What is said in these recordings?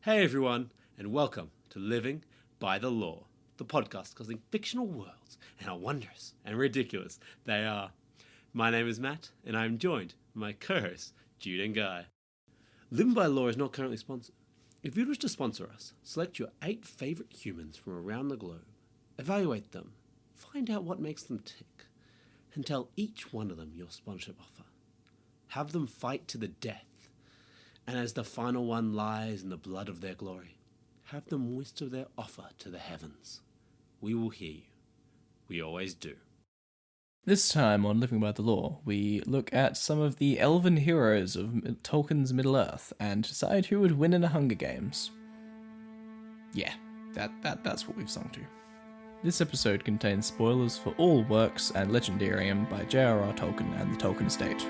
Hey everyone, and welcome to Living by the Lore, the podcast discussing fictional worlds and how wondrous and ridiculous they are. My name is Matt, and I am joined by my co-hosts, Jude and Guy. Living by Lore is not currently sponsored. If you wish to sponsor us, select your 8 favourite humans from around the globe, evaluate them, find out what makes them tick, and tell each one of them your sponsorship offer. Have them fight to the death. And as the final one lies in the blood of their glory, have them whisper their offer to the heavens. We will hear you. We always do. This time on Living by the Lore, we look at some of the elven heroes of Tolkien's Middle-earth and decide who would win in a Hunger Games. Yeah, that's what we've sung to. This episode contains spoilers for all works and legendarium by J.R.R. Tolkien and the Tolkien estate.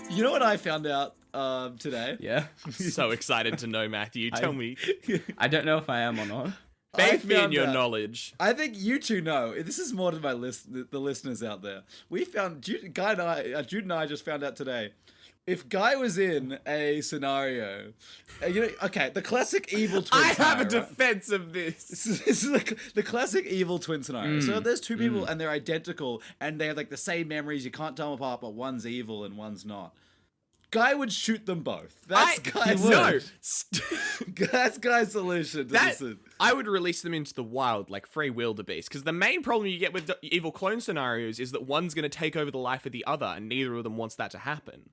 You know what I found out today? Yeah? So excited to know, Matthew. Tell me. I don't know if I am or not. Bathe me in your knowledge. I think you two know. This is more to my the listeners out there. We found Jude and I just found out today. If Guy was in a scenario, the classic evil twin I scenario, have a defense of this. This is the classic evil twin scenario. So there's two people and they're identical and they have like the same memories. You can't tell them apart, but one's evil and one's not. Guy would shoot them both. That's Guy's solution to this. I would release them into the wild like free wildebeest, because the main problem you get with the evil clone scenarios is that one's going to take over the life of the other, and neither of them wants that to happen.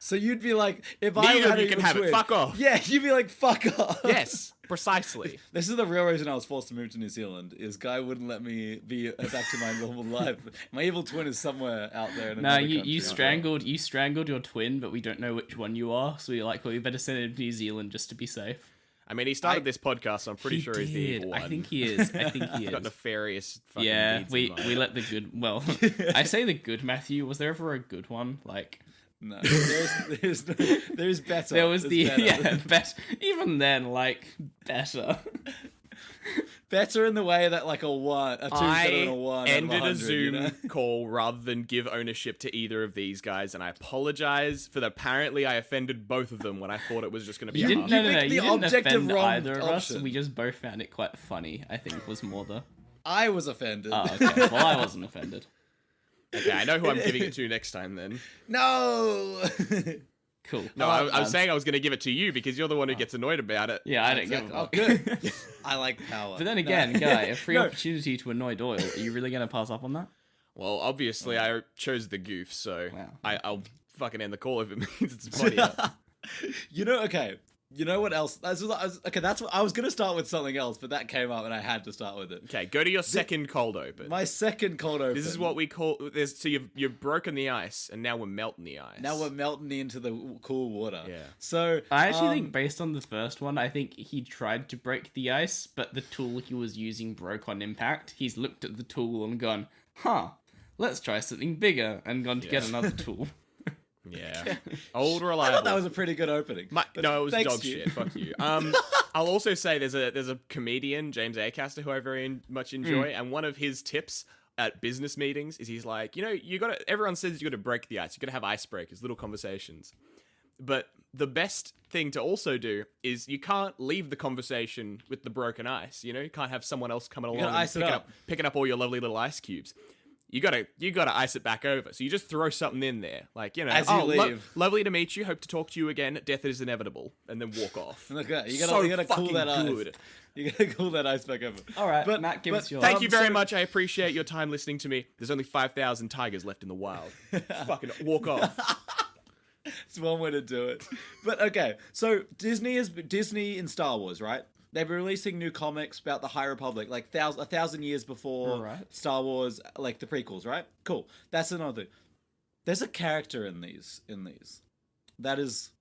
So you'd be like, if Neither I of you can have it. Fuck off. Yeah, you'd be like, fuck off. Yes, precisely. This is the real reason I was forced to move to New Zealand, is Guy wouldn't let me be back to my normal life. My evil twin is somewhere out there in another country. You strangled your twin, but we don't know which one you are, so you're like, well, we better send him to New Zealand just to be safe. I mean, he started this podcast, so I'm pretty sure he's the evil one. I think he is. He's got nefarious fucking deeds we in mind. let the good... Well, I say the good Matthew. Was there ever a good one? Like... No, there's better. There was better. better. Even then, like, better. Better in the way that like a 2 better than a 1 ended 100, a Zoom you know? call rather than give ownership to either of these guys, and I apologize for apparently I offended both of them when I thought it was just going to be You a didn't, half. no, picked the you didn't objective offend wrong either of us. option. We just both found it quite funny, I think, was more the... I was offended. Oh, okay. Well, I wasn't offended. Okay, I know who I'm giving it to next time then. No. Cool. No, I was saying I was going to give it to you because you're the one who gets annoyed about it. Yeah, I don't give a Oh, fuck. good. I like power. But then again, Guy, a free opportunity to annoy Doyle. Are you really going to pass up on that? Well, obviously I chose the goof, so Wow. I'll fucking end the call if it means it's funnier. You know what else? That's what I was gonna start with something else, but that came up and I had to start with it. Okay, go to your second cold open. My second cold open. This is what we call. So you've broken the ice, and now we're melting the ice. Now we're melting into the cool water. Yeah. So I actually think based on the first one, I think he tried to break the ice, but the tool he was using broke on impact. He's looked at the tool and gone, let's try something bigger, and gone to get another tool. Yeah. Old I reliable. thought that was a pretty good opening. No, it was thanks dog you. shit. Fuck you. I'll also say there's a comedian, James Acaster, who I very much enjoy, and one of his tips at business meetings is he's like, everyone says you got to break the ice. You got to have icebreakers, little conversations. But the best thing to also do is you can't leave the conversation with the broken ice. You can't have someone else coming along and picking up all your lovely little ice cubes. You gotta ice it back over. So you just throw something in there, like as you leave. Lovely to meet you. Hope to talk to you again. Death is inevitable, and then walk off. Look at that. You gotta cool that ice. Good. You gotta cool that ice back over. All right, Matt, give us your... Thank you very much. I appreciate your time listening to me. There's only 5,000 tigers left in the wild. Fucking walk off. It's one way to do it. But okay, so Disney in Star Wars, right? They've been releasing new comics about the High Republic, like 1,000 years before Star Wars, like the prequels, right? Cool. That's another thing. There's a character in these. That is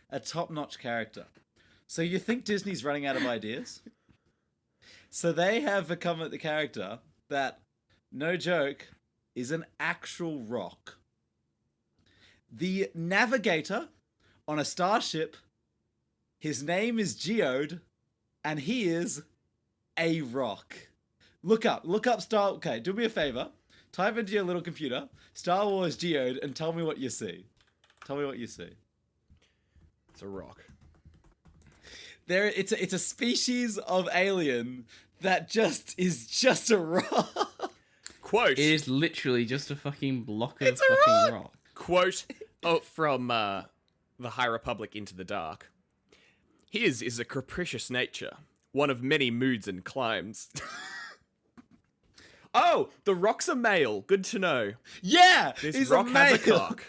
a top-notch character. So you think Disney's running out of ideas? So they have become the character that, no joke, is an actual rock. The navigator on a starship, his name is Geode, and he is a rock. Look up Star. Okay, do me a favor. Type into your little computer Star Wars Geode and tell me what you see. Tell me what you see. It's a rock. It's a species of alien that is just a rock. Quote. It is literally just a fucking block of It's a fucking rock. rock. Quote from The High Republic Into the Dark. His is a capricious nature, one of many moods and climes. Oh, the rock's a male. Good to know. Yeah, This he's rock a has a male. cock.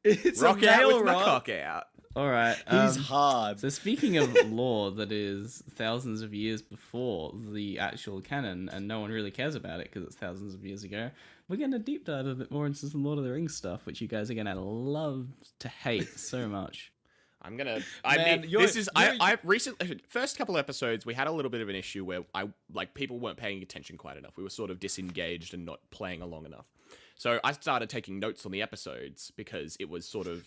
It's Rock a out male with my rock. cock out. All right. He's hard. So speaking of lore that is thousands of years before the actual canon, and no one really cares about it because it's thousands of years ago, we're going to deep dive a bit more into some Lord of the Rings stuff, which you guys are going to love to hate so much. I mean, you're- I recently, first couple episodes, we had a little bit of an issue where people weren't paying attention quite enough. We were sort of disengaged and not playing along enough. So I started taking notes on the episodes because it was sort of,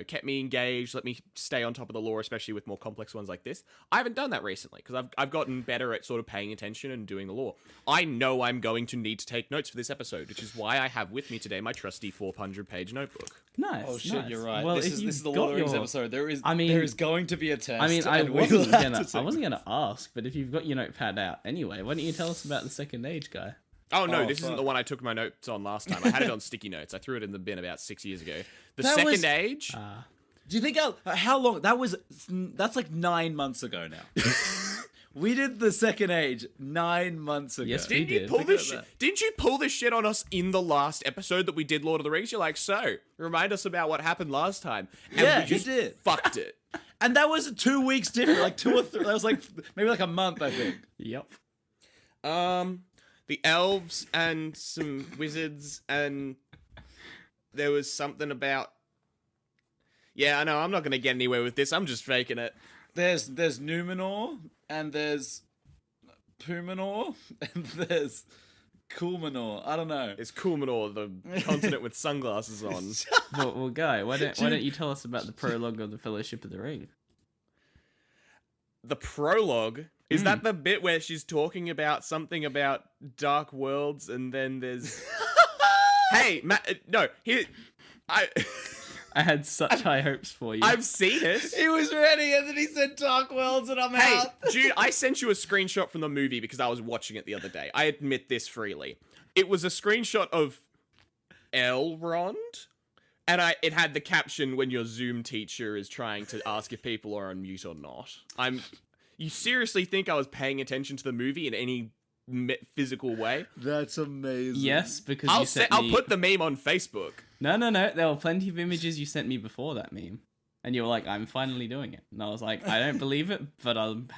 kept me engaged, let me stay on top of the lore, especially with more complex ones like this. I haven't done that recently because I've gotten better at sort of paying attention and doing the lore. I know I'm going to need to take notes for this episode, which is why I have with me today my trusty 400-page notebook. Nice. Oh shit, nice. you're right. Well, this if is you've the got Lord of the Rings your- episode. There is I mean- there is going to be a test. I mean, I and we wasn't will have gonna. to I wasn't gonna ask, but if you've got your notepad out anyway, why don't you tell us about the Second Age guy? Oh, no, Oh, this isn't fuck. the one I took my notes on last time. I had it on sticky notes. I threw it in the bin about 6 years ago. The That Second was- Age... Do you think how long that's like 9 months ago now? We did the Second Age 9 months ago. Yes, Didn't we you did. pull Think this about shit? Didn't you pull this shit on us in the last episode that we did Lord of the Rings? You're like, so remind us about what happened last time. And Yeah, we just you did. fucked it. And that was 2 weeks different, like 2 or 3. That was like maybe like a month, I think. Yep. The elves and some wizards, and there was something about. Yeah, I know. I'm not gonna get anywhere with this. I'm just faking it. There's Numenor and there's Pumenor and there's Coolmenor. I don't know. It's Coolmenor, the continent with sunglasses on. Well, Guy, why don't you tell us about the prologue of the Fellowship of the Ring? The prologue. Is that the bit where she's talking about something about dark worlds, and then there's... Hey, Matt, no, here... I had such high hopes for you. I've seen it. He was ready and then he said Dark Worlds and I'm Hey, out. Jude, I sent you a screenshot from the movie because I was watching it the other day. I admit this freely. It was a screenshot of Elrond, and it had the caption when your Zoom teacher is trying to ask if people are on mute or not. You seriously think I was paying attention to the movie in any physical way? That's amazing. Yes, because you sent me... I'll put the meme on Facebook. No. There were plenty of images you sent me before that meme, and you were like, "I'm finally doing it," and I was like, "I don't believe it, but I'm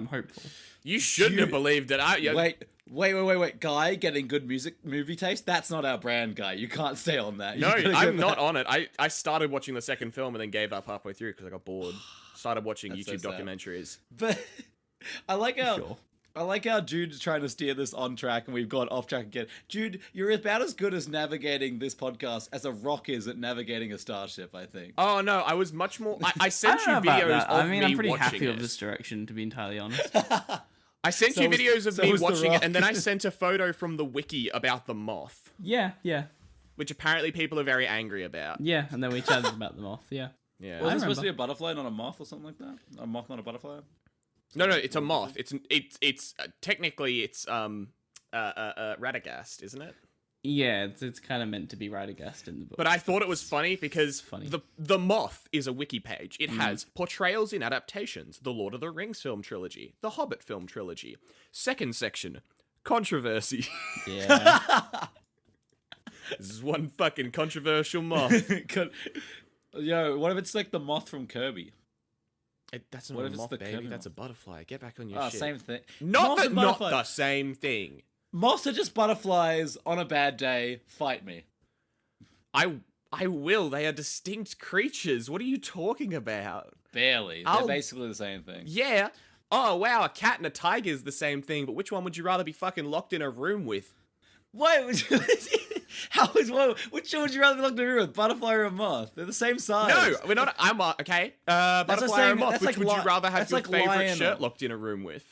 hopeful." You shouldn't have believed it. Wait. Guy getting good movie taste? That's not our brand, Guy. You can't stay on that. You No, gotta go I'm not back. on it. I started watching the second film and then gave up halfway through because I got bored. Started watching That's so YouTube sad. documentaries. But I like how Sure. I like how Jude's trying to steer this on track and we've gone off track again. Jude, you're about as good as navigating this podcast as a rock is at navigating a starship, I think. Oh no, I was much more. I I sent don't you know about videos that. of I mean, me I'm pretty watching happy it. with this direction, to be entirely honest. I sent So you was- videos of so me was The watching it, Rock. and then I sent a photo from the wiki about the moth, Yeah, which apparently people are very angry about. and then we chatted about the moth. Yeah. Yeah. Was I it supposed to be remember. a butterfly, not a moth or something like that? A moth, not a butterfly? No, it's a moth. It's technically it's Radagast, isn't it? Yeah, it's kind of meant to be Radagast in the book. But I thought it was funny because funny. the moth is a wiki page. It has portrayals in adaptations, the Lord of the Rings film trilogy, the Hobbit film trilogy. Second section, controversy. Yeah. This is one fucking controversial moth. Yo, what if it's like the moth from Kirby? That's What not a if it's moth, the baby. Kirby That's a moth? butterfly. Get back on your Oh, shit. same thing. Not Moths and not butterflies. the same thing. Moths are just butterflies on a bad day. Fight me. I will. They are distinct creatures. What are you talking about? Barely. They're I'll- basically the same thing. Yeah. Oh wow, a cat and a tiger is the same thing, but which one would you rather be fucking locked in a room with? Wait, which one would you rather be locked in a room with? Butterfly or a moth? They're the same size. No, we're not. Okay. the Butterfly same- or moth. that's Which like would you rather have that's your like favorite lion shirt or- locked in a room with?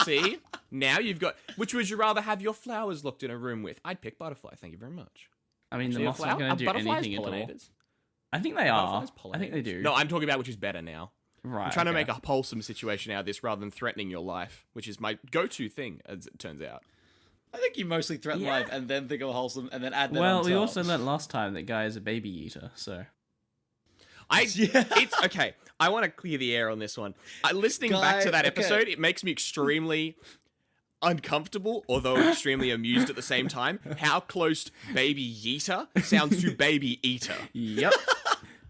See? Now you've got... Which would you rather have your flowers looked in a room with? I'd pick butterfly, thank you very much. I mean, the See, a moths aren't flower- going to do butterflies anything at all. pollinators? I think they are. Butterflies I think they pollinators? do. No, I'm talking about which is better now. Right. I'm trying to okay. make a wholesome situation out of this rather than threatening your life, which is my go-to thing, as it turns out. I think you mostly threaten Yeah. life and then think of wholesome and then add that Well, on we top. also learnt last time that Guy is a baby eater, so. It's okay. I want to clear the air on this one. Listening back to that episode, it makes me extremely uncomfortable, although extremely amused at the same time. How close baby yeeter sounds to baby eater. Yep.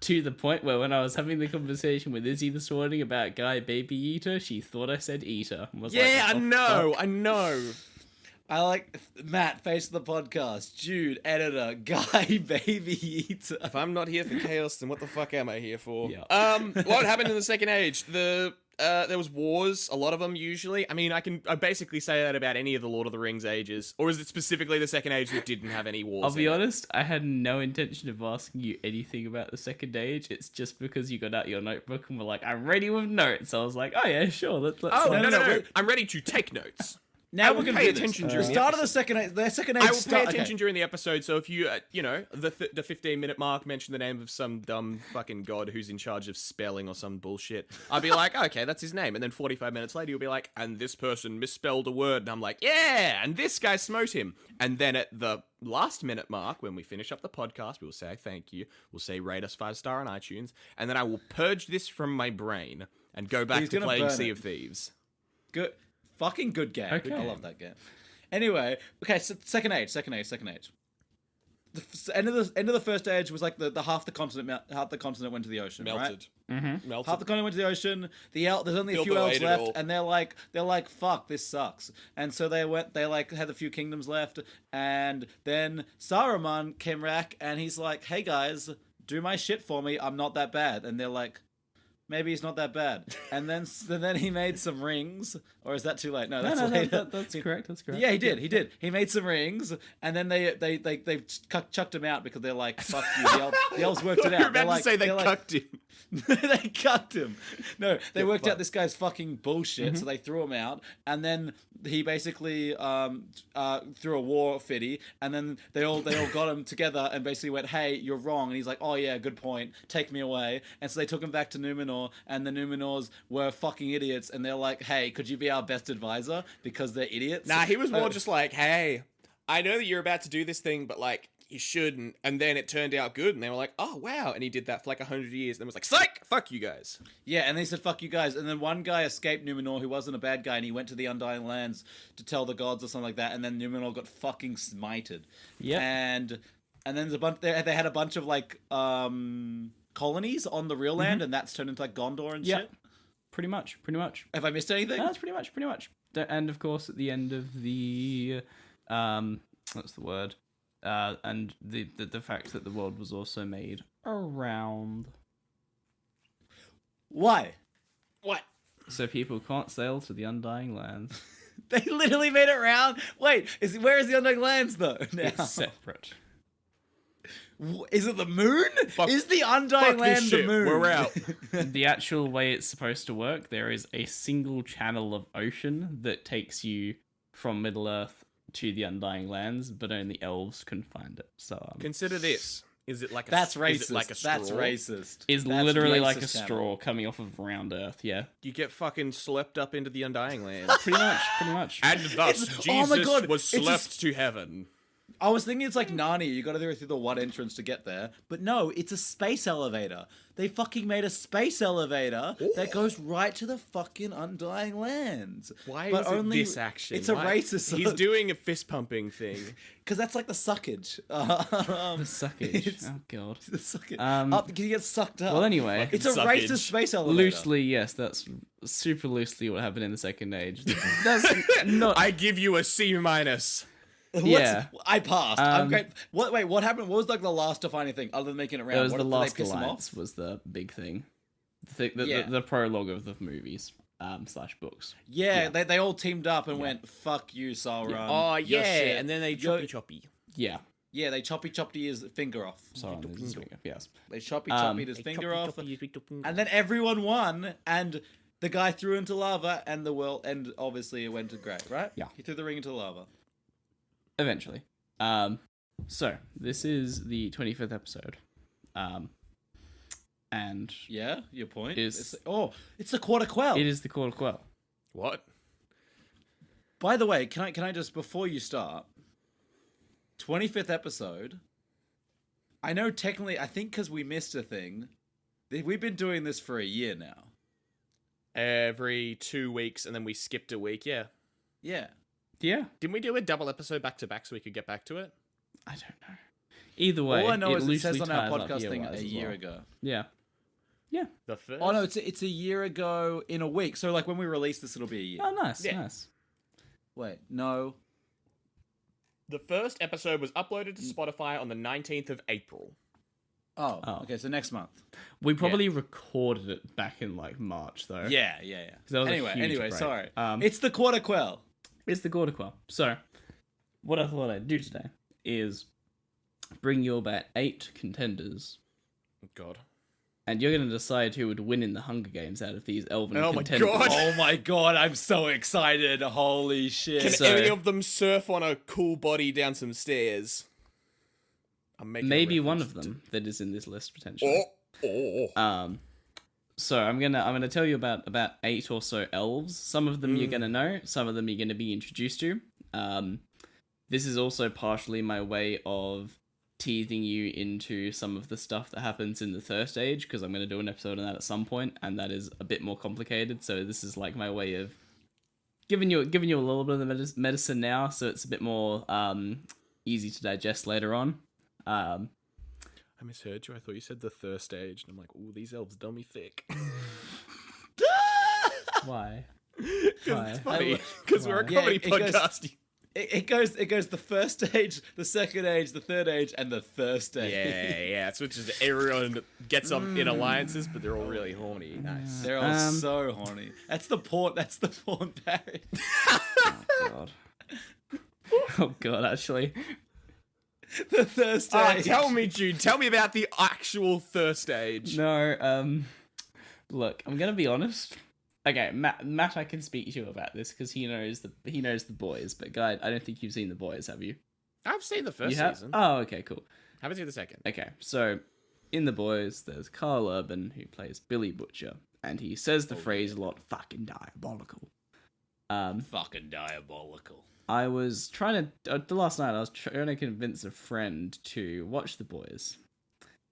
To the point where when I was having the conversation with Izzy this morning about Guy baby eater, she thought I said eater. And was Yeah, like, I know. I know. I like Matt, face of the podcast, Jude, editor, Guy, baby eater. If I'm not here for chaos, then what the fuck am I here for? Yeah. What happened in the Second Age? There was wars, a lot of them usually. I mean, I basically say that about any of the Lord of the Rings ages. Or is it specifically the Second Age that didn't have any wars? I'll be honest, I had no intention of asking you anything about the Second Age. It's just because you got out your notebook and were like, I'm ready with notes. I was like, oh yeah, sure, let's Oh, start. no. I'm ready to take notes. Now I we're will going to pay do attention this. during The the start of the second age. I will pay attention during the episode, so if you, the 15-minute mark, mention the name of some dumb fucking god who's in charge of spelling or some bullshit, I'll be like, okay, that's his name. And then 45 minutes later, you'll be like, and this person misspelled a word. And I'm like, yeah, and this guy smote him. And then at the last minute mark, when we finish up the podcast, we will say thank you. We'll say rate us 5-star on iTunes. And then I will purge this from my brain and go back to playing Sea of Thieves. Good. Fucking good game. Okay. I love that game. Anyway, okay, so second age. The end of the first age was like the half the continent went to the ocean, Melted. right? Melted. Half the continent went to the ocean. There's only a few Bilbo elves ate it left, all. and they're like, fuck, this sucks. And so they had a few kingdoms left, and then Saruman came back, and he's like, hey guys, do my shit for me. I'm not that bad. And they're like, maybe he's not that bad. And then he made some rings. Or is that too late? No, that's later. That's correct. That's correct. Yeah, he did. He made some rings, and then they chucked him out because they're like, fuck you. The elves worked it out. You're about They're to say they they're cucked him. they cucked him. No, they worked fuck. out this guy's fucking bullshit, so they threw him out, and then he basically threw a war fitty, and then they all got him together and basically went, hey, you're wrong, and he's like, oh yeah, good point, take me away. And so they took him back to Numenor, and the Numenors were fucking idiots, and they're like, hey, could you be our best advisor, because they're idiots? Nah, he was more just like, hey, I know that you're about to do this thing, but like, you shouldn't. And then it turned out good, and they were like, oh wow. And he did that for like 100 years, and then was like, psych, fuck you guys. Yeah, and they said, fuck you guys. And then one guy escaped Numenor who wasn't a bad guy, and he went to the Undying Lands to tell the gods or something like that, and then Numenor got fucking smited. Yeah. And then there's a bunch, they had a bunch of like colonies on the real land, and that's turned into like Gondor and shit. Pretty much. Have I missed anything? No, that's pretty much. And of course, at the end of the, what's the word? And the fact that the world was also made around. Why? What? So people can't sail to the Undying Lands. They literally made it round. Wait, where is the Undying Lands though? Now? It's separate. Is it the moon? Fuck- Is the Undying Fuck Land this the shit. moon? We're out. The actual way it's supposed to work, there is a single channel of ocean that takes you from Middle Earth to the Undying Lands, but only elves can find it. So Consider this. Is it like a That's Is racist. it like a straw? That's racist. is That's literally like a racist, Cameron. straw coming off of round Earth. Yeah, You get fucking slept up into the Undying Land. pretty much. And thus, It's- Jesus oh my God, was it's a slept to heaven. I was thinking it's like Narnia, you gotta go through the one entrance to get there. But no, it's a space elevator. They fucking made a space elevator that goes right to the fucking Undying Lands. Why But is it only- this action? It's a Why- racist. He's doing a fist pumping thing. Because that's like the suckage. The suckage. It's- Oh god. The suckage. Um, Up, you get sucked up. Well, anyway, it's a suckage. racist space elevator. loosely, yes, that's super loosely what happened in the Second Age. That's not. I give you a C minus. Yeah. I passed. I'm Um, great. Wait, what happened? What was like the last defining thing other than making it round? It was What the did Last they piss him Alliance off? was the big thing. Yeah. The prologue of the movies slash books. Yeah, they all teamed up and went, "Fuck you, Sauron." Oh You're yeah, shit." and then they You're- choppy. Yeah. Yeah, they chopped his finger off. Sauron is his finger. Yes. They chopped his finger off. choppy. And then everyone won, and The guy threw into lava, and the world, and obviously it went to grey, right? Yeah. He threw the ring into lava. Eventually. So this is the 25th episode. And Yeah, your point Is- it's the Quarter Quell. it is the Quarter Quell. What? By the way, can I just, before you start, 25th episode, I know technically, I think because we missed a thing, we've been doing this for a year now. Every 2 weeks, and then we skipped a week. Yeah. Yeah. Yeah. Didn't we do a double episode back to back so we could get back to it? I don't know. Either way, All I know is it loosely says on our ties up podcast thing year-wise a as year well. ago. Yeah. Yeah. The first. Oh no, it's a year ago in a week. So like when we release this, it'll be a year. Oh, nice. Yeah. Nice. Wait, no. The first episode was uploaded to Spotify on the 19th of April. Oh, Oh. okay. So next month. We probably recorded it back in like March, though. Yeah. That was a Anyway, huge break. sorry. Um, It's the Quarter Quell. It's the Quarter Quell. So, what I thought I'd do today is bring you about 8 contenders, God. and you're going to decide who would win in the Hunger Games out of these elven Oh my contenders. God. Oh my god, I'm so excited. Holy shit. Can So- any of them surf on a cool body down some stairs? I'm making a Maybe one reference of them that is in this list potentially. Oh. So I'm gonna tell you about 8 or so elves. Some of them you're gonna know, some of them you're gonna be introduced to. This is also partially my way of teasing you into some of the stuff that happens in the Thirst Age, because I'm gonna do an episode on that at some point, and that is a bit more complicated. So this is like my way of giving you a little bit of the medicine now, so it's a bit more easy to digest later on. I misheard you. I thought you said the thirst age, and I'm like, ooh, these elves dummy thick. Why? Because it's funny. Because we're a Yeah, comedy it goes- podcast. It goes the first age, the second age, the third age, and the thirst age. Yeah. It's which is everyone gets up in alliances, but they're all really horny. Nice. They're all so horny. That's the porn parody. God. Oh god, actually. The thirst age. Tell me, Jude. Tell me about the actual thirst age. No, look, I'm gonna be honest. Okay, Matt, I can speak to you about this because he knows the boys. But Guy, I don't think you've seen the boys, have you? I've seen the first You have? season. Oh, okay, cool. Haven't seen the second. Okay, so in the boys, there's Carl Urban who plays Billy Butcher, and he says the phrase a lot, "fucking diabolical." Fucking diabolical. I was trying to last night. I was trying to convince a friend to watch the boys,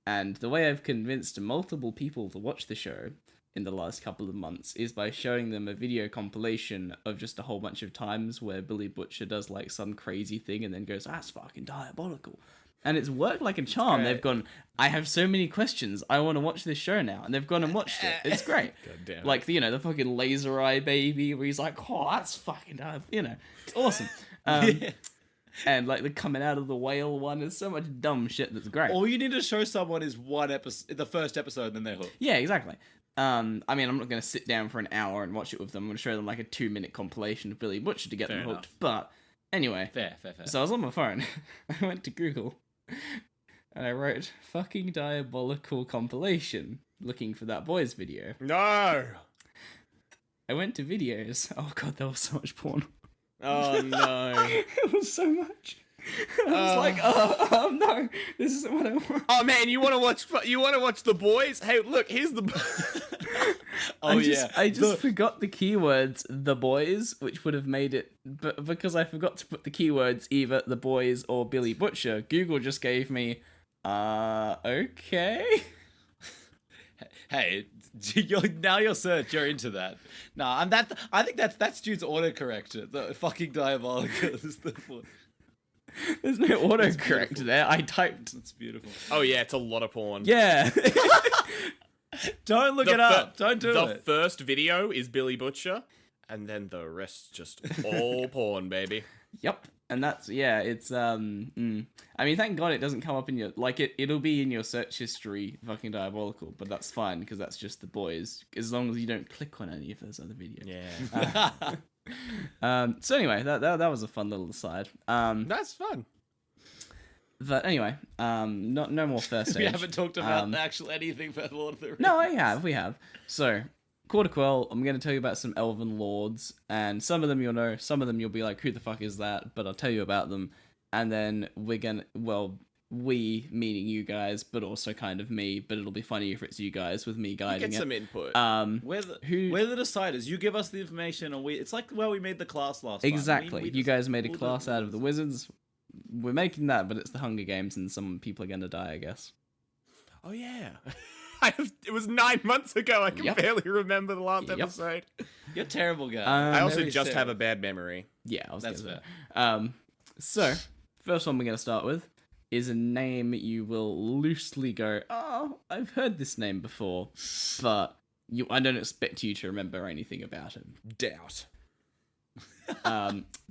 and the way I've convinced multiple people to watch the show in the last couple of months is by showing them a video compilation of just a whole bunch of times where Billy Butcher does like some crazy thing and then goes, "That's fucking diabolical." And it's worked like a charm. great. They've gone, "I have so many questions. I want to watch this show now." And they've gone and watched it. It's great. God damn it. Like, the fucking laser eye baby where he's like, "Oh, that's fucking, it's awesome." And like the coming out of the whale one is so much dumb shit that's great. All you need to show someone is one episode, the first episode, then they're hooked. Yeah, exactly. I mean, I'm not going to sit down for an hour and watch it with them. I'm going to show them like a 2-minute compilation of Billy Butcher to get them Fair hooked. enough. But anyway, Fair. so I was on my phone. I went to Google and I wrote "fucking diabolical compilation" looking for that boys video. No. I went to videos. Oh god, there was so much porn. Oh no. It was so much. I was like, no, this isn't what I want. Oh man, you want to watch the boys? Hey, look, here's the. I just forgot the keywords "the boys," which would have made it, but because I forgot to put the keywords either "the boys" or Billy Butcher, Google just gave me, okay. Hey, now your search, you're into that. Nah, I think that's Jude's autocorrector. The fucking diabolical is the one. There's no autocorrect there. I typed. It's beautiful. Oh yeah, it's a lot of porn. Yeah. Don't look it up. Don't do The it. first video is Billy Butcher, and then the rest just all porn, baby. Yep. And that's, yeah, it's, I mean, thank God it doesn't come up in your, like, it'll be in your search history, fucking diabolical, but that's fine, because that's just the boys, as long as you don't click on any of those other videos. Yeah. So anyway, that was a fun little aside. That's fun. But anyway, no more first We stage. haven't talked about actual anything for Lord of the Rings. No, we have. So, Quarter Quell, I'm going to tell you about some elven lords, and some of them you'll know, some of them you'll be like, who the fuck is that? But I'll tell you about them, and then we're gonna, well, we, meaning you guys, but also kind of me, but it'll be funny if it's you guys with me guiding Get it. some input. We're the deciders. You give us the information, and it's like where we made the class last time. Exactly. You guys made a class out of the wizards. We're making that, but it's the Hunger Games, and some people are going to die, I guess. Oh yeah. It was 9 months ago. I can Yep. barely remember the last Yep. episode. You're a terrible guy. I also Very just sad. have a bad memory. Yeah, I was That's gonna say. So, first one we're going to start with is a name you will loosely go, oh, I've heard this name before, but I don't expect you to remember anything about him. Doubt.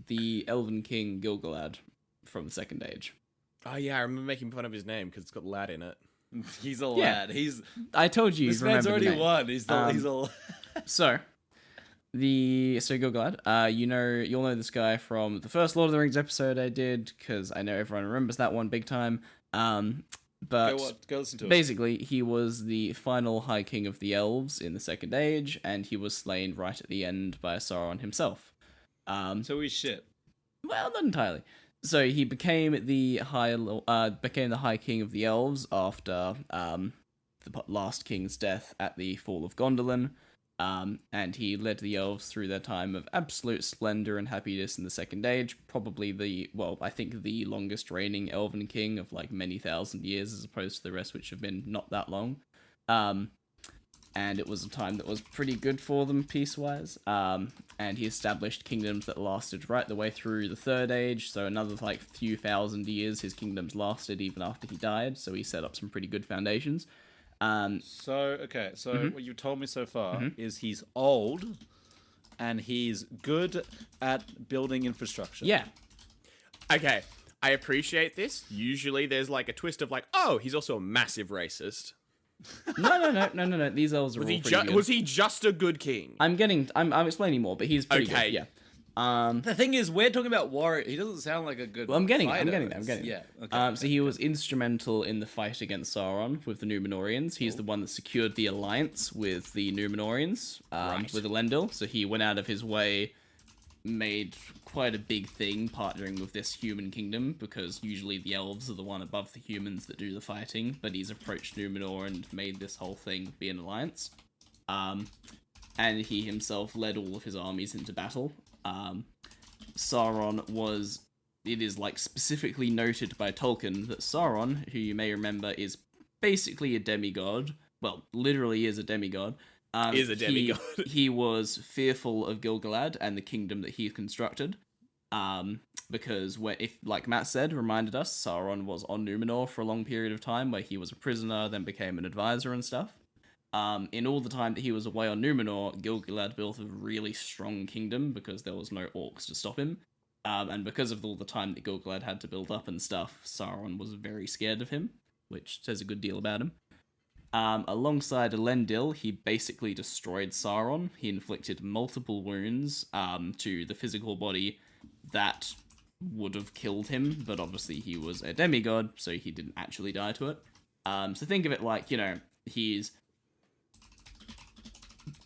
The Elven King Gilgalad from the Second Age. Oh yeah, I remember making fun of his name because it's got lad in it. He's a Yeah. lad. He's I told you this you'd man's remember the already name. won. He's a So Gilgalad, you'll know this guy from the first Lord of the Rings episode I did, because I know everyone remembers that one big time. But go listen to it. basically, he was the final High King of the Elves in the Second Age, and he was slain right at the end by Sauron himself. So he's shit. Well, not entirely. So he became the High King of the Elves after the last king's death at the fall of Gondolin. And he led the elves through their time of absolute splendor and happiness in the Second Age. Probably I think the longest reigning elven king of like many thousand years, as opposed to the rest, which have been not that long. And it was a time that was pretty good for them peace-wise. And he established kingdoms that lasted right the way through the Third Age. So another like few thousand years, his kingdoms lasted even after he died. So he set up some pretty good foundations. So what you've told me so far is he's old, and he's good at building infrastructure. Yeah. Okay, I appreciate this. Usually there's like a twist of like, oh, he's also a massive racist. No. These elves are all pretty good. Was he just a good king? I'm explaining more, but he's pretty Okay. good. Yeah. The thing is, we're talking about warrior. He doesn't sound like a good. Well, I'm getting fighter. there. Yeah. Okay. So he was instrumental in the fight against Sauron with the Númenóreans. He's the one that secured the alliance with the Númenóreans, with Elendil. So he went out of his way, made quite a big thing partnering with this human kingdom, because usually the elves are the one above the humans that do the fighting, but he's approached Númenor and made this whole thing be an alliance. And he himself led all of his armies into battle. It is like specifically noted by Tolkien that Sauron, who you may remember is basically a demigod, well, literally is a demigod. Is a demigod. He was fearful of Gilgalad and the kingdom that he constructed. Because like Matt said, reminded us, Sauron was on Númenor for a long period of time, where he was a prisoner, then became an advisor and stuff. In all the time that he was away on Númenor, Gilgalad built a really strong kingdom because there was no orcs to stop him. And because of all the time that Gilgalad had to build up and stuff, Sauron was very scared of him, which says a good deal about him. Alongside Elendil, he basically destroyed Sauron. He inflicted multiple wounds to the physical body that would have killed him, but obviously he was a demigod, so he didn't actually die to it. So think of it like, he's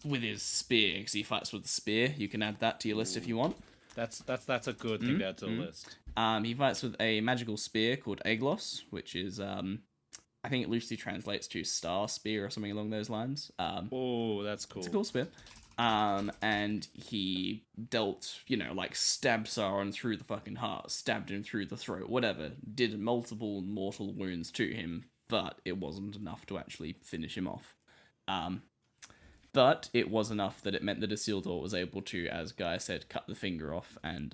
with his spear, because he fights with a spear. You can add that to your list if you want. That's a good thing to add to the list. He fights with a magical spear called Aeglos, which is, I think it loosely translates to star spear or something along those lines. Oh, that's cool. It's a cool spear. And he dealt, stabbed Sauron through the fucking heart, stabbed him through the throat, whatever. Did multiple mortal wounds to him, but it wasn't enough to actually finish him off. But it was enough that it meant that Isildur was able to, as Guy said, cut the finger off and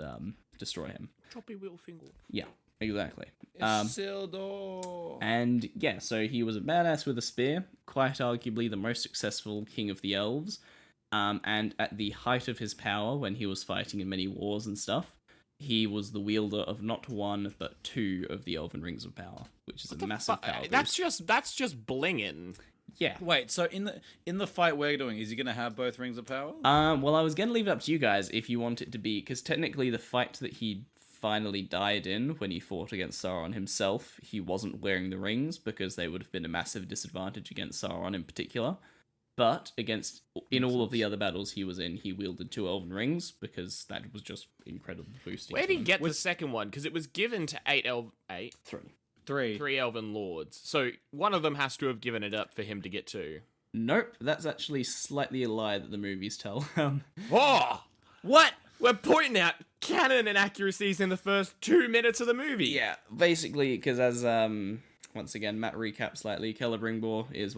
destroy him. Choppy little finger. Yeah, exactly. Isildur. And yeah, so he was a badass with a spear, quite arguably the most successful king of the elves. And at the height of his power, when he was fighting in many wars and stuff, he was the wielder of not one but two of the Elven Rings of Power, which is a massive power boost. That's just blinging. Yeah. Wait, so in the fight we're doing, is he gonna have both rings of power? Well, I was gonna leave it up to you guys if you want it to be, because technically the fight that he finally died in when he fought against Sauron himself, he wasn't wearing the rings because they would have been a massive disadvantage against Sauron in particular. But in all of the other battles he was in, he wielded 2 elven rings because that was just incredible boosting. Where to did he him. get the second one? Because it was given to 3. 3 elven lords. So one of them has to have given it up for him to get 2. Nope, that's actually slightly a lie that the movies tell. Whoa! What? We're pointing out canon inaccuracies in the first 2 minutes of the movie. Yeah, basically, because as once again Matt recaps slightly, Celebringbor is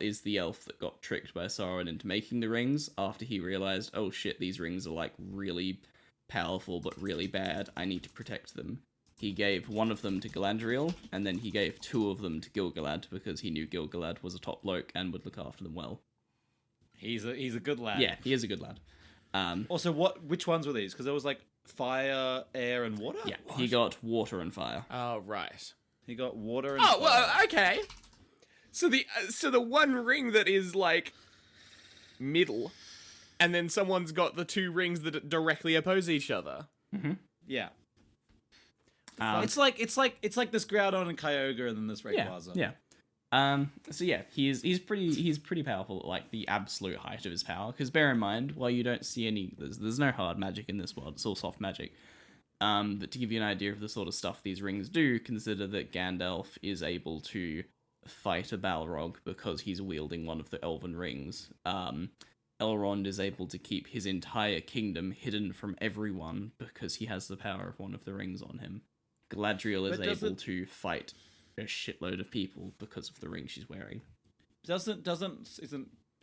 is the elf that got tricked by Sauron into making the rings after he realized, oh shit, these rings are like really powerful but really bad. I need to protect them. He gave one of them to Galadriel, and then he gave 2 of them to Gil-galad because he knew Gil-galad was a top bloke and would look after them well. He's a good lad. Yeah, he is a good lad. Also, which ones were these? Because there was like fire, air, and water. Yeah, he got water and fire. Oh, right. He got water and Oh, fire. well, okay. So the one ring that is like middle, and then someone's got the 2 rings that directly oppose each other. Yeah. Um, It's like this Groudon and Kyogre, and then this Rayquaza. Yeah. So yeah, he's pretty powerful at like the absolute height of his power. Because bear in mind, while you don't see there's no hard magic in this world. It's all soft magic. But to give you an idea of the sort of stuff these rings do, consider that Gandalf is able to fight a Balrog because he's wielding one of the elven rings. Elrond is able to keep his entire kingdom hidden from everyone because he has the power of one of the rings on him. Galadriel is able to fight a shitload of people because of the ring she's wearing. Isn't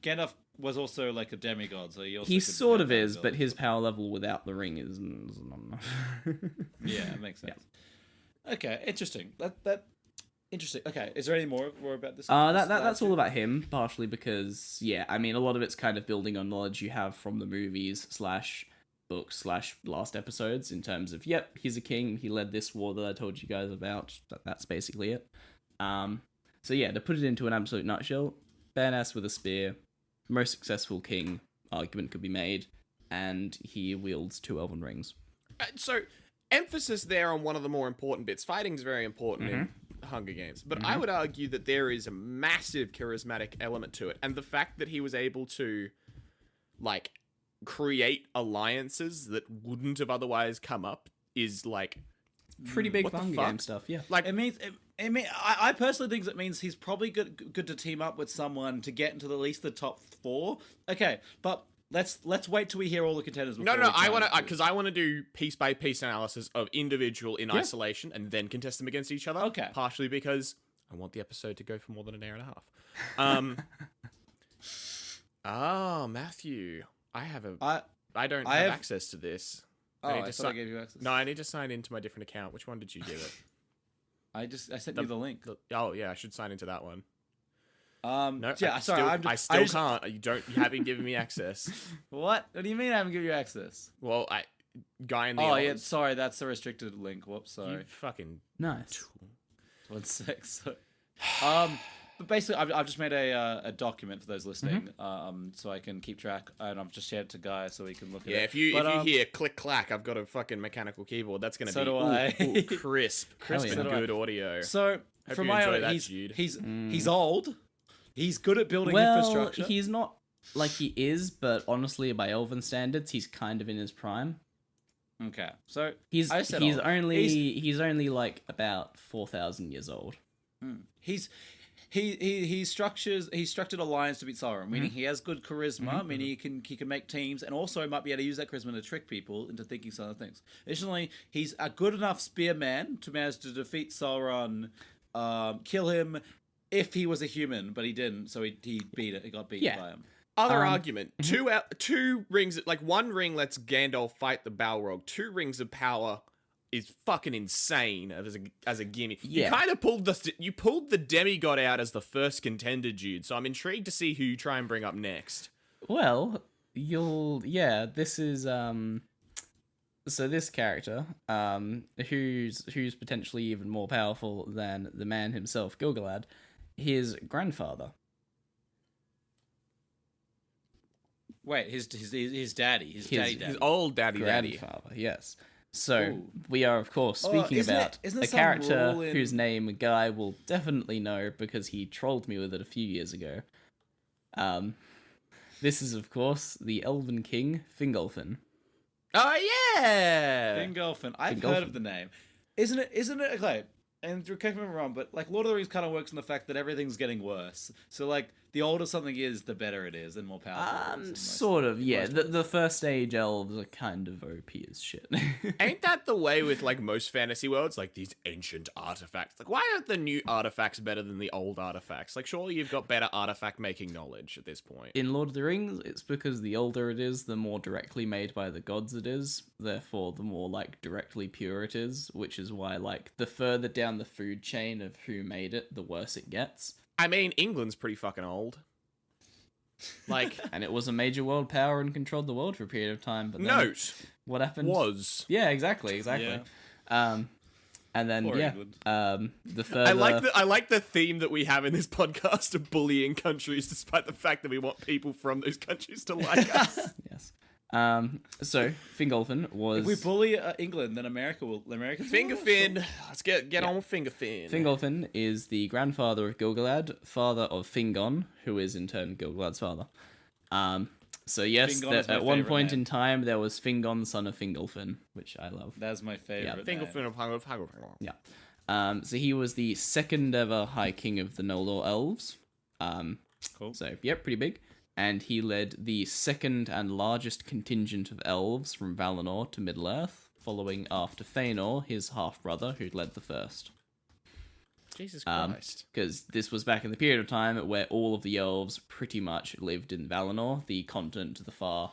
Gandalf was also like a demigod, so he sort of is, but his power level without the ring is not enough. Yeah, it makes sense. Yeah. Okay, interesting. That interesting. Okay, is there any more about this? That's all about him, partially because I mean a lot of it's kind of building on knowledge you have from the movies / books / last episodes in terms of he's a king, he led this war that I told you guys about. That's basically it. So yeah, to put it into an absolute nutshell, badass with a spear, most successful king argument could be made, and he wields 2 elven rings. So emphasis there on one of the more important bits. Fighting's very important in Hunger Games, but I would argue that there is a massive charismatic element to it, and the fact that he was able to like create alliances that wouldn't have otherwise come up is like pretty big what the Hunger fuck? Game stuff. Yeah, Like I personally think that means he's probably good to team up with someone to get into at least the top 4. Okay, but let's wait till we hear all the contenders. No, I want to because I want to do piece by piece analysis of individual in isolation and then contest them against each other. Okay. Partially because I want the episode to go for more than an hour and a half. Matthew, I don't have access to this. I thought I gave you access. No, I need to sign into my different account. Which one did you give it? I sent you the link. Oh yeah, I should sign into that one. No, I still can't. You haven't given me access. What? What do you mean I haven't given you access? Well, guy in the yeah, sorry, that's a restricted link. Whoops, sorry. You fucking nice. tool. 1 sec. So, but basically, I've just made a document for those listening, so I can keep track, and I've just shared it to Guy so he can look at it. Yeah, if you hear click clack, I've got a fucking mechanical keyboard. That's gonna be crisp and good audio. So Hope from you my enjoy own, that, Jude. he's old. He's good at building Well, infrastructure. he's not like he is, but honestly, by Elven standards, he's kind of in his prime. Okay, so He's old. only like about 4,000 years old. He structured alliance to beat Sauron, meaning he has good charisma, meaning he can make teams, and also might be able to use that charisma to trick people into thinking some other things. Additionally, he's a good enough spearman to manage to defeat Sauron, kill him if he was a human, but he didn't, so he got beaten by him. Other argument: two rings, like one ring lets Gandalf fight the Balrog. 2 rings of power is fucking insane as a gimme. Yeah. You kind of pulled the demigod out as the first contender, Jude. So I'm intrigued to see who you try and bring up next. Well, this is so this character, who's potentially even more powerful than the man himself, Gil-galad, his grandfather. Wait, his daddy, his old daddy. Grandfather, yes. So we are, of course, speaking about isn't a some character rule in- whose name Guy will definitely know because he trolled me with it a few years ago. This is, of course, the Elven King, Fingolfin. Oh yeah. Fingolfin. I've Fingolfin. heard of the name. Isn't it okay? And correct me if I'm wrong, but like Lord of the Rings kind of works on the fact that everything's getting worse. So like the older something is, the better it is, and more powerful. It is, Sort of, yeah. most The first age elves are kind of OP as shit. Ain't that the way with like most fantasy worlds? Like these ancient artifacts. Like, why aren't the new artifacts better than the old artifacts? Like, surely you've got better artifact making knowledge at this point. In Lord of the Rings, it's because the older it is, the more directly made by the gods it is. Therefore, the more like directly pure it is, which is why like the further down the food chain of who made it, the worse it gets. I mean, England's pretty fucking old. Like, And it was a major world power and controlled the world for a period of time. But then note what happened? was. Yeah, exactly. And then Poor yeah, England. the further I like the theme that we have in this podcast of bullying countries, despite the fact that we want people from those countries to like us. yes. So Fingolfin was If we bully England, then America will. Fingerfin. Let's get on with Fingerfin. Fingolfin is the grandfather of Gilgalad, father of Fingon, who is in turn Gilgalad's father. So yes, Fingon is my at one favourite point name. in time there was Fingon, son of Fingolfin, which I love. That's my favorite. Fingerfin name. of Yeah. So he was the second ever High King of the Noldor Elves. Cool. So yep, pretty big. And he led the second and largest contingent of elves from Valinor to Middle-earth, following after Fëanor, his half-brother, who led the first. Jesus Christ. Because this was back in the period of time where all of the elves pretty much lived in Valinor, the continent to the far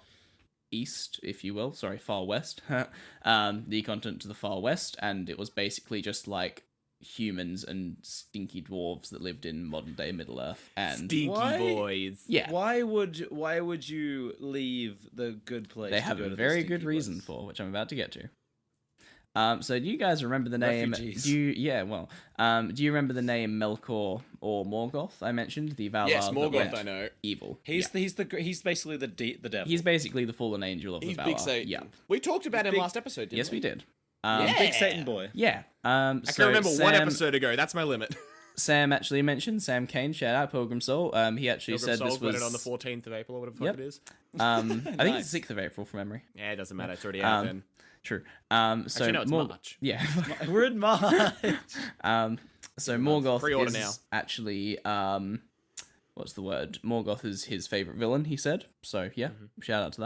east, if you will. Sorry, far west. The continent to the far west, and it was basically just like humans and stinky dwarves that lived in modern-day Middle-earth. And Stinky Why- boys. yeah, Why would you leave the good place? they to have go a to the very stinky good reason place? for, which I'm about to get to. So do you guys remember the name? Refugees. Do you remember the name Melkor or Morgoth? I mentioned the Valar. Yes, that Morgoth, went I know. evil. He's basically the devil. He's basically the fallen angel of He's the Valar. Big Satan. Yeah. We talked about him big- last episode, didn't Yes, we did. He's Yeah. big Satan boy. Yeah. I can remember one episode ago. That's my limit. Sam actually mentioned Sam Kane. Shout out Pilgrim Soul. He actually said this was on the 14th of April, or whatever the Yep. fuck it is. I think Nice. it's 6th of April from memory. Yeah, it doesn't matter. It's already out then. True. So Actually, no, it's Mor- March. Yeah. We're in March. So Morgoth Pre-order is now. actually what's the word? Morgoth is his favorite villain, he said. So yeah, shout out to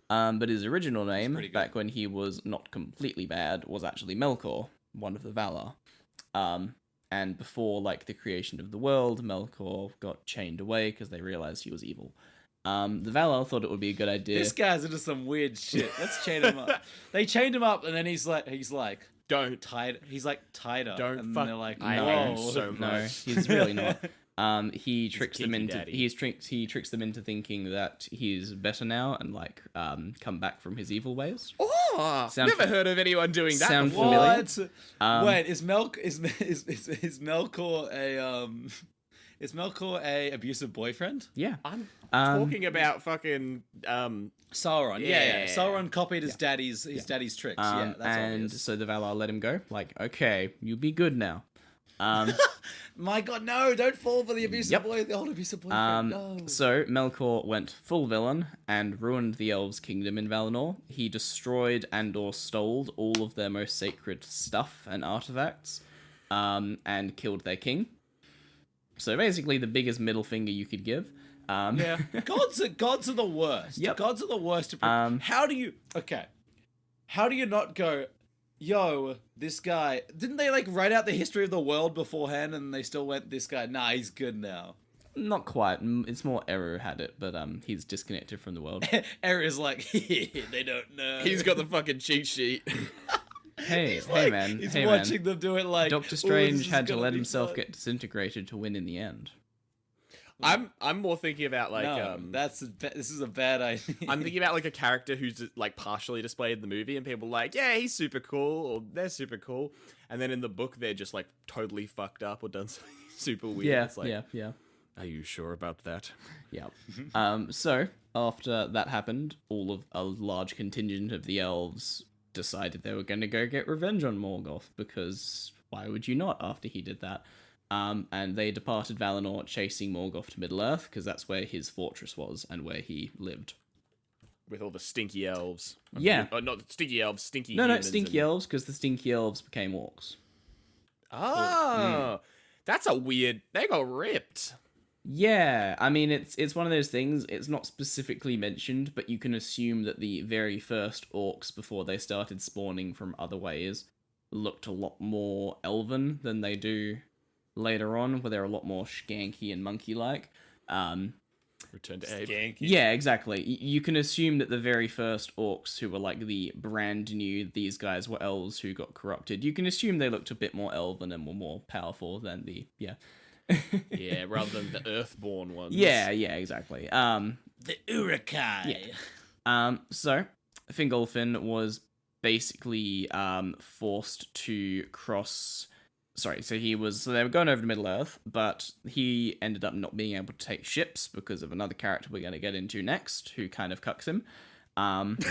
that. But his original name, pretty good. back when he was not completely bad, was actually Melkor, one of the Valar. And before like the creation of the world, Melkor got chained away because they realized he was evil. The Valar thought it would be a good idea. This guy's into some weird shit. Let's chain him up. They chained him up, and then he's like Don't. tied. He's like tied up. Don't and fuck- they're like, I whoa. hate you so No, much. he's really not. He tricks them kinky into daddy. he tricks them into thinking that he's better now and like come back from his evil ways. Oh, Sound never heard of anyone doing that sound before. familiar? What? Wait, is Melkor a is Melkor a abusive boyfriend? Yeah. I'm Um, talking about fucking Sauron. Yeah. Yeah. Sauron copied his daddy's tricks. Yeah, that's and obvious. so the Valar let him go. Like, okay, you be good now. My God, no! Don't fall for the abusive Yep. boy, the old abusive boyfriend. No. So Melkor went full villain and ruined the elves' kingdom in Valinor. He destroyed and/or stole all of their most sacred stuff and artifacts, and killed their king. So basically, the biggest middle finger you could give. yeah. Gods are the worst. Yep. Gods are the worst. How do you not go, yo, this guy, didn't they like write out the history of the world beforehand and they still went, this guy, nah, he's good now. Not quite. It's more Eru had it, but he's disconnected from the world. Era's like, they don't know. He's got the fucking cheat sheet. Hey, He's like- man. He's hey, watching man. them do it like, Doctor "Ooh, this Strange is had to gonna let be himself fun." get disintegrated to win in the end. I'm more thinking about like No, this is a bad idea. I'm thinking about like a character who's like partially displayed in the movie, and people are like, yeah, he's super cool, or they're super cool, and then in the book they're just like totally fucked up or done something super weird. Yeah, It's like, yeah. Are you sure about that? Yeah. So after that happened, all of a large contingent of the elves decided they were going to go get revenge on Morgoth, because why would you not after he did that? And they departed Valinor chasing Morgoth to Middle-earth, because that's where his fortress was and where he lived. With all the stinky elves. Yeah. Not stinky elves, stinky No, humans. stinky elves, because the stinky elves became orcs. Oh, that's a weird... They got ripped. Yeah, I mean, it's one of those things, it's not specifically mentioned, but you can assume that the very first orcs, before they started spawning from other ways, looked a lot more elven than they do later on, where they're a lot more skanky and monkey-like. Return to Abe. Skanky. Yeah, exactly. You can assume that the very first orcs, who were like the brand new, these guys were elves who got corrupted. You can assume they looked a bit more elven and were more powerful than the, Yeah, rather than the Earthborn ones. yeah, exactly. The Urukai. So Fingolfin was basically forced to cross. Sorry, so they were going over to Middle Earth, but he ended up not being able to take ships because of another character we're going to get into next, who kind of cucks him. And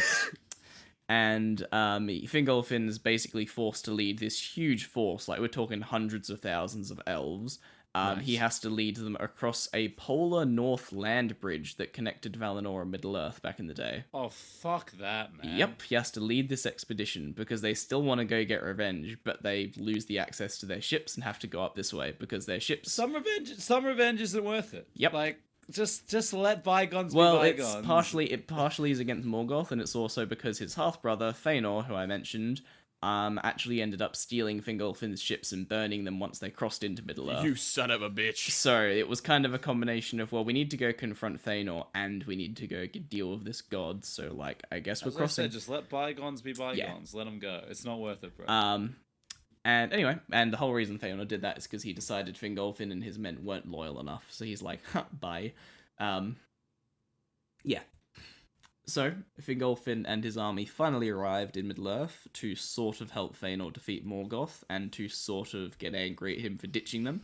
Fingolfin's basically forced to lead this huge force, like we're talking hundreds of thousands of elves. He has to lead them across a polar north land bridge that connected Valinor and Middle-earth back in the day. Oh, fuck that, man. Yep, he has to lead this expedition because they still want to go get revenge, but they lose the access to their ships and have to go up this way because their ships... Some revenge isn't worth it. Yep. Like, just let bygones be Well, bygones. it partially is against Morgoth, and it's also because his half-brother, Fëanor, who I mentioned, actually ended up stealing Fingolfin's ships and burning them once they crossed into Middle-earth. You son of a bitch. So it was kind of a combination of, well, we need to go confront Fëanor, and we need to go deal with this god, so, like, I guess we're As I crossing... said, just let bygones be bygones. Let them go. It's not worth it, bro. And anyway, and the whole reason Fëanor did that is because he decided Fingolfin and his men weren't loyal enough, so he's like, bye. Yeah. So, Fingolfin and his army finally arrived in Middle-earth to sort of help Fëanor defeat Morgoth and to sort of get angry at him for ditching them.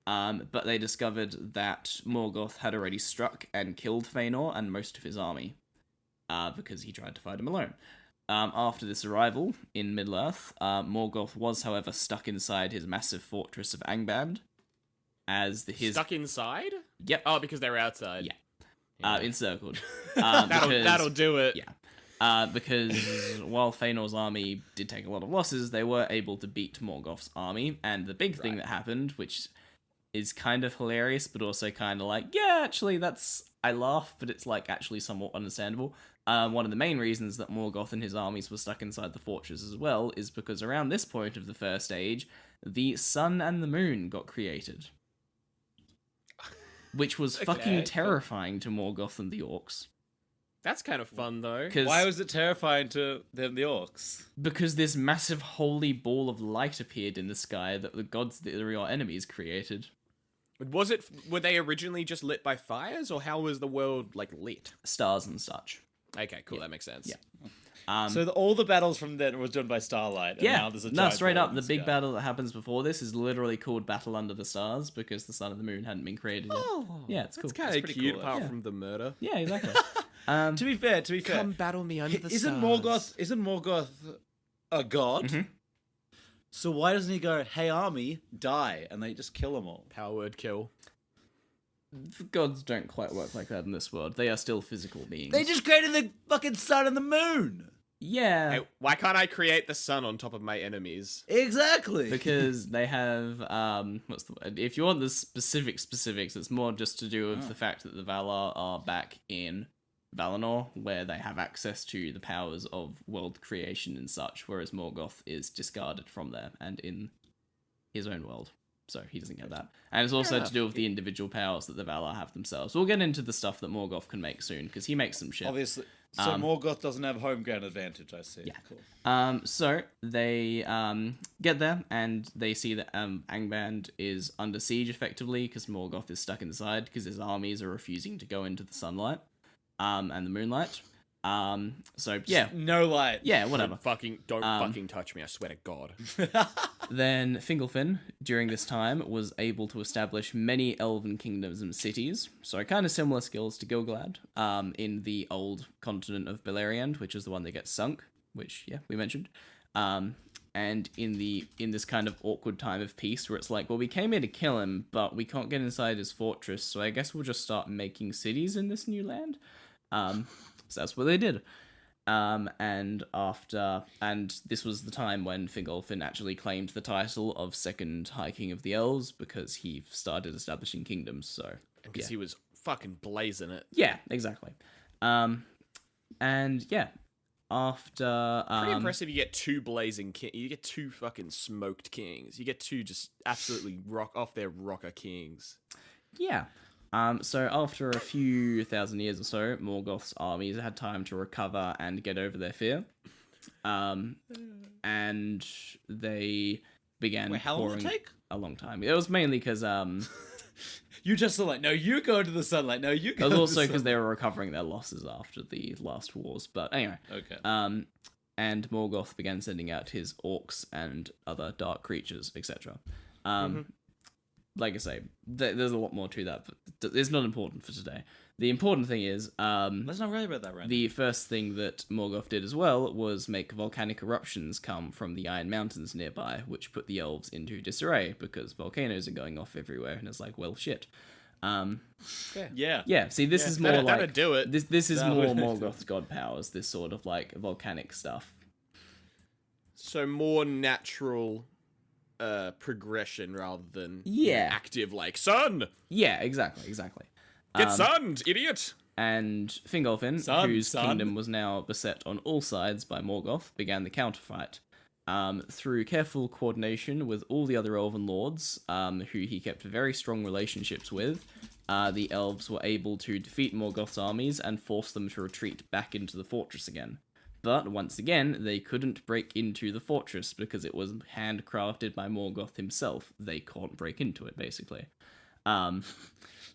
But they discovered that Morgoth had already struck and killed Fëanor and most of his army, because he tried to fight him alone. After this arrival in Middle-earth, Morgoth was, however, stuck inside his massive fortress of Angband. Stuck inside? Yep. Oh, because they were outside. Yeah. Yeah. Encircled. That'll do it. Yeah. Because while Fëanor's army did take a lot of losses, they were able to beat Morgoth's army. And the big thing that happened, which is kind of hilarious, but also kind of like, yeah, actually, I laugh, but it's like actually somewhat understandable. One of the main reasons that Morgoth and his armies were stuck inside the fortress as well is because around this point of the First Age, the sun and the moon got created. Which was fucking terrifying to Morgoth and the orcs. That's kind of fun, though. Why was it terrifying to them, the orcs? Because this massive holy ball of light appeared in the sky that the gods that are your enemies created. Were they originally just lit by fires, or how was the world, like, lit? Stars and such. Okay, cool, that makes sense. Yeah. So all the battles from then was done by starlight. And now there's a giant straight ball up, in the big sky. battle that happens before this is literally called Battle Under the Stars because the sun and the moon hadn't been created yet. Yeah, it's cool. That's kind of pretty cute, cool, apart yeah. from the murder. Yeah, exactly. To be fair, Come battle me under the isn't stars. Morgoth a god? Mhm. So why doesn't he go, hey army, die, and they just kill them all? Power word kill. Gods don't quite work like that in this world. They are still physical beings. They just created the fucking sun and the moon. Yeah. Hey, why can't I create the sun on top of my enemies? Exactly. Because they have what's the word? If you want the specifics, it's more just to do with the fact that the Valar are back in Valinor, where they have access to the powers of world creation and such, whereas Morgoth is discarded from there and in his own world. So he doesn't get that. And it's also to do with the individual powers that the Valar have themselves. We'll get into the stuff that Morgoth can make soon, because he makes some shit. Obviously. So Morgoth doesn't have home ground advantage, I see. Yeah. Cool. So they get there and they see that Angband is under siege effectively because Morgoth is stuck inside because his armies are refusing to go into the sunlight and the moonlight. So yeah, No light. yeah, whatever. Don't fucking touch me, I swear to God. Then Fingolfin, during this time, was able to establish many elven kingdoms and cities, so kind of similar skills to Gil-galad, in the old continent of Beleriand, which is the one that gets sunk, which, yeah, we mentioned. And in this kind of awkward time of peace where it's like, well, we came here to kill him, but we can't get inside his fortress, so I guess we'll just start making cities in this new land. So that's what they did. And this was the time when Fingolfin actually claimed the title of second High King of the Elves because he started establishing kingdoms. So Because he was fucking blazing it. yeah, exactly. And yeah, after Pretty impressive. You get two blazing you get two fucking smoked kings. You get two just absolutely rock off their rocker kings. yeah. So after a few thousand years or so, Morgoth's armies had time to recover and get over their fear. And they began Wait, how long did it pouring- take? A long time. It was mainly because You just were like, no, you go to the sunlight. No, you go. it was to also the because they were recovering their losses after the last wars. But anyway, Okay. and Morgoth began sending out his orcs and other dark creatures, etc. Like I say, there's a lot more to that, but it's not important for today. The important thing is, Let's not worry about that, right? the first thing that Morgoth did as well was make volcanic eruptions come from the Iron Mountains nearby, which put the elves into disarray because volcanoes are going off everywhere, and it's like, well, shit. Yeah. Yeah, see, this is more that'd like do it. This is That more would- Morgoth's god powers. This sort of like volcanic stuff. So more natural progression rather than Yeah. active like sun. Yeah, exactly. Get sunned, idiot. And Fingolfin, Son. whose kingdom was now beset on all sides by Morgoth, began the counterfight. Through careful coordination with all the other elven lords, who he kept very strong relationships with, the elves were able to defeat Morgoth's armies and force them to retreat back into the fortress again. But once again, they couldn't break into the fortress because it was handcrafted by Morgoth himself. They can't break into it, basically.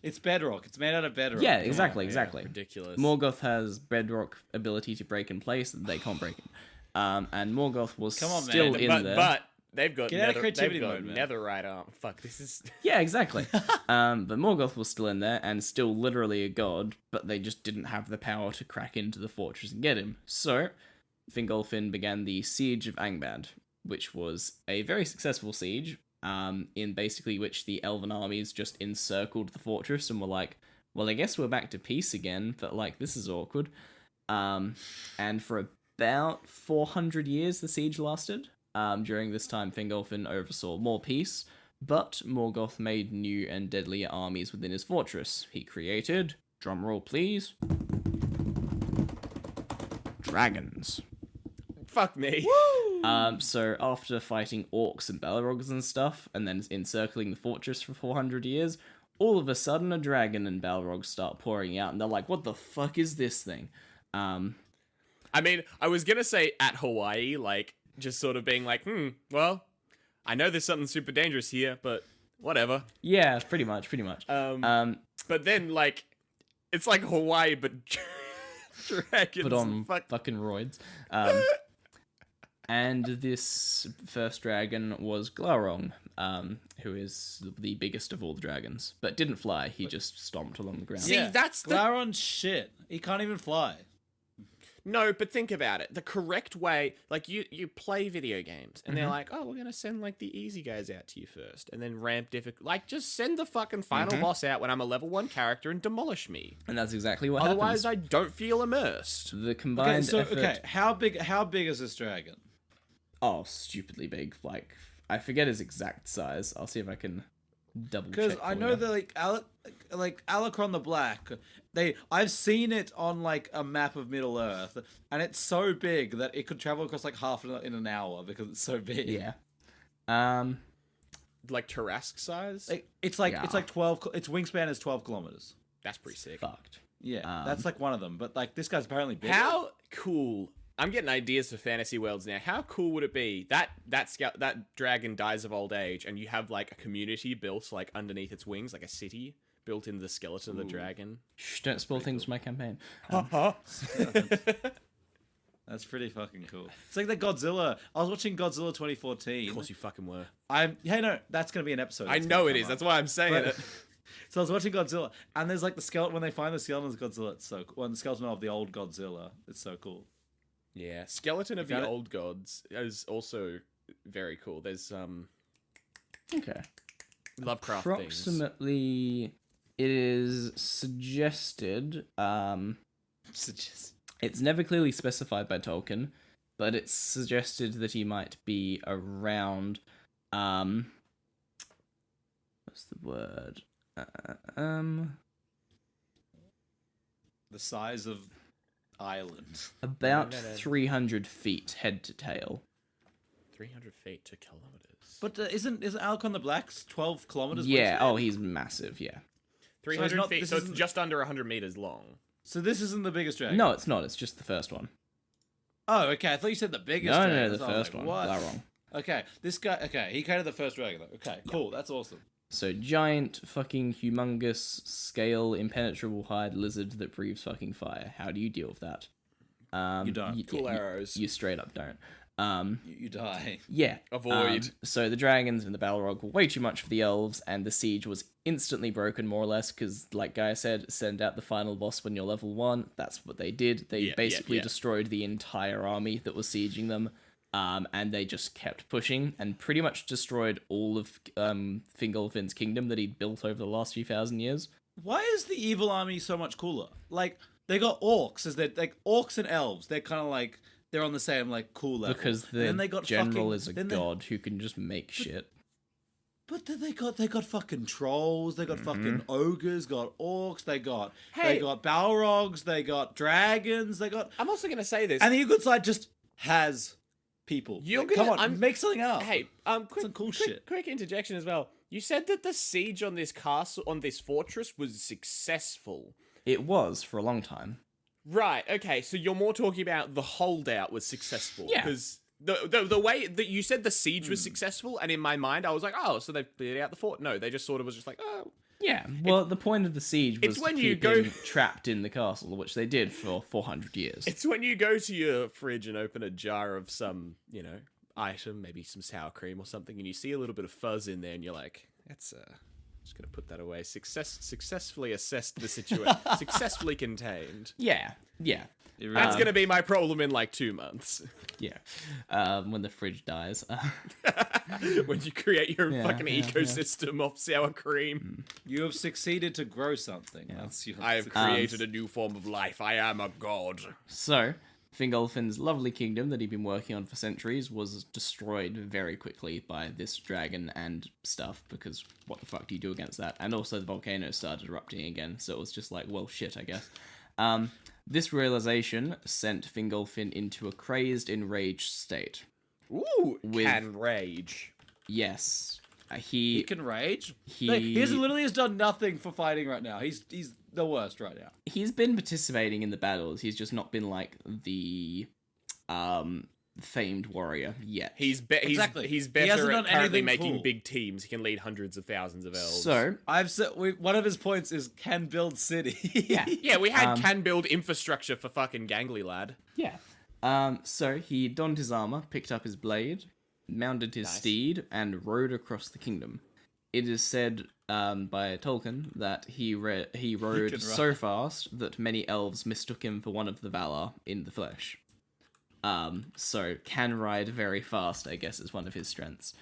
It's bedrock. It's made out of bedrock. Yeah, Come exactly, on. exactly. Ridiculous. Morgoth has bedrock ability to break in place. They can't break it. And Morgoth was Come on, still man. in there. But they've got Get out of creativity they've got mode, man. netherite arm. Fuck, this is Yeah, exactly. But Morgoth was still in there and still literally a god, but they just didn't have the power to crack into the fortress and get him. So, Fingolfin began the Siege of Angband, which was a very successful siege, in basically which the elven armies just encircled the fortress and were like, well, I guess we're back to peace again, but like, this is awkward. And for about 400 years the siege lasted. During this time, Fingolfin oversaw more peace, but Morgoth made new and deadlier armies within his fortress. He created, drumroll please, dragons. fuck me. So after fighting orcs and Balrogs and stuff, and then encircling the fortress for 400 years, all of a sudden a dragon and Balrogs start pouring out, and they're like, what the fuck is this thing? I mean, I was gonna say at Hawaii, like just sort of being like, well, I know there's something super dangerous here, but whatever. Yeah, pretty much. But then like, it's like Hawaii, but dragons. Put on fuck. fucking roids. And this first dragon was Glaurung, who is the biggest of all the dragons, but didn't fly. He just stomped along the ground. See, that's the Glaurung's shit. He can't even fly. No, but think about it. The correct way, like you play video games, and they're like, "Oh, we're gonna send like the easy guys out to you first, and then ramp difficult. Like, just send the fucking final boss out when I'm a level 1 character and demolish me. And that's exactly what Otherwise, happens. I don't feel immersed." The combined effort... how big is this dragon? Oh, stupidly big. Like, I forget his exact size. I'll see if I can double check. Because I know that like Alacron the Black, I've seen it on like a map of Middle Earth, and it's so big that it could travel across like half in an hour because it's so big. Yeah. Like Tarrasque size. It's like 12. Its wingspan is 12 kilometers. That's pretty sick. Fucked. Yeah, that's like one of them. But like this guy's apparently big. How cool! I'm getting ideas for fantasy worlds now. How cool would it be that dragon dies of old age, and you have like a community built like underneath its wings, like a city built into the skeleton of the dragon? Shh, don't spoil things for my campaign. That's pretty fucking cool. It's like the Godzilla. I was watching Godzilla 2014. Of course you fucking were. Hey, no, that's gonna be an episode. I that's know gonna it come is. up. That's why I'm saying But- it. So I was watching Godzilla, and there's like the skeleton when they find the skeleton of Godzilla. It's so cool. Well, the skeleton of the old Godzilla. It's so cool. Yeah, skeleton of You the found it? old gods is also very cool. There's Okay. Lovecraft things. Approximately, it is suggested. It's never clearly specified by Tolkien, but it's suggested that he might be around. What's the word? The size of Ireland. About No. 300 feet head to tail. 300 feet to kilometers. But isn't Alcon the Black's 12 kilometers? Yeah. Oh, he's massive. Yeah. 300 not- feet, this so it's isn't- just under 100 meters long. So this isn't the biggest dragon. No, it's not. It's just the first one. Oh, okay. I thought you said the biggest. No, dragon. the So I was first like, one. What? That wrong. Okay, this guy. Okay, he created the first dragon. Though. Okay, cool. That's awesome. So giant, fucking humongous, scale, impenetrable hide lizard that breathes fucking fire. How do you deal with that? You don't. Cool arrows. You straight up don't. You die. Yeah. Avoid. So the dragons and the Balrog were way too much for the elves, and the siege was instantly broken, more or less, because, like Guy said, send out the final boss when you're level 1. That's what they did. They basically yeah. destroyed the entire army that was sieging them, and they just kept pushing, and pretty much destroyed all of Fingolfin's kingdom that he'd built over the last few thousand years. Why is the evil army so much cooler? Like they got orcs, as they're like orcs and elves. They're kind of like they're on the same like cool level. Because And the then they got general fucking, is a then god who can just make shit. But then they got fucking trolls. They got Mm-hmm. fucking ogres. Got orcs. They got Hey. balrogs. They got dragons. They got I'm also going to say this. and the good side just has people. You're Like, come gonna- on, I'm- make something up. Hey, quick, some cool quick, shit. quick interjection as well. You said that the siege on this castle, on this fortress, was successful. It was for a long time. Right. Okay. So you're more talking about the holdout was successful. Yeah. Because the way that you said the siege was successful, and in my mind I was like, oh, so they cleared out the fort. No, they just sort of was just like, oh. Yeah, well, the point of the siege was it's when to you keep go- him trapped in the castle, which they did for 400 years. It's when you go to your fridge and open a jar of some, item, maybe some sour cream or something, and you see a little bit of fuzz in there, and you're like, that's just gonna put that away. Successfully assessed the situation. Successfully contained. Yeah. That's gonna be my problem in like 2 months. Yeah. When the fridge dies. When you create your Yeah, fucking yeah, ecosystem of sour cream. You have succeeded to grow something. That's your I have success. created a new form of life. I am a god. So, Fingolfin's lovely kingdom that he'd been working on for centuries was destroyed very quickly by this dragon and stuff, because what the fuck do you do against that? And also the volcano started erupting again, so it was just like, well, shit, I guess. This realization sent Fingolfin into a crazed, enraged state. Ooh, With- can rage. Yes. He can rage. He- He literally has done nothing for fighting right now. He's the worst right now. He's been participating in the battles. He's just not been like the famed warrior yet. Exactly. He's He better hasn't at done currently anything making cool. big teams. He can lead hundreds of thousands of elves. So, I've said one of his points is can build city. yeah. yeah, we had can build infrastructure for fucking Gangly lad. Yeah. So he donned his armor, picked up his blade, mounted his steed, and rode across the kingdom. It is said by Tolkien that he rode can so fast that many elves mistook him for one of the Valar in the flesh. So can ride very fast, I guess, is one of his strengths.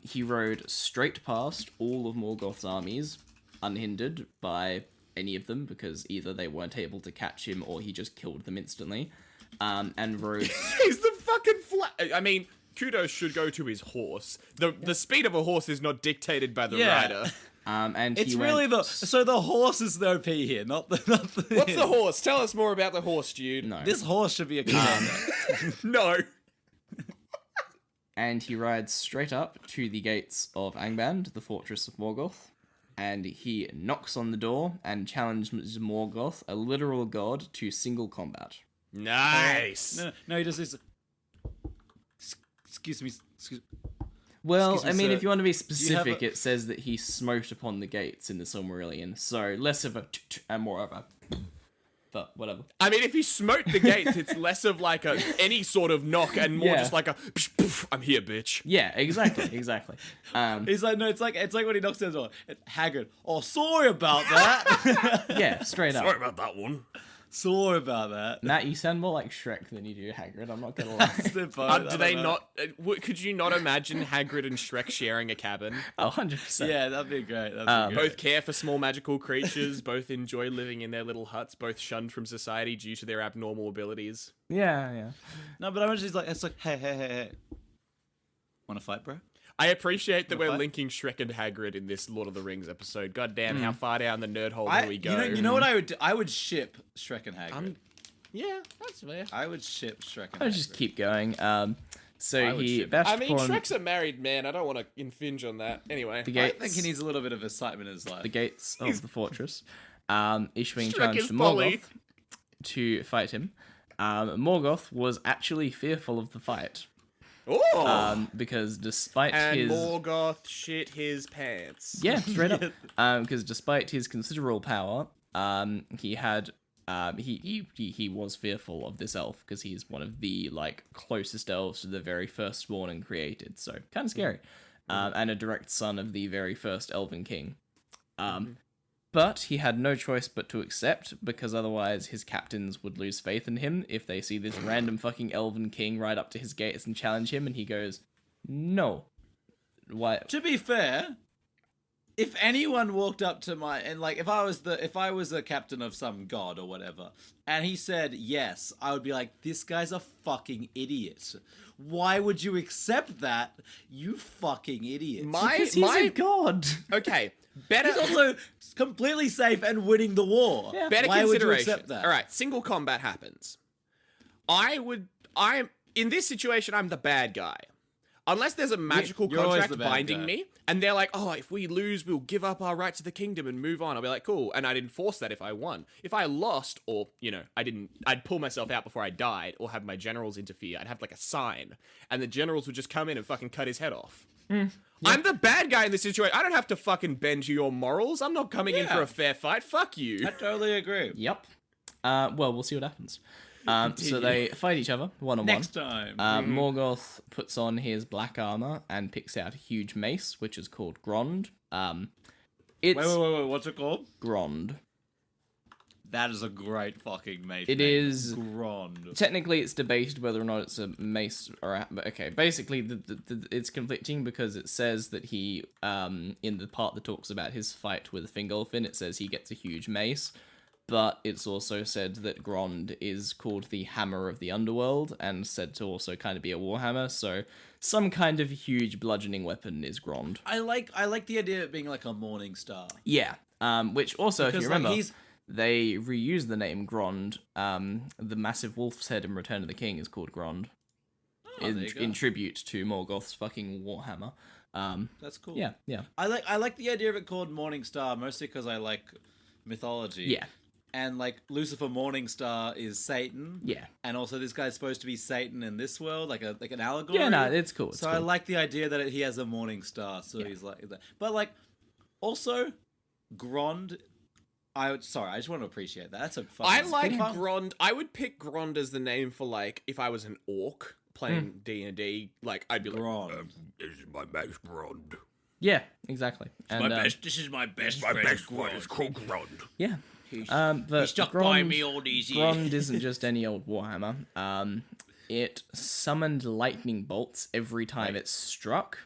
He rode straight past all of Morgoth's armies, unhindered by any of them, because either they weren't able to catch him or he just killed them instantly. And rode... He's the fucking I mean, kudos should go to his horse. The speed of a horse is not dictated by the Yeah. rider. and It's he really went... the horse is the OP here, not the. What's the horse? Tell us more about the horse, dude. No. This horse should be a commander. No. And he rides straight up to the gates of Angband, the fortress of Morgoth, and he knocks on the door and challenges Morgoth, a literal god, to single combat. Nice. No, he does this. Excuse me. Well, Excuse I me, mean, sir. if you want to be have specific, a- it says that he smote upon the gates in the Silmarillion, so less of a and more of a... But whatever. I mean, if you smote the gates, it's less of like any sort of knock and more Yeah. just like a psh, poof, I'm here, bitch. Yeah, exactly. He's like, no, it's like when he knocks on the door. Haggard. Oh, sorry about that. Yeah, straight up. Sorry about that one. sore about that. Matt, you sound more like Shrek than you do Hagrid. I'm not gonna lie. They're both, I Do don't they know. not? Could you not imagine Hagrid and Shrek sharing a cabin? Oh, 100%. Yeah, that'd be great. That'd be great. Both care for small magical creatures. Both enjoy living in their little huts. Both shunned from society due to their abnormal abilities. Yeah. No, but I imagine it's like, hey. Want to fight, bro? I appreciate that we're fight? linking Shrek and Hagrid in this Lord of the Rings episode. God damn, how far down the nerd hole do we go? You know what I would do? I would ship Shrek and Hagrid. Yeah, that's fair. I would ship Shrek and I'll Hagrid. just keep going. So I would he ship it. bashed I mean, upon Shrek's a married man. I don't want to infringe on that. Anyway, the I gates. think he needs a little bit of excitement in his life. the gates of the fortress, issuing Shrek challenge is to Polly. Morgoth to fight him. Morgoth was actually fearful of the fight, because despite and his Morgoth shit his pants. yeah, straight up, because despite his considerable power, he had he was fearful of this elf because he's one of the like closest elves to the very first spawn and created, so kind of scary, and a direct son of the very first elven king. But he had no choice but to accept, because otherwise his captains would lose faith in him if they see this random fucking elven king ride up to his gates and challenge him, and he goes, no. Why? To be fair, if anyone walked up to my and like if I was a captain of some god or whatever, and he said yes, I would be like, this guy's a fucking idiot. Why would you accept that? You fucking idiot. Because he's a god. Okay, better. He's also completely safe and winning the war. Yeah. Better Why would you consideration. accept that? All right, single combat happens. I'm in this situation. I'm the bad guy, unless there's a magical you're always contract the bad binding guy. me, and they're like, "Oh, if we lose, we'll give up our right to the kingdom and move on." I'll be like, "Cool," and I'd enforce that if I won. If I lost, or I'd pull myself out before I died, or have my generals interfere. I'd have like a sign, and the generals would just come in and fucking cut his head off. I'm the bad guy in this situation. I don't have to fucking bend to your morals. I'm not coming in for a fair fight. Fuck you. I totally agree. Yep. Well, we'll see what happens. So they fight each other one-on-one. Next time. Morgoth puts on his black armor and picks out a huge mace, which is called Grond. It's Wait, what's it called? Grond. That is a great fucking mate. It is- Grand. Technically, it's debated whether or not it's a mace or a... But okay, basically, it's conflicting because it says that he, in the part that talks about his fight with Fingolfin, it says he gets a huge mace. But it's also said that Grond is called the Hammer of the Underworld and said to also kind of be a warhammer. So some kind of huge bludgeoning weapon is Grond. I like the idea of it being like a morning star. Yeah. Which also, if Because, you like, remember, he's- they reused the name Grond. The massive wolf's head in Return of the King is called Grond. there you go. In tribute to Morgoth's fucking warhammer. That's cool. Yeah. I like the idea of it called Morning Star mostly because I like mythology. Yeah. And like Lucifer Morningstar is Satan. Yeah. And also this guy's supposed to be Satan in this world, like an allegory. Yeah, no, it's cool. It's So cool. I like the idea that he has a morning star, so he's like that. But like, also, Grond. I just want to appreciate that. That's a fun. I like fun. Grond. I would pick Grond as the name for like if I was an orc playing D&D. Like I'd be Grond. like, "This is my best Grond. Yeah, exactly. And, This is my best. My best one is called Grond." Yeah. He's, But he stuck Grond, by me all these years. Grond isn't just any old warhammer. It summoned lightning bolts every time it struck,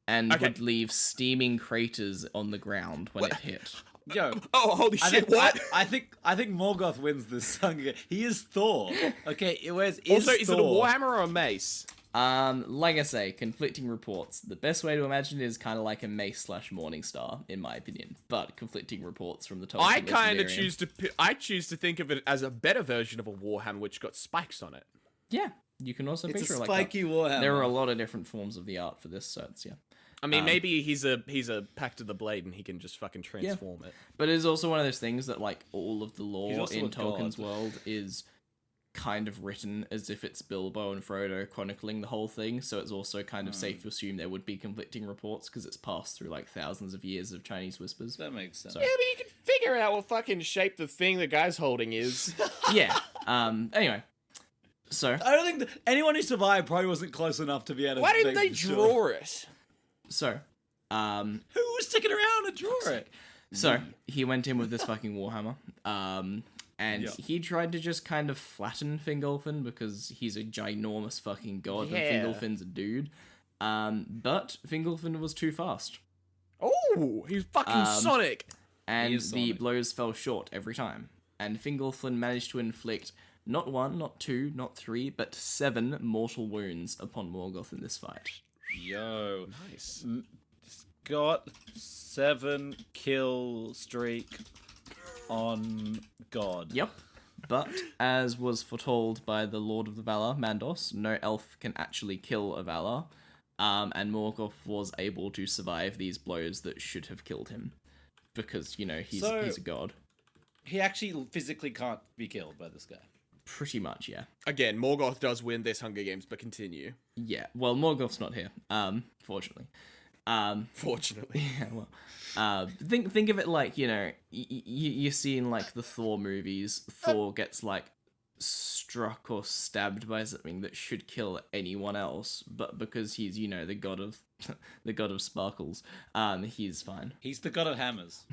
and Okay. would leave steaming craters on the ground when it hit. Yo, Oh, holy I shit! think, What? I think Morgoth wins this song. He is Thor. Okay, where's Also, is it a Thor? warhammer or a mace? Like I say, conflicting reports. The best way to imagine it is kind of like a mace / Morningstar, in my opinion. But conflicting reports from the Tolkien I kind of legendarium. choose to. I choose to think of it as a better version of a warhammer, which got spikes on it. Yeah, you can also It's picture a it like spiky that. warhammer. There are a lot of different forms of the art for this, so it's, yeah. I mean, maybe he's a Pact of the Blade, and he can just fucking transform it. But it is also one of those things that, like, all of the He's lore also in a Tolkien's god. world is kind of written as if it's Bilbo and Frodo chronicling the whole thing, so it's also kind of safe to assume there would be conflicting reports because it's passed through, like, thousands of years of Chinese whispers. That makes sense. So- Yeah, but you can figure out what fucking shape the thing the guy's holding is. Yeah. Anyway. So, I don't think anyone who survived probably wasn't close enough to be able to. Why didn't make they sure. draw it? Who was sticking around to draw it? So he went in with this fucking warhammer. And Yeah. he tried to just kind of flatten Fingolfin because he's a ginormous fucking god Yeah. and Fingolfin's a dude. But Fingolfin was too fast. Oh, he's fucking Sonic. And is the Sonic. blows fell short every time. And Fingolfin managed to inflict not 1, not 2, not 3, but 7 mortal wounds upon Morgoth in this fight. Yo. Nice. Got 7 kill streak on God. Yep. But, as was foretold by the Lord of the Valar, Mandos, no elf can actually kill a Valar. And Morgoth was able to survive these blows that should have killed him. Because, he's a god. He actually physically can't be killed by this guy. Pretty much, yeah. Again, Morgoth does win this Hunger Games, but continue. Yeah, well, Morgoth's not here, fortunately. Fortunately. Yeah, well, think of it like, you see in, like, the Thor movies, Thor gets, like, struck or stabbed by something that should kill anyone else, but because he's, the god of, the god of sparkles, he's fine. He's the god of hammers.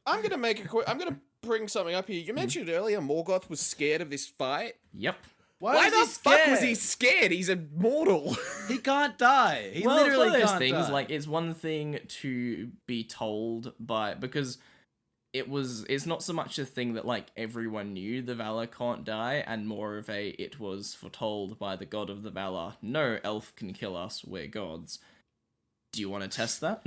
I'm gonna make a quick. I'm gonna bring something up here. You mentioned earlier Morgoth was scared of this fight. Yep. Why is the he fuck was he scared? scared? He's immortal. He can't die. He Well, literally it's one of those can't things, die. like, it's one thing to be told by, because it's not so much a thing that, like, everyone knew the Valar can't die, and more of it was foretold by the god of the Valar, no elf can kill us, we're gods. Do you want to test that?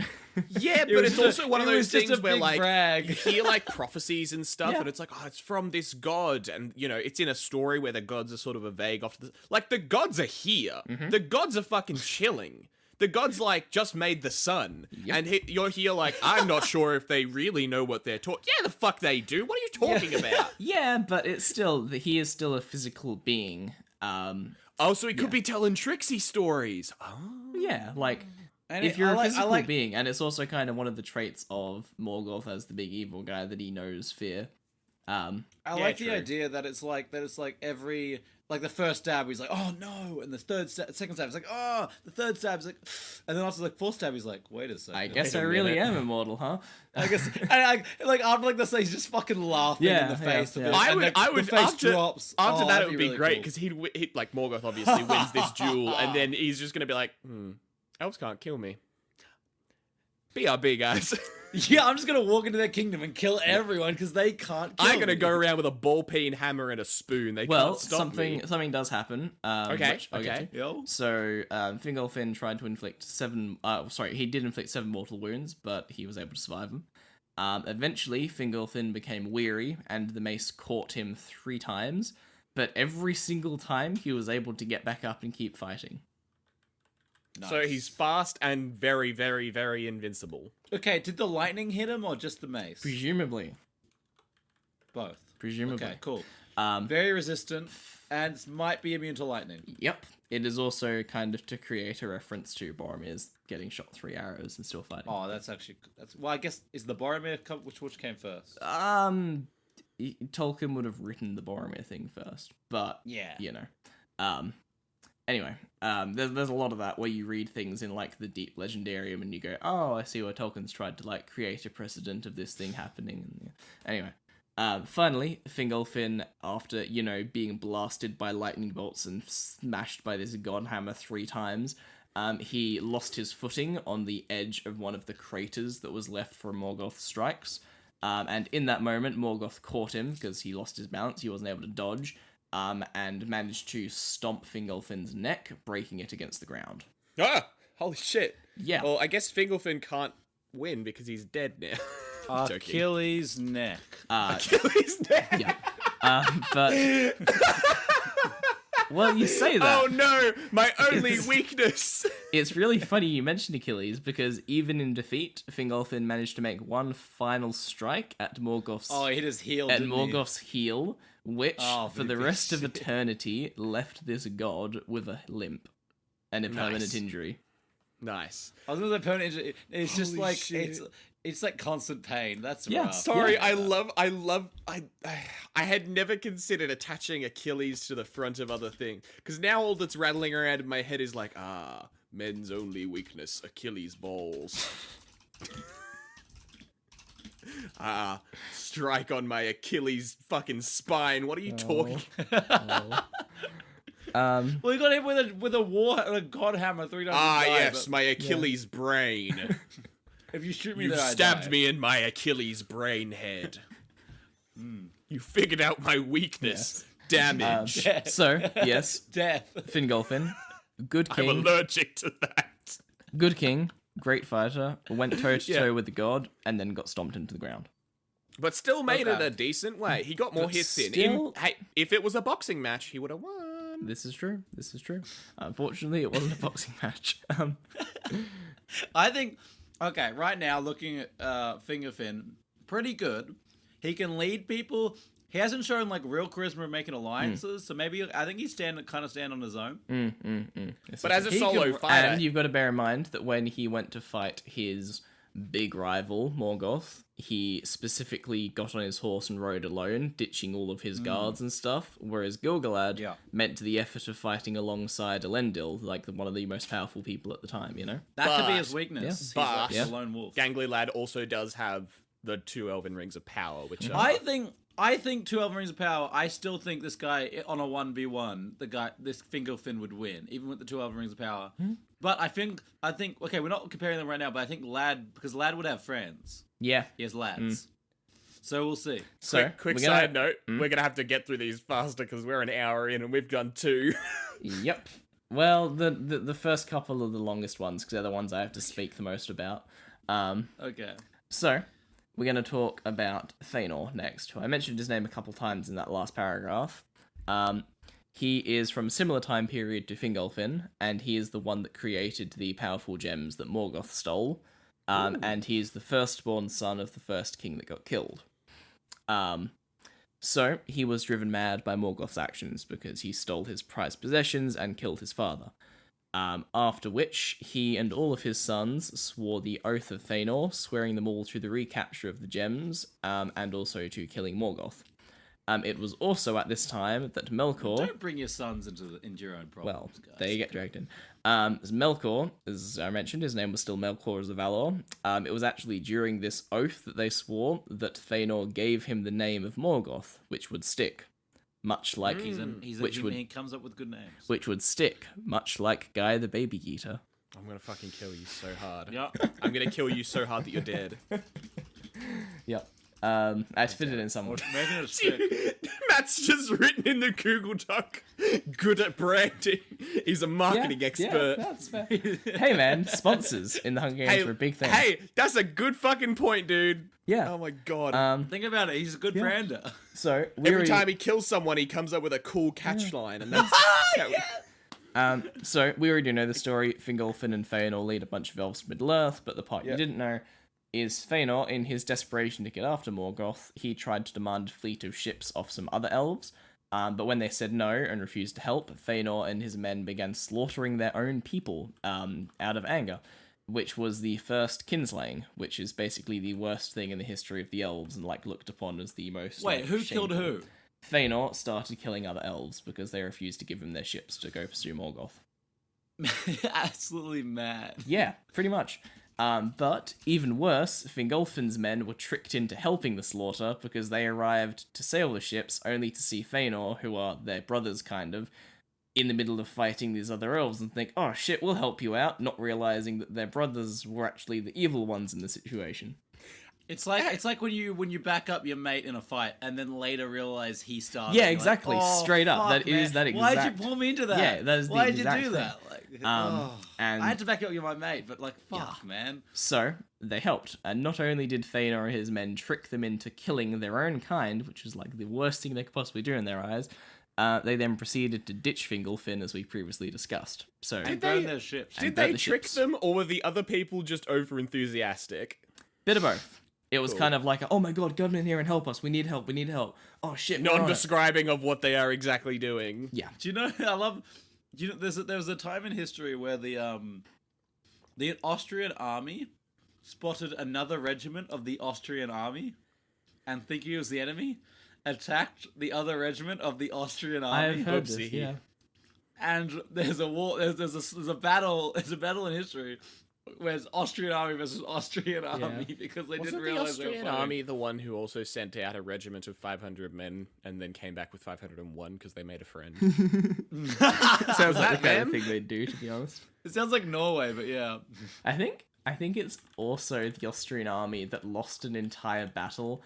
Yeah, It but was it's just also one of it those was just things a where, big like, brag. you hear, like, prophecies and stuff, Yeah. and it's like, oh, it's from this god, and, it's in a story where the gods are sort of a vague off to the... Like, the gods are here. The gods are fucking chilling. The gods, like, just made the sun. Yep. And you're here like, I'm not sure if they really know what they're talking... Yeah, the fuck they do. What are you talking about? Yeah, but it's still, he is still a physical being. Oh, so he could be telling Trixie stories. Oh. Yeah, like, And if you're I a like- I physical like- being, and it's also kind of one of the traits of Morgoth as the big evil guy that he knows fear. I Yeah, like true. the idea that it's like every like the first stab he's like, oh no, and the second stab he's like, oh, the third stab he's like, and then after like fourth stab he's like, wait a second. I guess Wait I a really minute. am immortal, huh? I guess and like after like this, he's just fucking laughing Yeah, in the yeah, face. Of yeah. it, I and would, the face after, drops. after Oh, that, it that'd would be really great cool. because he'd like Morgoth obviously wins this duel, and then he's just gonna be like, elves can't kill me. BRB, guys. Yeah, I'm just gonna walk into their kingdom and kill everyone because they can't. Kill I'm gonna me. go around with a ball peen hammer and a spoon. They Well, can't stop me. something does happen. Okay, Which I'll get okay. to. Yo. So, Fingolfin tried to inflict 7... he did inflict 7 mortal wounds, but he was able to survive them. Eventually, Fingolfin became weary, and the mace caught him 3 times, but every single time he was able to get back up and keep fighting. So he's fast and very, very, very invincible. Okay. Did the lightning hit him or just the mace? Presumably. Both. Presumably. Okay. Cool. Um, Very resistant and might be immune to lightning. Yep. It is also kind of to create a reference to Boromir's getting shot 3 arrows and still fighting. Oh, that's actually well. I guess is the Boromir which came first? Tolkien would have written the Boromir thing first, but Yeah. Anyway, there's a lot of that where you read things in like the deep legendarium and you go, oh, I see where Tolkien's tried to like create a precedent of this thing happening. And, anyway, finally, Fingolfin, after being blasted by lightning bolts and smashed by this god hammer 3 times, he lost his footing on the edge of one of the craters that was left from Morgoth's strikes. And in that moment, Morgoth caught him because he lost his balance. He wasn't able to dodge. And managed to stomp Fingolfin's neck, breaking it against the ground. Ah, holy shit. Yeah. Well, I guess Fingolfin can't win because he's dead now. Joking. Achilles' neck. Achilles' neck. Yeah. But... well, you say that. Oh no, my only weakness. It's really funny you mentioned Achilles, because even in defeat, Fingolfin managed to make one final strike at Morgoth's... Oh, he hit his heel. at didn't he? Morgoth's heel, which, Oh, for the big rest of shit. eternity, left this god with a limp and a permanent Nice. injury. Nice. I was gonna say permanent injury. It's just Holy like shit. it's like constant pain. That's Yeah, rough. Sorry, Yeah. I had never considered attaching Achilles to the front of other things. Because now all that's rattling around in my head is like, men's only weakness, Achilles balls. Strike on my Achilles fucking spine. What are you talking? Oh. Well, he got hit with a god hammer 3 times. Yes, my Achilles brain. If you shoot me, You there, I stabbed die. me in my Achilles brain head. You figured out my weakness. Damage. So, yes, Death. Fingolfin, good I'm king, allergic to that. good king, great fighter, went toe to Yeah. toe with the god, and then got stomped into the ground. But still made it Okay. a decent way. He got more But hits in. still- Hey, if it was a boxing match, he would have won. This is true. This is true. Unfortunately, it wasn't a boxing match. I think. Okay, right now looking at Fingerfin, pretty good. He can lead people. He hasn't shown like real charisma in making alliances, so maybe I think he's stand on his own. Yes, But yes, as a yes. solo fighter, And you've got to bear in mind that when he went to fight his big rival, Morgoth, he specifically got on his horse and rode alone, ditching all of his guards and stuff, whereas Gil-galad Yeah. meant the effort of fighting alongside Elendil, like one of the most powerful people at the time, you know? That could be But- his weakness. Yeah. He's But- like Yeah. a lone wolf. Gangly Lad also does have the 2 Elven Rings of Power, which are... I think 2 Elven Rings of Power. I still think this guy on a 1v1, this Fingerfin would win, even with the 2 Elven Rings of Power. But I think okay, we're not comparing them right now, but I think because Lad would have friends. Yeah. He has lads. So we'll see. So, Quick we're gonna- side note, we're going to have to get through these faster because we're an hour in and we've done 2. Yep. Well, the first couple are the longest ones, because they're the ones I have to speak the most about. Okay. So, we're going to talk about Thanor next, who I mentioned his name a couple times in that last paragraph. He is from a similar time period to Fingolfin, and he is the one that created the powerful gems that Morgoth stole. And he is the firstborn son of the first king that got killed. So, he was driven mad by Morgoth's actions because he stole his prized possessions and killed his father. After which, he and all of his sons swore the Oath of Thanor, swearing them all to the recapture of the gems, and also to killing Morgoth. It was also at this time that Melkor... Don't bring your sons into your own problems, Well, guys. they get dragged in. As Melkor, as I mentioned, his name was still Melkor as the Valor. It was actually during this oath that they swore that Thanor gave him the name of Morgoth, which would stick. Much like... He comes up with good names. Which would stick, much like Guy the Baby Eater. I'm going to fucking kill you so hard. Yeah. I'm going to kill you so hard that you're dead. Yep. I had to fit it in somewhere. Making it stick. Matt's just written in the Google Doc, good at branding. He's a marketing expert. Yeah, that's fair. Hey man, sponsors in the Hunger Games were a big thing. Hey, that's a good fucking point, dude. Yeah. Oh my god. Think about it. He's a good brander. So Every time he kills someone, he comes up with a cool catch line, and that's So we already know the story. Fingolfin and Feanor lead a bunch of elves to Middle Earth, but the part you didn't know is Feanor, in his desperation to get after Morgoth, he tried to demand a fleet of ships off some other elves. But when they said no and refused to help, Feanor and his men began slaughtering their own people out of anger, which was the first kinslaying, which is basically the worst thing in the history of the elves and looked upon as the most. Wait, who killed shameful. who? Feanor started killing other elves because they refused to give him their ships to go pursue Morgoth. Absolutely mad. Yeah, pretty much. But even worse, Fingolfin's men were tricked into helping the slaughter because they arrived to sail the ships only to see Feanor, who are their brothers kind of, in the middle of fighting these other elves and think, oh shit, we'll help you out, not realizing that their brothers were actually the evil ones in the situation. It's like when you back up your mate in a fight and then later realize he started. Yeah, You're exactly. Like, oh, Straight up. fuck, That is man. that Why'd exact. you pull me into that? Yeah, that is the Why'd exact you do thing. that? Like, And I had to back up my mate, but fuck, man. So, they helped, and not only did Feanor and his men trick them into killing their own kind, which is the worst thing they could possibly do in their eyes, they then proceeded to ditch Fingolfin, as we previously discussed. So, And burn their ships. Did burnt they the trick ships. them, or were the other people just over enthusiastic? bit of both. It was Cool. kind of like, oh my god, come in here and help us. We need help. We need help. Oh shit. we're on it." Non-describing of what they are exactly doing. Yeah. Do you know? I love. Do you know? There was a time in history where the Austrian army spotted another regiment of the Austrian army, and thinking it was the enemy, attacked the other regiment of the Austrian army. I've heard Oopsie. this, yeah. And there's a war. There's a battle. There's a battle in history Whereas Austrian army versus Austrian army because they Wasn't didn't the realize they were Austrian fighting. army the one who also sent out a regiment of 500 men and then came back with 501 because they made a friend? Sounds like the kind them? of thing they'd do, to be honest. It sounds like Norway, but yeah. I think it's also the Austrian army that lost an entire battle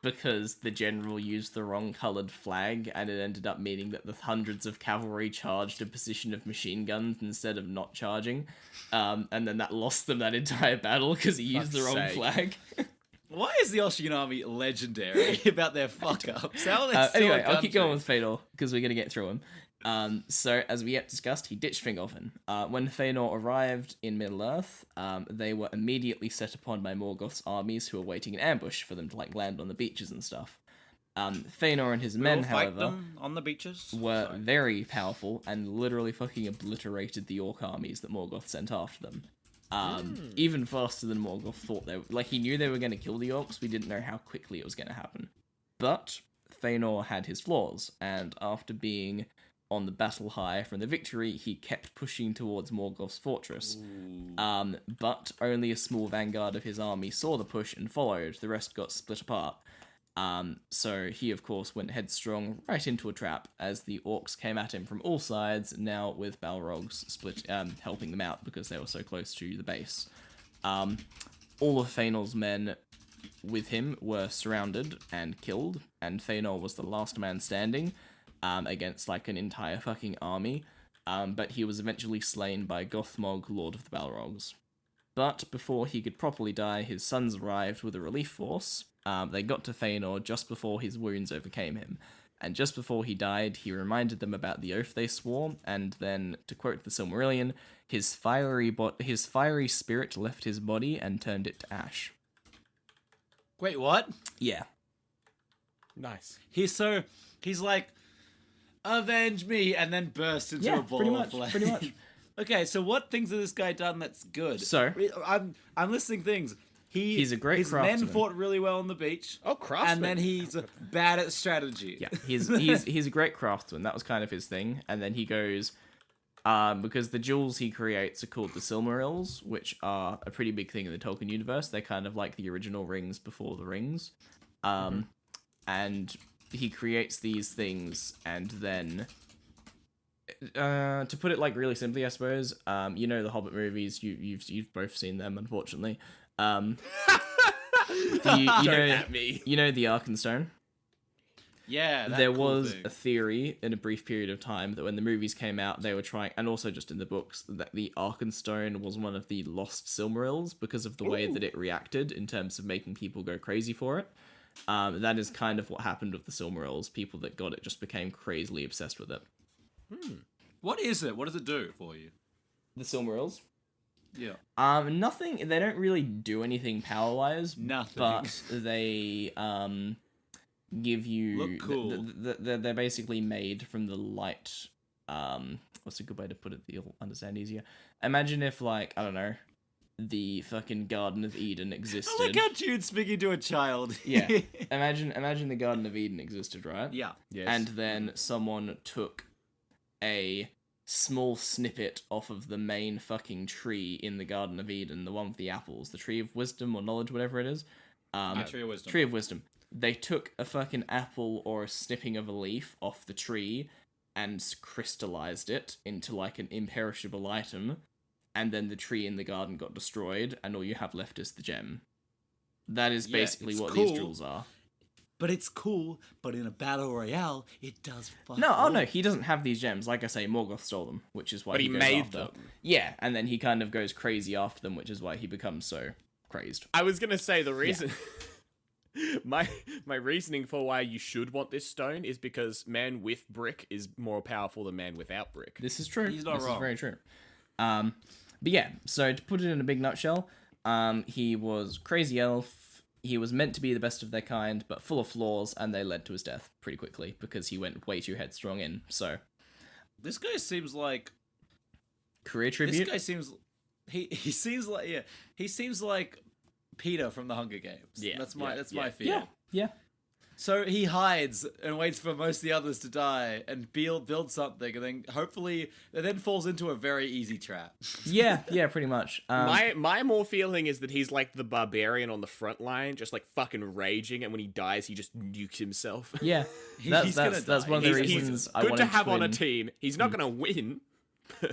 because the general used the wrong coloured flag, and it ended up meaning that the hundreds of cavalry charged a position of machine guns instead of not charging, and then that lost them that entire battle because he used the Fuck's wrong sake. flag. Why is the Austrian army legendary about their fuck ups? How are they still Anyway, a I'll keep going country? with Fedor because we're gonna get through him. So as we yet discussed, he ditched Fingolfin. When Fëanor arrived in Middle-earth, they were immediately set upon by Morgoth's armies who were waiting in ambush for them to land on the beaches and stuff. Fëanor and his men, We'll fight however, them on the beaches. were very powerful and literally fucking obliterated the orc armies that Morgoth sent after them. Even faster than Morgoth thought they were. He knew they were going to kill the orcs, we didn't know how quickly it was going to happen. But Fëanor had his flaws, and after being on the battle high from the victory, he kept pushing towards Morgoth's fortress. But only a small vanguard of his army saw the push and followed. The rest got split apart. So he, of course, went headstrong right into a trap as the orcs came at him from all sides, now with Balrogs helping them out because they were so close to the base. All of Fëanor's men with him were surrounded and killed, and Fëanor was the last man standing against an entire fucking army. But he was eventually slain by Gothmog, Lord of the Balrogs. But before he could properly die, his sons arrived with a relief force. They got to Fëanor just before his wounds overcame him. And just before he died, he reminded them about the oath they swore, and then, to quote the Silmarillion, his fiery spirit left his body and turned it to ash. Wait, what? Yeah. Nice. He's like, avenge me, and then burst into Yeah, a ball pretty of much, flame. pretty much. Okay, so what things has this guy done that's good? So- I'm listing things. He's a great his men craftsman. fought really well on the beach. Oh, craftsman. And then he's bad at strategy. Yeah, he's a great craftsman. That was kind of his thing. And then he goes, because the jewels he creates are called the Silmarils, which are a pretty big thing in the Tolkien universe. They're kind of like the original rings before the rings. And he creates these things, and then, to put it really simply, I suppose, the Hobbit movies. You've both seen them, unfortunately. You Don't know, at me. you know the Arkenstone. Yeah, that There cool was thing. a theory in a brief period of time that when the movies came out, they were trying, and also just in the books, that the Arkenstone was one of the lost Silmarils because of the way that it reacted in terms of making people go crazy for it. That is kind of what happened with the Silmarils. People that got it just became crazily obsessed with it. What is it? What does it do for you? The Silmarils? Yeah. Nothing. They don't really do anything power-wise. Nothing. But they give you. Look cool. They're basically made from the light. What's a good way to put it that you'll understand easier? Imagine if, I don't know, the fucking Garden of Eden existed. I like how Jude's speaking to a child. Yeah. Imagine the Garden of Eden existed, right? Yeah. Yes. And then someone took a small snippet off of the main fucking tree in the Garden of Eden, the one with the apples, the tree of wisdom or knowledge, whatever it is. Tree of Wisdom. Tree of wisdom. They took a fucking apple or a snipping of a leaf off the tree and crystallized it into an imperishable item, and then the tree in the garden got destroyed, and all you have left is the gem. That is Yeah, basically it's what cool. these jewels are. But it's cool, but in a battle royale, it does fuck No, all. no, he doesn't have these gems. Like I say, Morgoth stole them, which is why But he he goes made after. them. Yeah, and then he kind of goes crazy after them, which is why he becomes so crazed. I was gonna say the reason. My reasoning for why you should want this stone is because man with brick is more powerful than man without brick. This is true. He's not this wrong. is very true. But yeah, so to put it in a big nutshell, he was crazy elf. He was meant to be the best of their kind, but full of flaws, and they led to his death pretty quickly because he went way too headstrong in. So, This guy seems like career tribute. This guy seems he seems like Peter from the Hunger Games. Yeah, that's my yeah. feeling. Yeah. So he hides and waits for most of the others to die and build something, and then hopefully it then falls into a very easy trap. Yeah, pretty much. My more feeling is that he's like the barbarian on the front line, just like fucking raging, and when he dies, he just nukes himself. Yeah, He's gonna that's die. one of the He's reasons I good wanted to have on a win- team. He's not gonna win.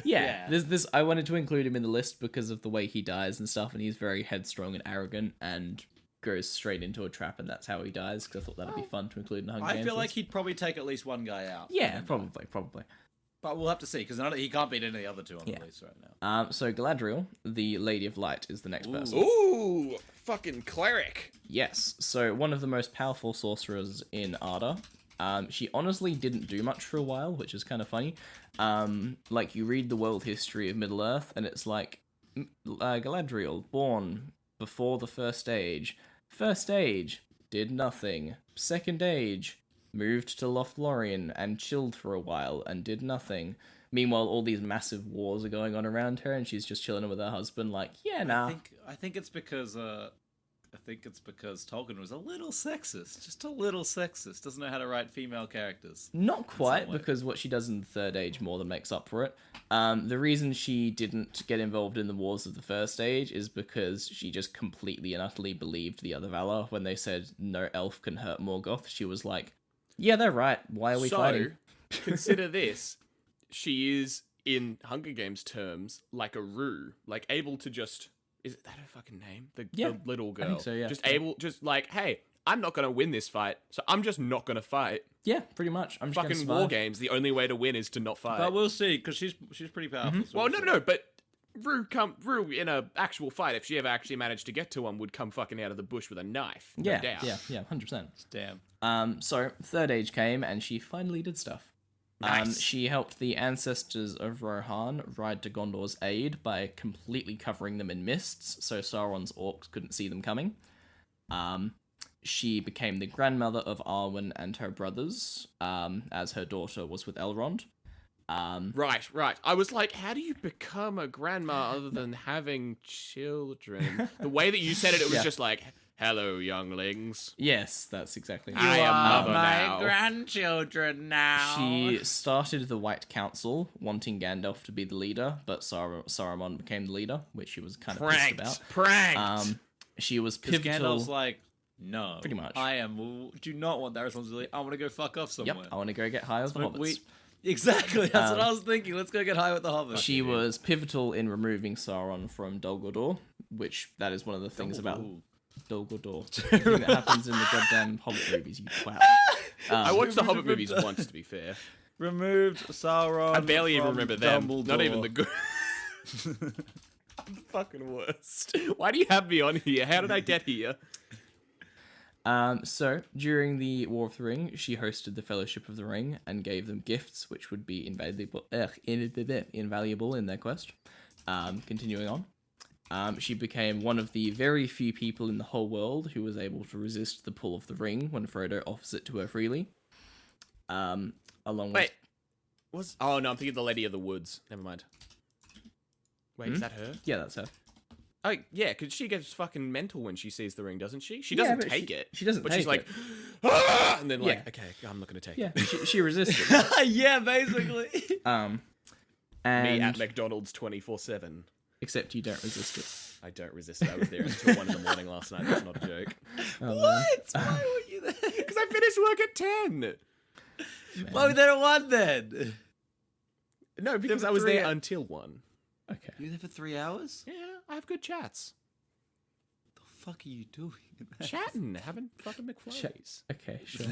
Yeah, Yeah. this I wanted to include him in the list because of the way he dies and stuff, and he's very headstrong and arrogant and goes straight into a trap, and that's how he dies. Because I thought that'd be fun to include in the Hunger I Games feel like list. he'd probably take at least one guy out. Yeah, probably. But we'll have to see, because he can't beat any of the other two on the list right now. So Galadriel, the Lady of Light, is the next person. Ooh, fucking cleric. Yes, so one of the most powerful sorcerers in Arda. She honestly didn't do much for a while, which is kind of funny. Like, you read the world history of Middle-earth, and it's like, Galadriel, born before the First Age. First Age, did nothing. Second Age, moved to Lothlorien and chilled for a while and did nothing. Meanwhile, all these massive wars are going on around her, and she's just chilling with her husband, like, yeah, nah. I think it's because Tolkien was a little sexist, just a little sexist. Doesn't know how to write female characters. Not quite, way. because what she does in the Third Age more than makes up for it. The reason she didn't get involved in the wars of the First Age is because she just completely and utterly believed the other Valar. When they said no elf can hurt Morgoth, she was like, yeah, they're right. Why are we fighting? Consider this. She is, in Hunger Games terms, like a Rue. Like, able to just... Is that her fucking name? The little girl. I think so, yeah. Just like, hey, I'm not going to win this fight, so I'm just not going to fight. Yeah, pretty much. I'm just gonna Fucking survive. war games, the only way to win is to not fight. But we'll see, because she's pretty powerful. So Well, we'll no, see. but Rue in a actual fight, if she ever actually managed to get to one, would come fucking out of the bush with a knife. No Yeah, doubt. yeah, 100%. Damn. So Third Age came, and she finally did stuff. Nice. She helped the ancestors of Rohan ride to Gondor's aid by completely covering them in mists, so Sauron's orcs couldn't see them coming. She became the grandmother of Arwen and her brothers, as her daughter was with Elrond. Right. I was like, how do you become a grandma other than having children? The way that you said it, it was Yeah. just like, hello, younglings. Yes, that's exactly I am mother now. grandchildren now. She started the White Council, wanting Gandalf to be the leader, but Saruman became the leader, which she was kind of pissed about. Pranked. She was Because pivotal. Gandalf's like, no. Pretty much. Do not want that responsibility. I want to go fuck off somewhere. Yep, I want to go get high with the hobbits. Exactly, that's what I was thinking. Let's go get high with the hobbits. She was pivotal in removing Sauron from Dol Guldur, which that is one of the things about Dol Guldur. Everything that happens in the goddamn Hobbit movies, you twat. I watched the Hobbit movies once, to be fair. Removed Sauron. I barely even from remember them. Dumbledore. Not even the good. Fucking worst. Why do you have me on here? How did I get here? So, during the War of the Ring, she hosted the Fellowship of the Ring and gave them gifts which would be invaluable in their quest. Continuing on. She became one of the very few people in the whole world who was able to resist the pull of the ring when Frodo offers it to her freely. Along with... Wait. Oh, no, I'm thinking the Lady of the Woods. Never mind. Wait, is that her? Yeah, that's her. Oh, yeah, because she gets fucking mental when she sees the ring, doesn't she? She Yeah, doesn't but take it. she doesn't But take she's like, it. ah! And then like, Yeah. okay, I'm not going to take Yeah, it. she resisted. Yeah, basically. And Me at McDonald's 24/7. except you don't resist it. I don't resist it. I was there until 1 in the morning last night. That's not a joke. What? Why were you there? Because I finished work at 10. Why were you there at 1 then? No, because for I was 3 there until 1. Okay. You were there for 3 hours? Yeah, I have good chats. What the fuck are you doing? Chatting, having fucking McFlurries. Okay, sure.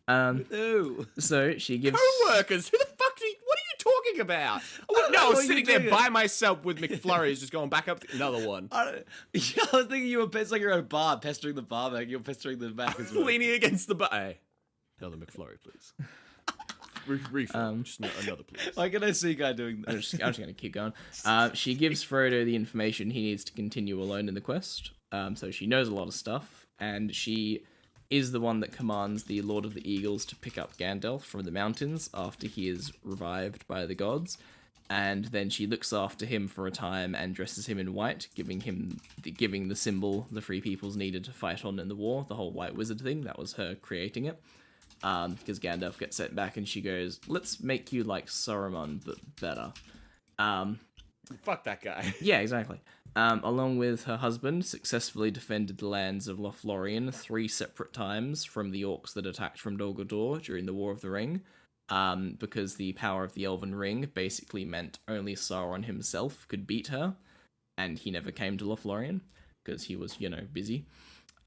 No. So she gives... Co-workers? Who the fuck what are you talking about? don't No, know I was what sitting you're there doing. by myself with McFlurries, just going back up to another one. I was thinking you were like you're at a bar, pestering the bar back. You're pestering the back as well. Leaning against the bar. Hey, another McFlurry, please. Refill. Just another, please. Why can I see guy doing I'm that? just going to keep going. She gives Frodo the information he needs to continue alone in the quest. So she knows a lot of stuff, and she is the one that commands the Lord of the Eagles to pick up Gandalf from the mountains after he is revived by the gods. And then she looks after him for a time and dresses him in white, giving the symbol the Free Peoples needed to fight on in the war. The whole White Wizard thing, that was her creating it. Because Gandalf gets sent back and she goes, "Let's make you like Saruman, but better." Fuck that guy. Yeah, exactly. Along with her husband, successfully defended the lands of Lothlorien 3 separate times from the orcs that attacked from Dol Guldur during the War of the Ring. Because the power of the Elven Ring basically meant only Sauron himself could beat her, and he never came to Lothlorien because he was, busy.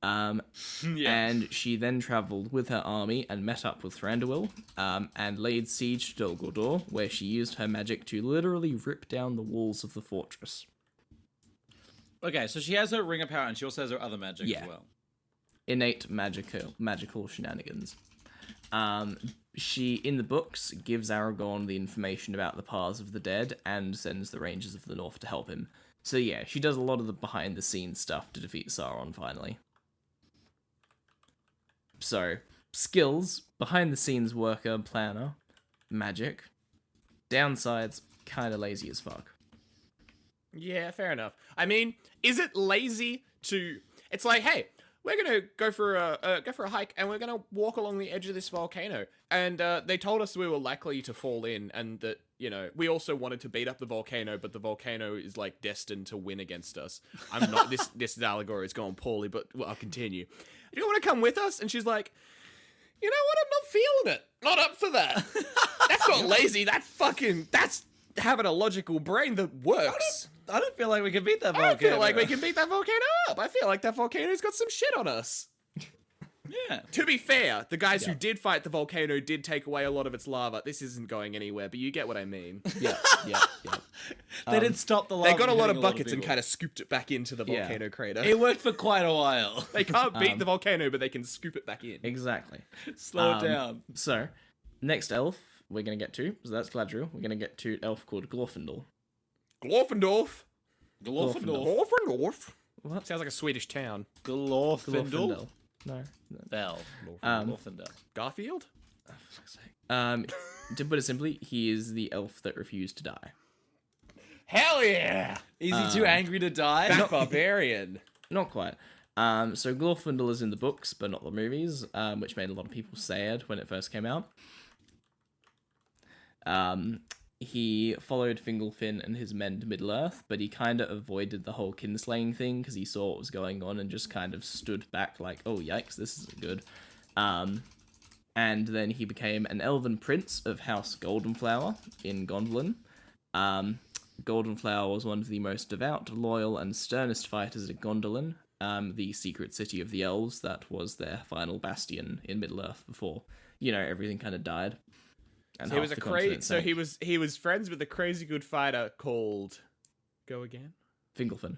And she then travelled with her army and met up with Thranduil, and laid siege to Dol Guldur, where she used her magic to literally rip down the walls of the fortress. Okay, so she has her ring of power, and she also has her other magic as well. Innate magical shenanigans. She, in the books, gives Aragorn the information about the paths of the dead and sends the Rangers of the North to help him. So yeah, she does a lot of the behind-the-scenes stuff to defeat Sauron, finally. So, skills, behind-the-scenes worker, planner, magic. Downsides, kinda lazy as fuck. Yeah, fair enough. I mean, is it lazy to... It's like, hey, we're gonna go for a hike, and we're gonna walk along the edge of this volcano. And they told us we were likely to fall in, and that, we also wanted to beat up the volcano, but the volcano is, like, destined to win against us. I'm not... This allegory is going poorly, but I'll continue. Do you want to come with us? And she's like, you know what? I'm not feeling it. Not up for that. That's not lazy. That's having a logical brain that works. I don't feel like we can beat that volcano. I feel like we can beat that volcano up. I feel like that volcano's got some shit on us. Yeah. To be fair, the guys who did fight the volcano did take away a lot of its lava. This isn't going anywhere, but you get what I mean. Yeah. They didn't stop the lava. They got a lot of hitting buckets and people. kind of scooped it back into the volcano crater. It worked for quite a while. They can't beat the volcano, but they can scoop it back in. Exactly. Slow it down. So, next elf we're going to get to, so that's Galadriel, we're going to get to an elf called Glorfindel. Glorfindorf. What? Sounds like a Swedish town. Glorfindel. No. Bell. Glorfindel. Garfield? Oh, for fuck's sake. To put it simply, he is the elf that refused to die. Hell yeah! Is he too angry to die? That barbarian. Not quite. So Glorfindel is in the books, but not the movies, which made a lot of people sad when it first came out. He followed Fingolfin and his men to Middle-earth, but he kind of avoided the whole kinslaying thing because he saw what was going on and just kind of stood back like, oh yikes, this isn't good. And then he became an elven prince of House Goldenflower in Gondolin. Goldenflower was one of the most devout, loyal, and sternest fighters at Gondolin, the secret city of the elves that was their final bastion in Middle-earth before, everything kind of died. And So he was half the continent sank. he was friends with a crazy good fighter called... Go again? Fingolfin.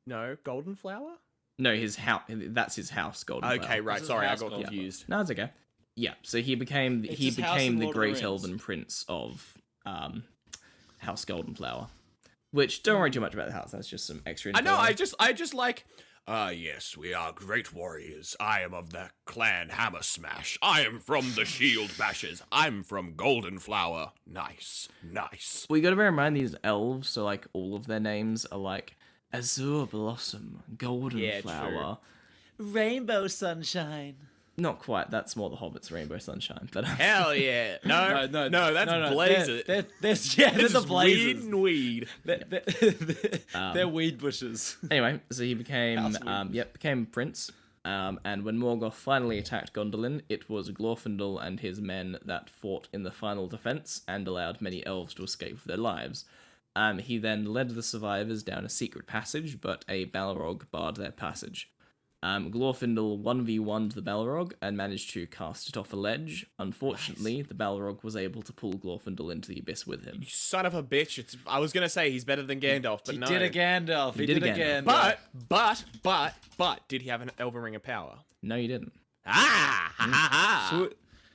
No, Golden Flower? No, his house. That's his house, Goldenflower. Okay, right. This is Sorry, I House got Goldenflower. confused. No, it's okay. Yeah, so he became It's his house in the Lord of the great Rings. elven prince of House Goldenflower. Which, don't worry too much about the house. That's just some extra I info. know. I just like. Yes, we are great warriors. I am of the clan Hammer Smash. I am from the Shield Bashers. I'm from Golden Flower. Nice. Well, you gotta bear in mind these elves, so like all of their names are like Azure Blossom, Golden Yeah, Flower. Rainbow sunshine. Not quite. That's more the Hobbit's Rainbow Sunshine, but Hell yeah. No, that's Blazer. They're This the is blazers. weed. They're weed bushes. anyway, so he became House became prince. And when Morgoth finally attacked Gondolin, it was Glorfindel and his men that fought in the final defense and allowed many elves to escape with their lives. He then led the survivors down a secret passage, but a Balrog barred their passage. Glorfindel 1v1'd the Balrog and managed to cast it off a ledge. Unfortunately, the Balrog was able to pull Glorfindel into the abyss with him. You son of a bitch. I was going to say he's better than Gandalf, but He no. did a Gandalf. He did a Gandalf. But, did he have an Elven Ring of Power? No, you didn't. Ha ha!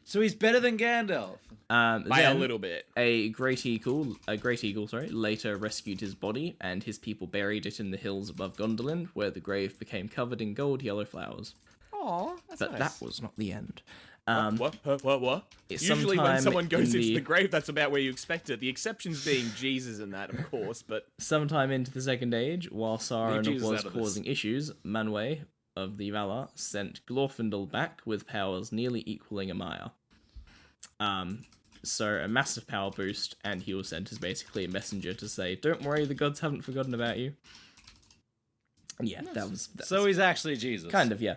So he's better than Gandalf. By a Then little bit. A great eagle, later rescued his body, and his people buried it in the hills above Gondolin, where the grave became covered in gold yellow flowers. Aw, that's But nice. that was not the end. What? What? It's Usually when sometime someone goes in into the- the grave, that's about where you expect it. The exceptions being Jesus and that, of course, but... Sometime into the Second Age, while Sauron Jesus was out of this. causing issues, Manwë of the Valar sent Glorfindel back with powers nearly equaling Amaya. So a massive power boost, and he was sent as basically a messenger to say, "Don't worry, the gods haven't forgotten about you." And yeah, that was So he's actually Jesus. kind of, yeah.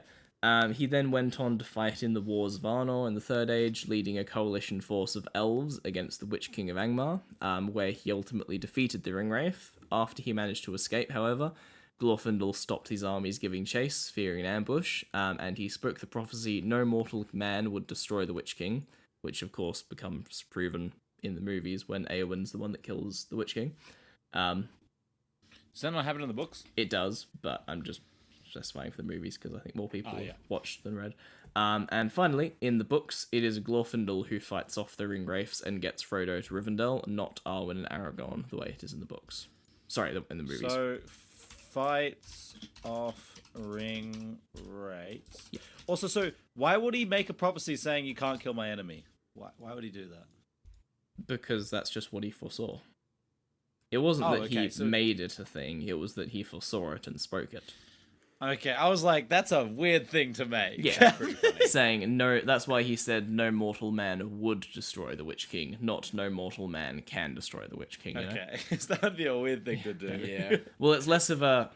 He then went on to fight in the Wars of Arnor in the Third Age, leading a coalition force of elves against the Witch King of Angmar, where he ultimately defeated the Ringwraith. After he managed to escape, however, Glorfindel stopped his armies giving chase, fearing an ambush, and he spoke the prophecy, no mortal man would destroy the Witch King, which of course becomes proven in the movies when Eowyn's the one that kills the Witch King. Does that not happen in the books? It does, but I'm just specifying for the movies because I think more people yeah. have watched than read. And finally, in the books, it is Glorfindel who fights off the Ringwraiths and gets Frodo to Rivendell, not Arwen and Aragorn, the way it is in the books. Sorry, in the movies. So, fights off ring rates. Yeah. Also, so why would he make a prophecy saying you can't kill my enemy? Why would he do that? Because that's just what he foresaw. It wasn't that he made it a thing, it was that he foresaw it and spoke it. Okay, I was like, that's a weird thing to make. Yeah. Pretty funny. Saying, no, that's why he said no mortal man would destroy the Witch King, not no mortal man can destroy the Witch King. You know? Okay, so that would be a weird thing to do. Yeah. Well, it's less of a,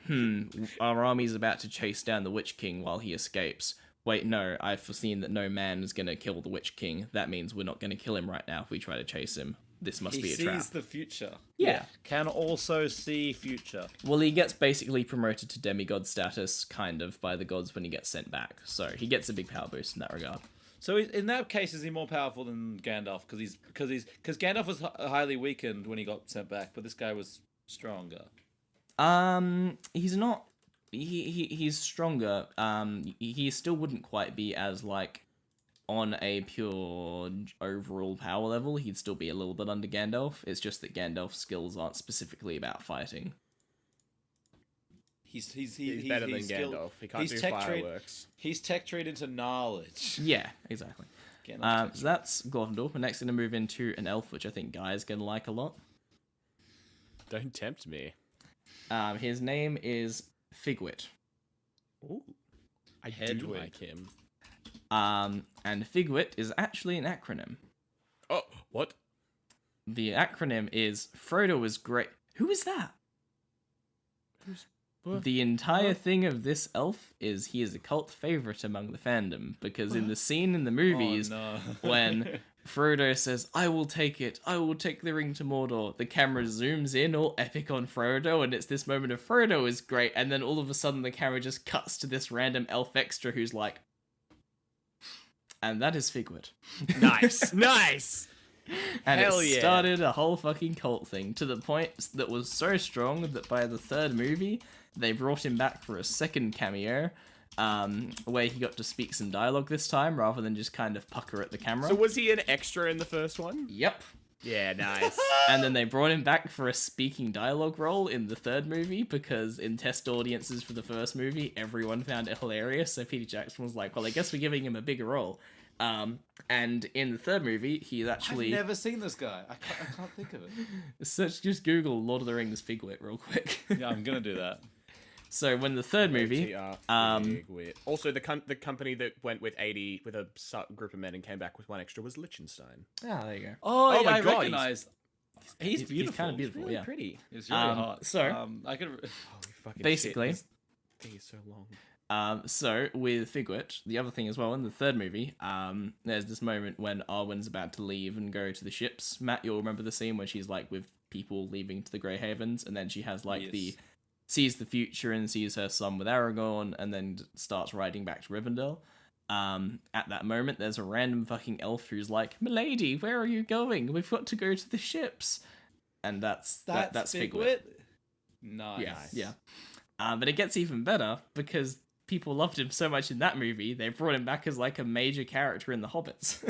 our army's about to chase down the Witch King while he escapes. Wait, no, I've foreseen that no man is going to kill the Witch King. That means we're not going to kill him right now if we try to chase him. This must He be a trap. sees the future. Yeah. Can also see future. Well, he gets basically promoted to demigod status, kind of, by the gods when he gets sent back. So he gets a big power boost in that regard. So in that case, is he more powerful than Gandalf? Because Gandalf was highly weakened when he got sent back, but this guy was stronger. He's not. He's stronger. He still wouldn't quite be as like on a pure overall power level. He'd still be a little bit under Gandalf. It's just that Gandalf's skills aren't specifically about fighting. He's better than Gandalf. He can't do fireworks. He's tech trade into knowledge. Yeah, exactly. So that's Glorfindel. We're next going to move into an elf, which I think Guy's going to like a lot. Don't tempt me. His name is Figwit. Ooh. I do Hedwig. like him. And Figwit is actually an acronym. Oh, what? The acronym is Frodo is great. Who is that? What? The entire thing of this elf is he is a cult favorite among the fandom because in the scene in the movies Oh, no. when Frodo says, "I will take it, I will take the ring to Mordor," the camera zooms in all epic on Frodo and it's this moment of Frodo is great and then all of a sudden the camera just cuts to this random elf extra who's like, and that is Figwit. Nice. Nice. And Hell it yeah. started a whole fucking cult thing to the point that was so strong that by the third movie, they brought him back for a second cameo, where he got to speak some dialogue this time rather than just kind of pucker at the camera. So was he an extra in the first one? Yep. Yeah, nice. And then they brought him back for a speaking dialogue role in the third movie because in test audiences for the first movie, everyone found it hilarious. So Peter Jackson was like, well, I guess we're giving him a bigger role. And in the third movie, he's actually... I've never seen this guy. I can't think of it. Just Google Lord of the Rings Figwit real quick. Yeah, I'm gonna do that. So when the third movie... Also, the company that went with 80 with a group of men and came back with one extra was Liechtenstein. Ah, there you go. Oh, Oh my I God, recognize. He's beautiful. He's kind of beautiful, Really yeah. pretty. He's really hot. so- I could. Holy fucking Basically- shit, this thing is so long. So with Figwit, the other thing as well, in the third movie, there's this moment when Arwen's about to leave and go to the ships. Matt, you'll remember the scene where she's like with people leaving to the Grey Havens, and then she has like Yes. sees the future and sees her son with Aragorn, and then starts riding back to Rivendell. At that moment, there's a random fucking elf who's like, "Milady, where are you going? We've got to go to the ships." And that's Figwit. Nice. Yeah. But it gets even better because people loved him so much in that movie, they brought him back as like a major character in The Hobbits.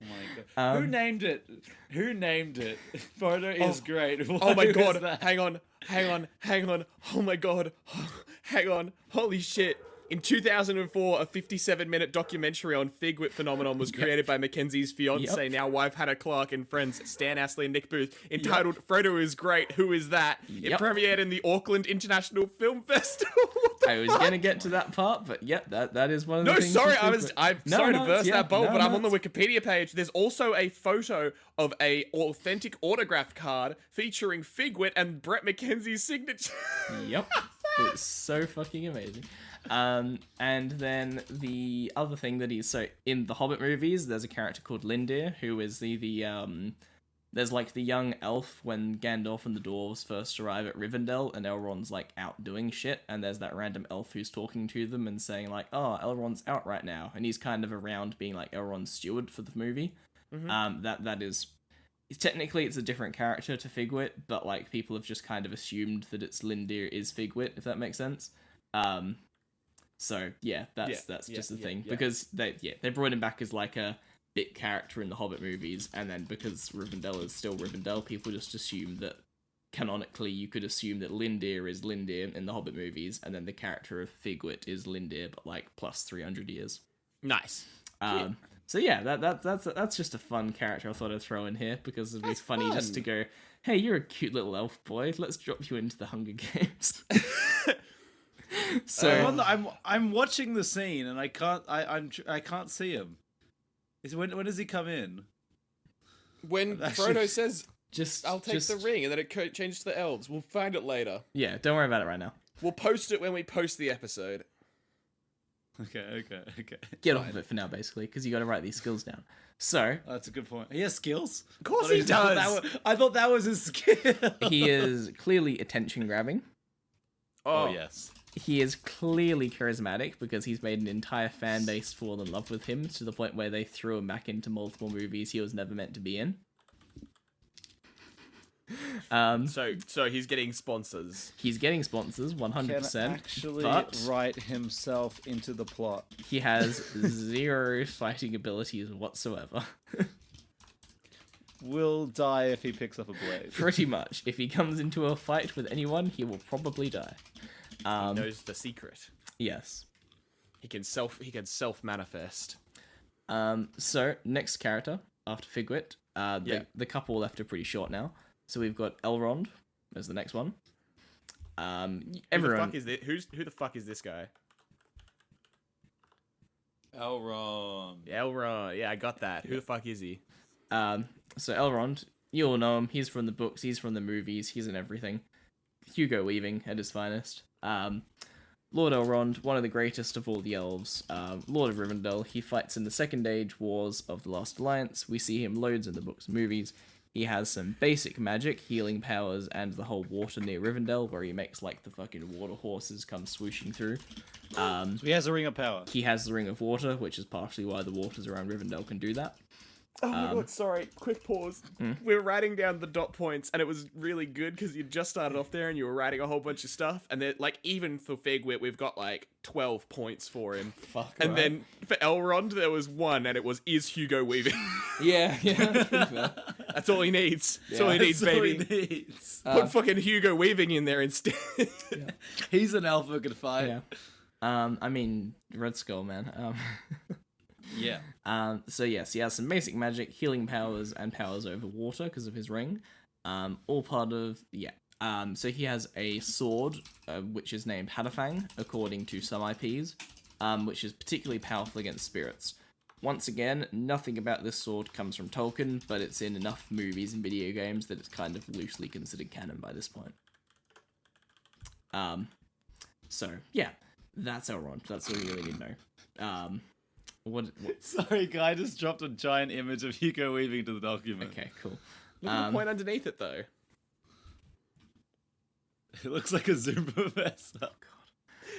Oh my god. Who named it? Frodo is great. Oh my Who is god. that? Hang on. Oh my god. Hang on. Holy shit. In 2004, a 57-minute documentary on Figwit phenomenon was created by Mackenzie's fiance, now wife Hannah Clark, and friends Stan Astley and Nick Booth, entitled "Frodo is Great, Who Is That?" It premiered in the Auckland International Film Festival. I was gonna get to that part, but that is one of the things. I'm sorry to burst that bubble, but I'm on the Wikipedia page. There's also a photo of a authentic autograph card featuring Figwit and Brett McKenzie's signature. Yep. It's so fucking amazing. And then the other thing that so in the Hobbit movies, there's a character called Lindir, who is there's like the young elf when Gandalf and the dwarves first arrive at Rivendell, and Elrond's like out doing shit, and there's that random elf who's talking to them and saying like, "Oh, Elrond's out right now," and he's kind of around being like Elrond's steward for the movie. That is. Technically, it's a different character to Figwit, but like people have just kind of assumed that it's Lindir is Figwit, if that makes sense. So yeah, that's just the thing because they brought him back as like a bit character in the Hobbit movies, and then because Rivendell is still Rivendell, people just assume that canonically you could assume that Lindir is Lindir in the Hobbit movies, and then the character of Figwit is Lindir, but like plus 300 years. Nice. So yeah, that's just a fun character I thought I'd throw in here because it'd be funny just to go, "Hey, you're a cute little elf boy. Let's drop you into the Hunger Games." So I'm watching the scene and I can't see him. When does he come in? When Frodo says, I'll take the ring, and then it changes to the elves. We'll find it later. Yeah, don't worry about it right now. We'll post it when we post the episode. Okay. Get off of it for now, basically, because you got to write these skills down. So that's a good point. He has skills. Of course he does. I thought that was his skill. He is clearly attention grabbing. Oh yes. He is clearly charismatic because he's made an entire fan base fall in love with him to the point where they threw him back into multiple movies he was never meant to be in. So he's getting sponsors. He's getting sponsors, 100%. Can actually but write himself into the plot. He has zero fighting abilities whatsoever. Will die if he picks up a blade. Pretty much. If he comes into a fight with anyone, he will probably die. He knows the secret. Yes. He can self manifest. So next character after Figwit, the couple left are pretty short now. So we've got Elrond as the next one. Everyone. Who the fuck is this guy? Elrond. Yeah, I got that. Who the fuck is he? So Elrond, you all know him. He's from the books. He's from the movies. He's in everything. Hugo Weaving at his finest. Lord Elrond, one of the greatest of all the elves, Lord of Rivendell. He fights in the Second Age Wars of the Last Alliance. We see him loads in the books and movies. He has some basic magic, healing powers, and the whole water near Rivendell, where he makes like the fucking water horses come swooshing through. So he has a ring of power. He has the ring of water, which is partially why the waters around Rivendell can do that. Oh my god, sorry, quick pause. We're writing down the dot points, and it was really good because you just started off there and you were writing a whole bunch of stuff, and then, like, even for Figwit, we've got, like, 12 points for him. Fuck, and then for Elrond, there was one, and it was, is Hugo Weaving? Yeah. That's all he needs. That's all he needs, baby. Put fucking Hugo Weaving in there instead. He's an elf who can fight. Yeah. I mean, Red Skull, man. Yeah. So yes, he has some basic magic, healing powers, and powers over water because of his ring. All part of so he has a sword, which is named Hadafang, according to some IPs, which is particularly powerful against spirits. Once again, nothing about this sword comes from Tolkien, but it's in enough movies and video games that it's kind of loosely considered canon by this point. So yeah, that's Elrond. That's all you really need to know. What? Sorry, guy just dropped a giant image of Hugo Weaving to the document. Okay, cool. Look at the point underneath it, though. It looks like a Zumba professor.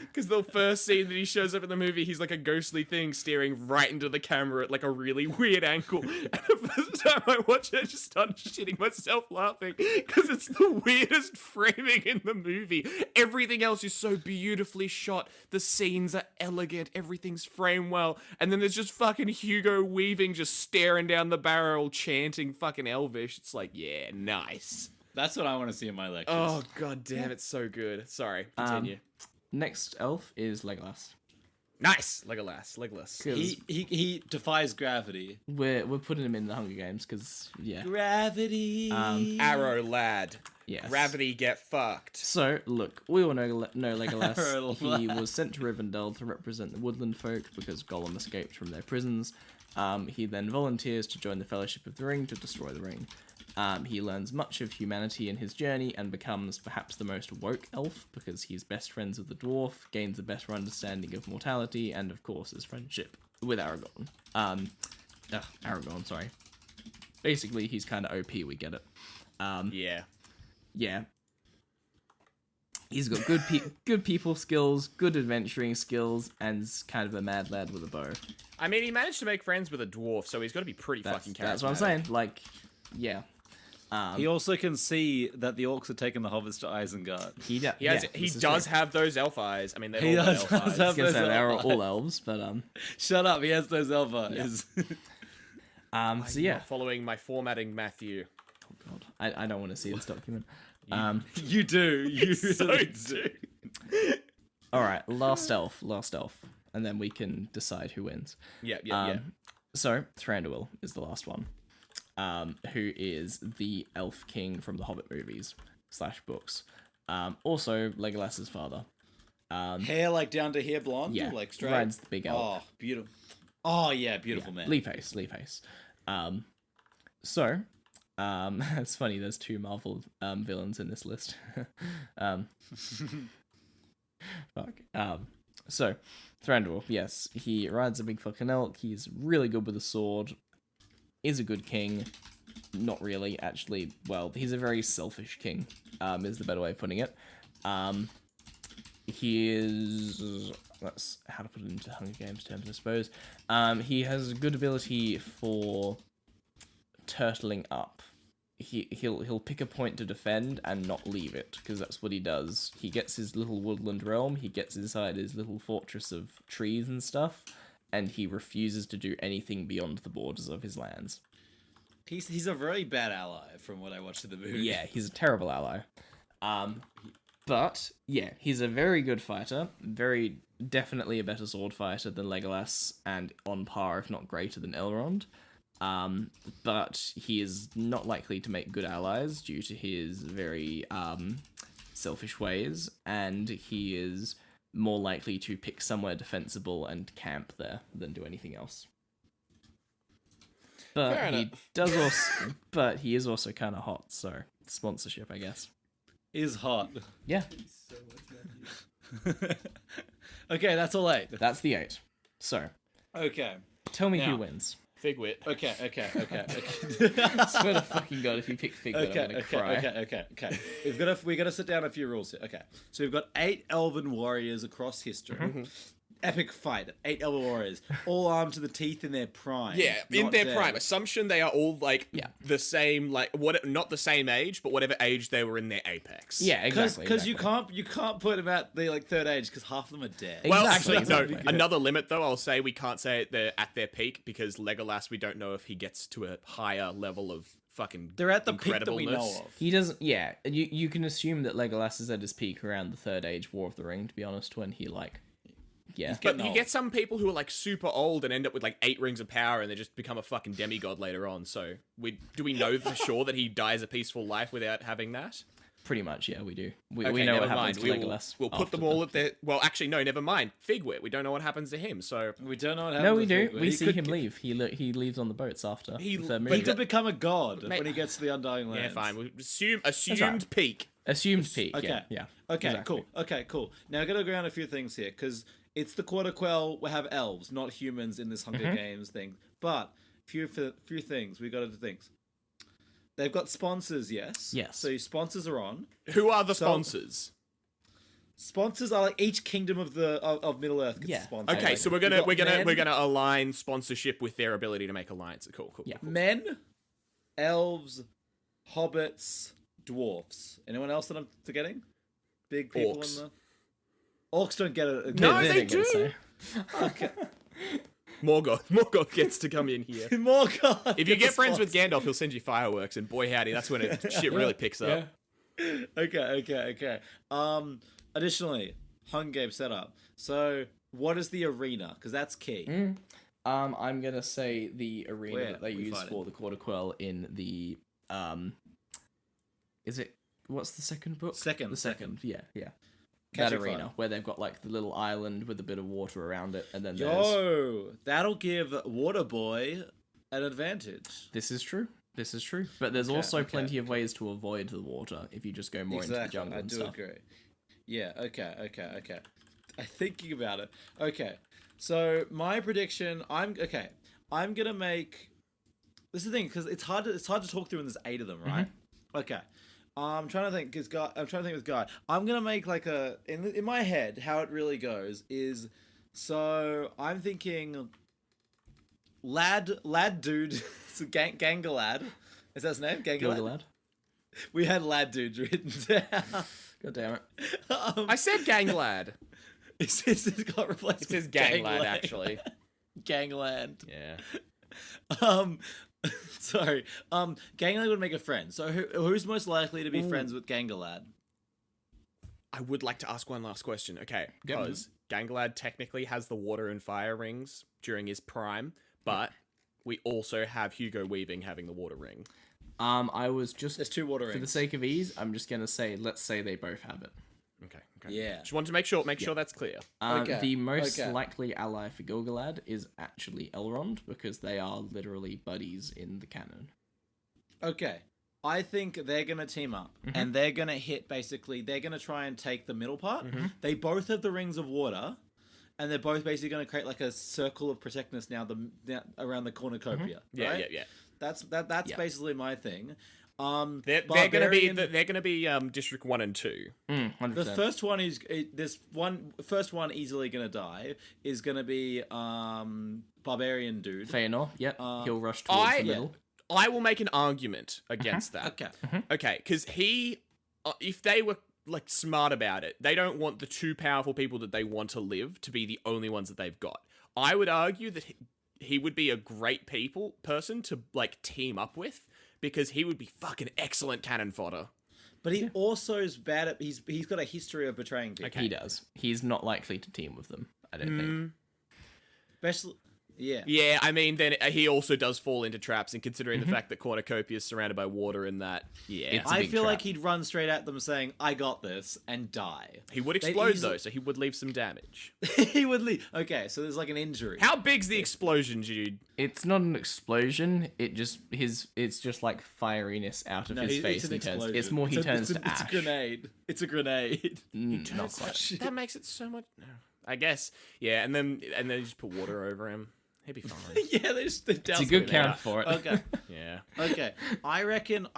Because the first scene that he shows up in the movie, he's like a ghostly thing staring right into the camera at like a really weird angle. And the first time I watched it, I just started shitting myself laughing because it's the weirdest framing in the movie. Everything else is so beautifully shot. The scenes are elegant. Everything's framed well. And then there's just fucking Hugo Weaving just staring down the barrel, chanting fucking Elvish. It's like, yeah, nice. That's what I want to see in my lectures. Oh, god damn, it's so good. Sorry, continue. Next elf is Legolas. Nice, Legolas. He defies gravity. We're putting him in the Hunger Games because Gravity. Arrow lad. Yes. Gravity get fucked. So, look, we all know Legolas. Arrow He was sent to Rivendell to represent the woodland folk because Gollum escaped from their prisons. He then volunteers to join the Fellowship of the Ring to destroy the ring. He learns much of humanity in his journey and becomes perhaps the most woke elf because he's best friends with the dwarf, gains a better understanding of mortality, and of course his friendship with Aragorn. Aragorn, sorry. Basically, he's kind of OP, we get it. Yeah. He's got good people skills, good adventuring skills, and kind of a mad lad with a bow. I mean, he managed to make friends with a dwarf, so he's got to be pretty fucking charismatic. That's what I'm saying. Like, yeah. He also can see that the orcs are taking the hobbits to Isengard. He does have those elf eyes. I mean, He they're all does elf eyes. have Guess those that they're elf all elves, but Shut up, he has those elf eyes. so yeah. Not following my formatting, Matthew. Oh god, I don't want to see this document. You do. You So really do. All right, last elf, and then we can decide who wins. Yeah. So Thranduil is the last one, who is the elf king from the Hobbit movies / books. Also Legolas's father. Hair like down to here, blonde. Yeah, Like straight. rides the big elk. Oh, beautiful. Oh yeah, beautiful man. Lee Pace. So, it's funny. There's 2 Marvel villains in this list. Fuck. So, Thranduil, yes, he rides a big fucking elk. He's really good with a sword. Is a good king. Not really, actually. Well, he's a very selfish king. Is the better way of putting it. He is. That's how to put it into Hunger Games terms, I suppose. He has a good ability for turtling up. He'll pick a point to defend and not leave it, because that's what he does. He gets his little woodland realm, he gets inside his little fortress of trees and stuff, and he refuses to do anything beyond the borders of his lands. He's a very bad ally from what I watched in the movie. Yeah, he's a terrible ally. But yeah, he's a very good fighter, very definitely a better sword fighter than Legolas, and on par, if not greater, than Elrond. But he is not likely to make good allies due to his very selfish ways, and he is more likely to pick somewhere defensible and camp there than do anything else. But Fair he enough. does also, but he is also kind of hot, so sponsorship, I guess. Is hot. Yeah, Okay, that's all 8. that's the 8. So, Okay. tell me who Now- wins. Figwit. Okay. Swear to fucking god, if you pick Figwit, I'm gonna cry. Okay. We gotta sit down a few rules here. Okay, so we've got 8 elven warriors across history. Epic fight. 8 elven warriors, all armed to the teeth in their prime. Yeah, in not their dead. prime. Assumption they are all like Yeah. the same, like not the same age, but whatever age they were in their apex. Yeah, exactly. Because you can't put them at the third age because half of them are dead. Well, Exactly, actually, no. exactly. Another limit, though, I'll say we can't say they're at their peak because Legolas, we don't know if he gets to a higher level of fucking. They're at the peak that we know incredibleness. of. He doesn't. Yeah, you can assume that Legolas is at his peak around the Third Age War of the Ring. To be honest, when he yeah. But getting you get some people who are like super old and end up with like 8 rings of power and they just become a fucking demigod later on. So do we know for sure that he dies a peaceful life without having that? Pretty much, yeah, we do. We Okay, know never what happens mind. to Legolas. We'll put after them all at their. Well, actually, no, never mind. Figwit, we don't know what happens to him. So We don't know what happens. No, we to do. Figwit. We He see could- him leave. He leaves on the boats after He- the third but movie. He could become a god Mate- when he gets to the Undying Lands. yeah, fine. We assumed right. peak. Assumed peak. Okay. Yeah. Okay, exactly. cool. Now I gotta go around a few things here because it's the Quarter Quell. We have elves, not humans, in this Hunger Games thing. But few things we gotta do things. They've got sponsors, yes. Yes. So sponsors are on. Who are the So- sponsors? Sponsors are like each kingdom of Middle Earth gets Yeah. a sponsor. Okay, Like, so we're you've got men, gonna align sponsorship with their ability to make alliances. Cool. Yeah. men, elves, hobbits, dwarfs. Anyone else that I'm forgetting? Big people Orcs. in the orcs don't get it. No, They're they gonna do. say. Okay. Morgoth gets to come in here. More god. If you get friends with Gandalf, he'll send you fireworks, and boy howdy, that's when shit really picks up. Yeah. Okay. Additionally, Hunger Game setup. So what is the arena? Because that's key. I'm gonna say the arena Where that they we use fighting? for the Quarter Quell in the is it what's the second book? Second. Yeah. Catch That It arena Fire. where they've got like the little island with a bit of water around it, and then there's Yo, that'll give Waterboy an advantage. This is true. But there's Okay, also okay, plenty of ways to avoid the water if you just go more into the jungle I and do stuff. agree. Yeah, okay. I'm thinking about it. Okay, so my prediction, I'm gonna make. This is the thing, because it's hard to talk through, and there's 8 of them, right? Okay. I'm trying to think, with Guy. I'm gonna make like in my head how it really goes is, so I'm thinking, lad dude, so Gangalad, is that his name? Gangalad. Gilgalad. We had lad dude written down. God damn it. I said gang lad. It got replaced. It says with gang lad, Gangland. actually. Gangland. Yeah. Sorry. Gangland would make a friend. So who's most likely to be friends with Gangalad? I would like to ask one last question. Okay, because Gangalad technically has the water and fire rings during his prime, but we also have Hugo Weaving having the water ring. I was just There's 2 water for the rings. sake of ease, I'm just gonna say let's say they both have it. Okay. Yeah. Just wanted to make sure that's clear. Okay, The most okay. likely ally for Gilgalad is actually Elrond, because they are literally buddies in the canon. Okay. I think they're going to team up, and they're going to hit, basically, they're going to try and take the middle part. They both have the rings of water, and they're both basically going to create like a circle of protectiveness now around the cornucopia. Yeah, right? yeah. That's basically my thing. They're gonna be District 1 and 2. 100%. The first one is first one easily gonna die is gonna be barbarian dude. Feanor, yep, he'll rush towards the middle. I will make an argument against that. Okay. Okay, because if they were like smart about it, they don't want the 2 powerful people that they want to live to be the only ones that they've got. I would argue that he would be a great person to like team up with, because he would be fucking excellent cannon fodder. But he also is bad at he's got a history of betraying people. Okay. He does. He's not likely to team with them, I don't think. Especially yeah. Yeah, I mean, then he also does fall into traps, and considering the fact that Cornucopia is surrounded by water and that, yeah. It's a I big feel trap. like he'd run straight at them saying, I got this, and die. He would They'd explode, easily- though, so he would leave some damage. He would leave. Okay, so there's like an injury. How big's the explosion, dude? It's not an explosion. It's just like firiness out of his face. It's an He turns. explosion. It's more he turns to ash. It's a grenade. It's a grenade. Not quite. That makes it so much... No. I guess. Yeah, and then you just put water over him. He'd be fine. Yeah, they just It's a good count for it. Okay. Yeah. Okay. I reckon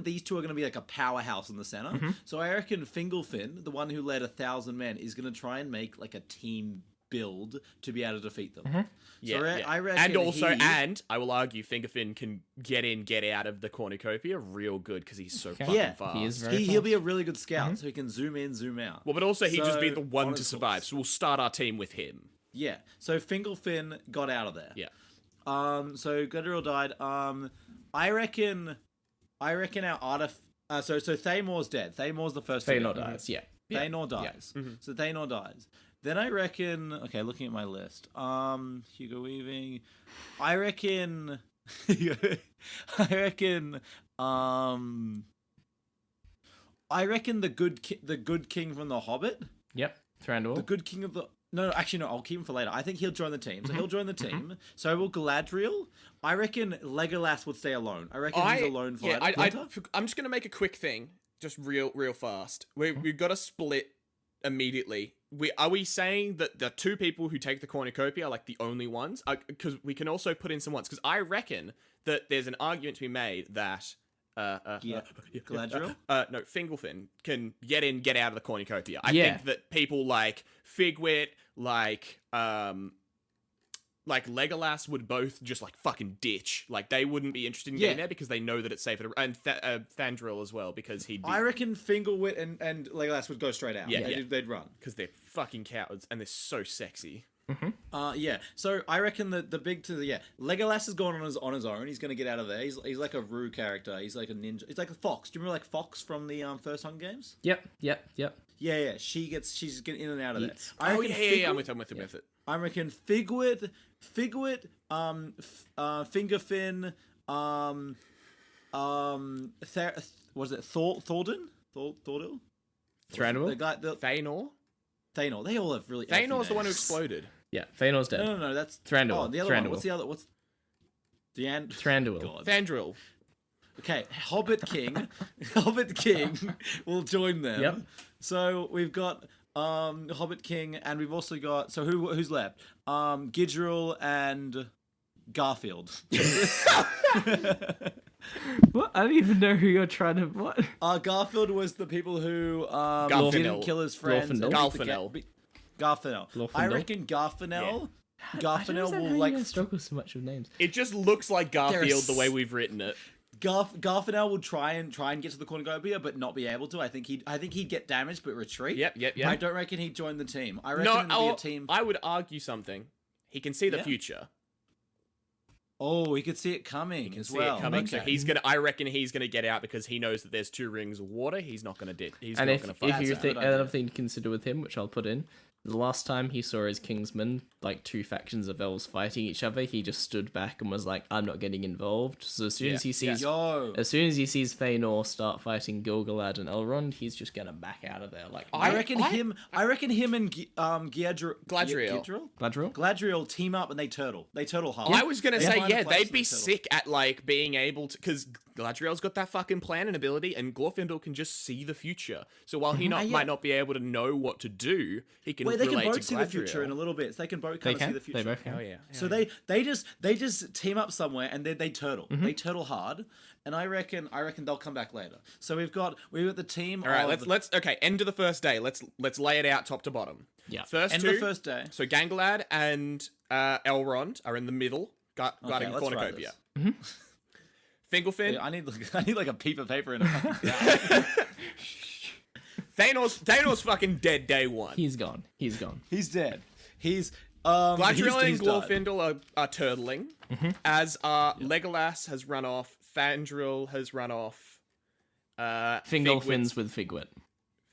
these two are going to be like a powerhouse in the center. So I reckon Fingolfin, the one who led 1,000 men, is going to try and make like a team build to be able to defeat them. Yeah, So yeah. I reckon and also, he- and I will argue, Fingerfin can get out of the cornucopia real good because he's so fucking Yeah, fast. he is very he'll fast. be a really good scout, so he can zoom in, zoom out. Well, but also he'd just be So, the one on to his survive. horse. So we'll start our team with him. Yeah. So Fingolfin got out of there. Yeah. So Gudril died. I reckon our so Thaymor's dead. Thaymor's the first. to Feanor go. dies. Yeah. Thaynor dies. So Thaynor dies. Then I reckon. Okay, looking at my list. Hugo Weaving. I reckon. I reckon. I reckon the good king from the Hobbit. Yep. Thranduil. The good king of the. No, actually, no. I'll keep him for later. I think he'll join the team. So he'll join the team. So will Galadriel. I reckon Legolas would stay alone. I reckon he's alone for I'm just gonna make a quick thing, just real fast. We've got to split immediately. Are we saying that the 2 people who take the cornucopia are like the only ones? Because we can also put in some ones. Because I reckon that there's an argument to be made that Galadriel? No, Fingolfin can get out of the cornucopia. I Yeah. think that people like Figwit, like Legolas would both just like fucking ditch. Like they wouldn't be interested in getting there because they know that it's safer. And Thandril as well, because he'd be... I reckon Fingelwit and Legolas would go straight out. Yeah. They'd run. because they're fucking cowards and they're so sexy. Yeah. So I reckon that the big Legolas is going on his own. He's gonna get out of there. He's like a Rue character. He's like a ninja. He's like a fox. Do you remember like Fox from the first Hunger Games? Yep. Yeah. She's getting in and out of there. Yeats. I Oh reckon yeah. I'm Figwit- with it. I reckon Figwit, Fingerfin, was it Thordan? Thordil? Thranduil? The guy, Thanor. Thanor. They all have really. Thanor's the one who names. exploded. Yeah, Feanor's dead. No, that's Thranduil. Oh, the other one. Thranduil. What's the other? What's the Thranduil. God. Thandril. Okay, Hobbit King. Hobbit King will join them. Yep. So we've got Hobbit King, and we've also got who's left? Gidril and Garfield. What? I don't even know who you're trying to. What? Garfield was the people who Garfinel. didn't kill his friends. and Glorfindel. beat the Garfinel. I Glorfindel? reckon Garfinel. I don't Garfinel understand will how like you guys struggle so much with names. It just looks like Garfield There's- the way we've written it. Garfinel will try and get to the cornucopia, but not be able to. I think he'd get damaged but retreat. Yep. I don't reckon he'd join the team. I reckon No, it'd be a team. I would argue something. He can see the Yeah. future. Oh, he could see it coming He can as see well. it coming. So Okay. he's gonna. I reckon he's gonna get out because he knows that there's 2 rings of water. He's not gonna dip. He's And not if gonna fight. you That's a think good idea. another thing to consider with him, which I'll put in, the last time he saw his kingsmen, like 2 factions of elves fighting each other, he just stood back and was like, "I'm not getting involved." So as soon as he sees, Yo, as soon as he sees Feanor start fighting Gil-galad and Elrond, he's just gonna back out of there. Like, I reckon him and Gladriel. Gladriel? Gladriel team up and they turtle. They turtle hard. I was gonna They say, find a yeah, place they'd and be they turtle. sick at like being able to, because Gladriel's got that fucking plan and ability, and Glorfindel can just see the future. So while he Yeah. might not be able to know what to do, he can Wait, they can relate both to see Gladriel. the future in a little bit. So they can both kind of see the future. They both can. Oh yeah. So they just team up somewhere and they turtle. They turtle hard, and I reckon they'll come back later. So we've got the team. All right, let's okay. End of the first day. Let's lay it out top to bottom. Yeah. First end two. of the first day. So Ganglad and Elrond are in the middle, guarding let's write Cornucopia. Mm-hmm. Fingelfin. I need like a piece of paper and a fucking pad. Thanor's fucking dead day one. He's gone. He's gone. He's dead. He's Gladriel he's and died. Glorfindel are turtling, as Legolas has run off. Fandril has run off. Fingelfin's with Figwit.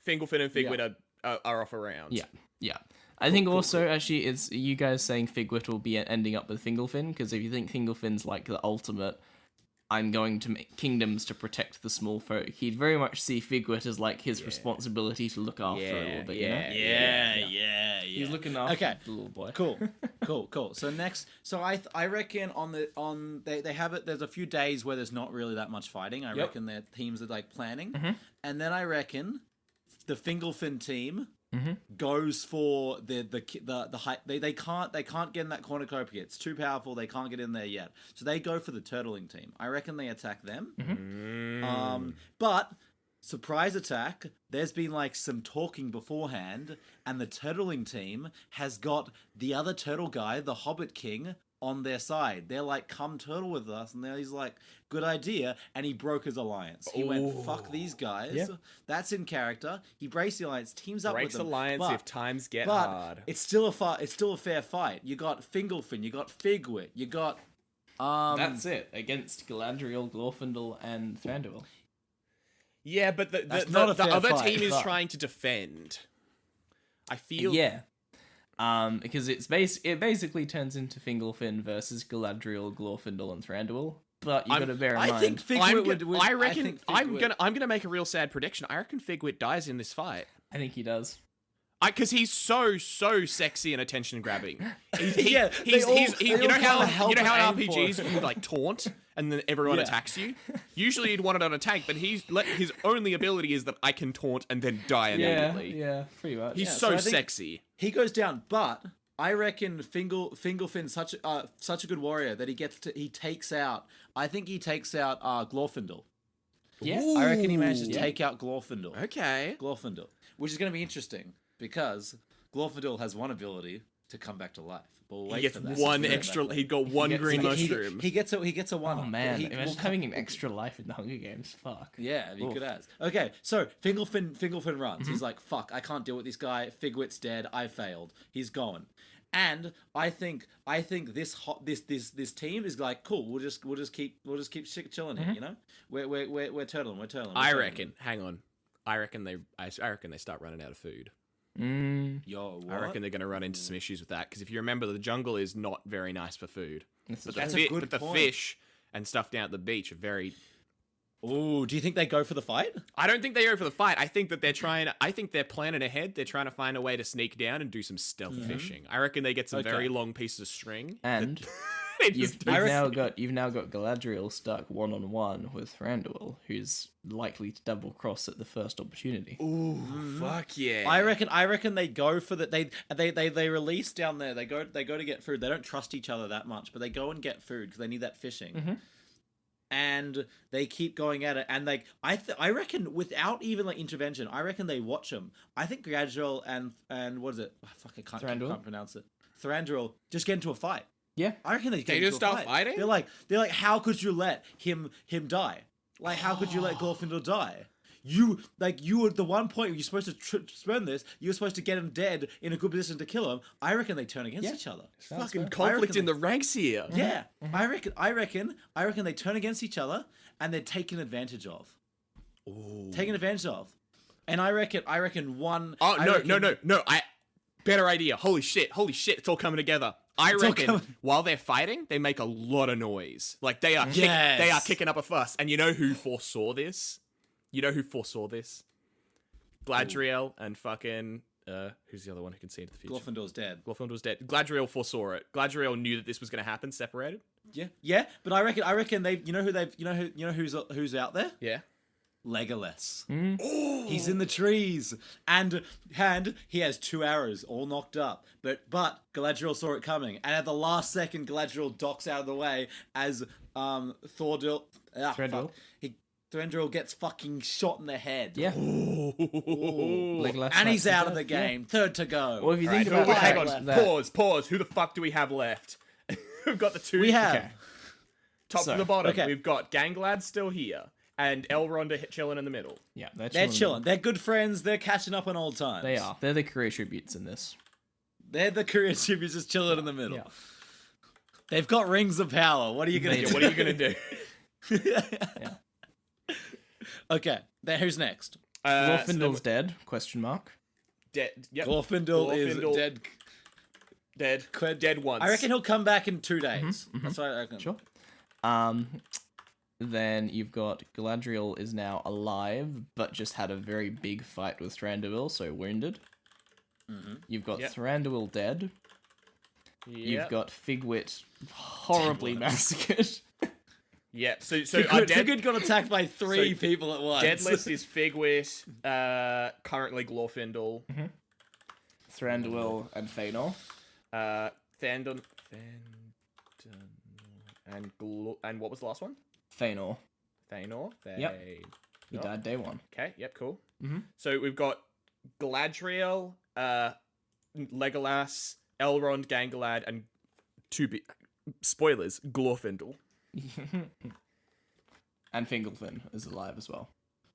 Fingelfin and Figwit are off around. Yeah. I think also, actually, it's you guys saying Figwit will be ending up with Fingelfin, because if you think Fingelfin's like the ultimate, I'm going to make kingdoms to protect the small folk, he'd very much see Figwit as like his responsibility to look after a little bit, you know? Yeah. He's looking after the little boy. Cool. So next, I reckon they have it. There's a few days where there's not really that much fighting. I reckon their teams are like planning, and then I reckon the Fingelfin team goes for the height. They can't get in that cornucopia. It's too powerful. They can't get in there yet. So they go for the turtling team. I reckon they attack them. But surprise attack. There's been like some talking beforehand, and the turtling team has got the other turtle guy, the Hobbit King, on their side. They're like, come turtle with us, and he's like, good idea, and he broke his alliance. He went, fuck these guys. Yeah. That's in character. He breaks the alliance, teams up Breaks with them. alliance but, if times get but hard. it's still a fair fight. You got Fingelfin, you got Figwit, you got That's it, against Galadriel, Glorfindel, and Thranduil. Yeah, but the not a fair other fight, team is but- trying to defend. I feel Yeah. Because it basically turns into Fingelfin versus Galadriel, Glorfindel, and Thranduil. But you got to bear in I mind. think Figwit would. I reckon think I'm Figwit- gonna make a real sad prediction. I reckon Figwit dies in this fight. I think he does. Because he's so sexy and attention grabbing. Yeah, they all you know kinda how help in and aim for RPGs it. you would like taunt and then everyone Yeah. attacks you. Usually you'd want it on a tank, but his only ability is that I can taunt and then die immediately. Yeah, pretty much. He's Yeah, so so I think- sexy. He goes down, but I reckon Fingelfin's such a good warrior that he takes out. I think he takes out Glorfindel. Yeah. I reckon he manages to Yeah. take out Glorfindel. Okay. Glorfindel, which is going to be interesting because Glorfindel has one ability to come back to life. But we'll He wait gets for that. one He's extra. He got one gets- green he- mushroom. He gets a one. Oh man, He- imagine having an extra life in the Hunger Games. Fuck. Yeah, he Oof. could as. Okay, so Fingelfin runs. He's like, "Fuck, I can't deal with this guy. Figwit's dead. I failed. He's gone." And I think this team is like, cool. We'll just keep chilling here. You know, we're turtling. I reckon. Hang on. I reckon they start running out of food. Yo, what? I reckon they're going to run into some issues with that because if you remember, the jungle is not very nice for food. That's a good the point. fish and stuff down at the beach are very. Ooh, do you think they go for the fight? I don't think they go for the fight. I think that I think they're planning ahead. They're trying to find a way to sneak down and do some stealth fishing. I reckon they get some Okay. very long pieces of string. And They you've just- now got Galadriel stuck 1-on-1 with Thranduil, who's likely to double cross at the first opportunity. Ooh, fuck yeah! I reckon they go for that. They release down there. They go to get food. They don't trust each other that much, but they go and get food because they need that fishing. And they keep going at it. And I reckon without even like intervention, I reckon they watch them. I think Galadriel and what is it? Oh, fuck, I can't pronounce it. Thranduil just get into a fight. Yeah. I reckon they just into a start fight. fighting? They're like, how could you let him die? Like, how could you let Glorfindel die? You were the one point where you're supposed to spend this. You're supposed to get him dead in a good position to kill him. I reckon they turn against each other. fucking fair. conflict in the ranks here. Yeah, I reckon they turn against each other and they're taken advantage of. Taken advantage of. And I reckon one. Oh I no, reckon- no! Better idea. Holy shit! It's all coming together. I all reckon coming- while they're fighting, they make a lot of noise. Like they are Yes. they are kicking up a fuss. And you know who foresaw this? Gladriel and fucking who's the other one who can see into the future? Glorfindel's dead. Glorfindel's dead. Gladriel foresaw it. Gladriel knew that this was going to happen. Separated. Yeah, but I reckon they. You know who's out there? Yeah. Legolas. He's in the trees, and he has 2 arrows all knocked up. But Galadriel saw it coming, and at the last second, Galadriel docks out of the way as Thranduil gets fucking shot in the head. Yeah. Legolas, Legolas and he's knocks out him of the dead, yeah. game. Third to go. Well, if you think Right, about hang that, on. that- Pause. Who the fuck do we have left? We've got the two. We have. Okay. Top So, to the bottom. okay. We've got Ganglad still here, and Elrond chilling in the middle. Yeah, They're chilling. They're good friends. They're catching up on old times. They are. They're the career tributes in this. They're the career tributes just chilling in the middle. Yeah. They've got rings of power. What are you gonna They do? Yeah, what are you gonna do? Okay, then who's next? Glorfindel's dead? Question mark. Dead. Yep. Glorfindel is Glorfindel. dead. Dead once. I reckon he'll come back in 2 days. That's what I reckon. Sure. Then you've got Galadriel is now alive, but just had a very big fight with Thranduil, so wounded. You've got Yep. Thranduil dead. Yep. You've got Figwit horribly massacred. Yep. So our Figurd got attacked by 3 people at once. dead list is Figwit, currently Glorfindel, Thranduil and Fëanor. Thandon, and what was the last one? Fëanor. Thanor. Yep. He died day 1. Okay. Yep. Cool. So we've got Galadriel, Legolas, Elrond, Ganglad, and spoilers, Glorfindel. And Fingolfin is alive as well.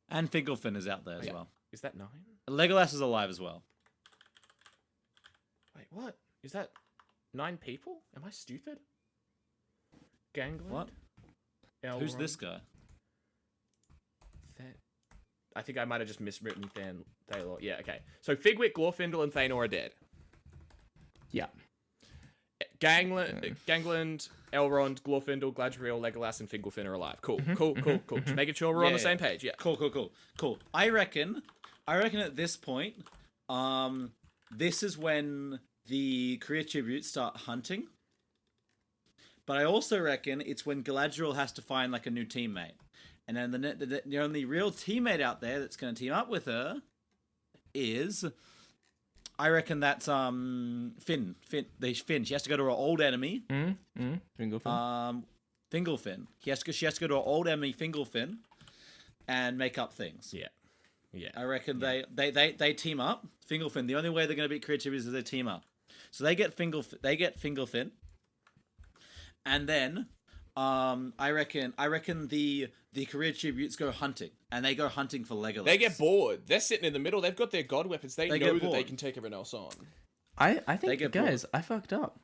And Fingolfin is out there as Yeah. well. Is that 9? Legolas is alive as well. Wait, what? Is that 9 people? Am I stupid? Ganglad? What? Who's this guy? I think I might have just miswritten Thaylor. Yeah, okay. So Figwit, Glorfindel, and Thanor are dead. Yeah. Gangland, Elrond, Glorfindel, Gladriel, Legolas, and Fingolfin are alive. Cool. Just making sure we're on the same page. Yeah. Cool. I reckon at this point, this is when the career tributes start hunting. But I also reckon it's when Galadriel has to find like a new teammate. And then the only real teammate out there that's going to team up with her is, I reckon that's Finn. She has to go to her old enemy. Fingolfin. Fingolfin. She has to go to her old enemy Fingolfin and make up things. Yeah. I reckon they team up. Fingolfin. The only way they're going to beat career tributes is they team up. So they get Fingolfin. And then I reckon the career tributes go hunting, and they go hunting for Legolas. They get bored. They're sitting in the middle. They've got their god weapons. They know get that they bored. can take everyone else on. I think, get guys, I fucked up.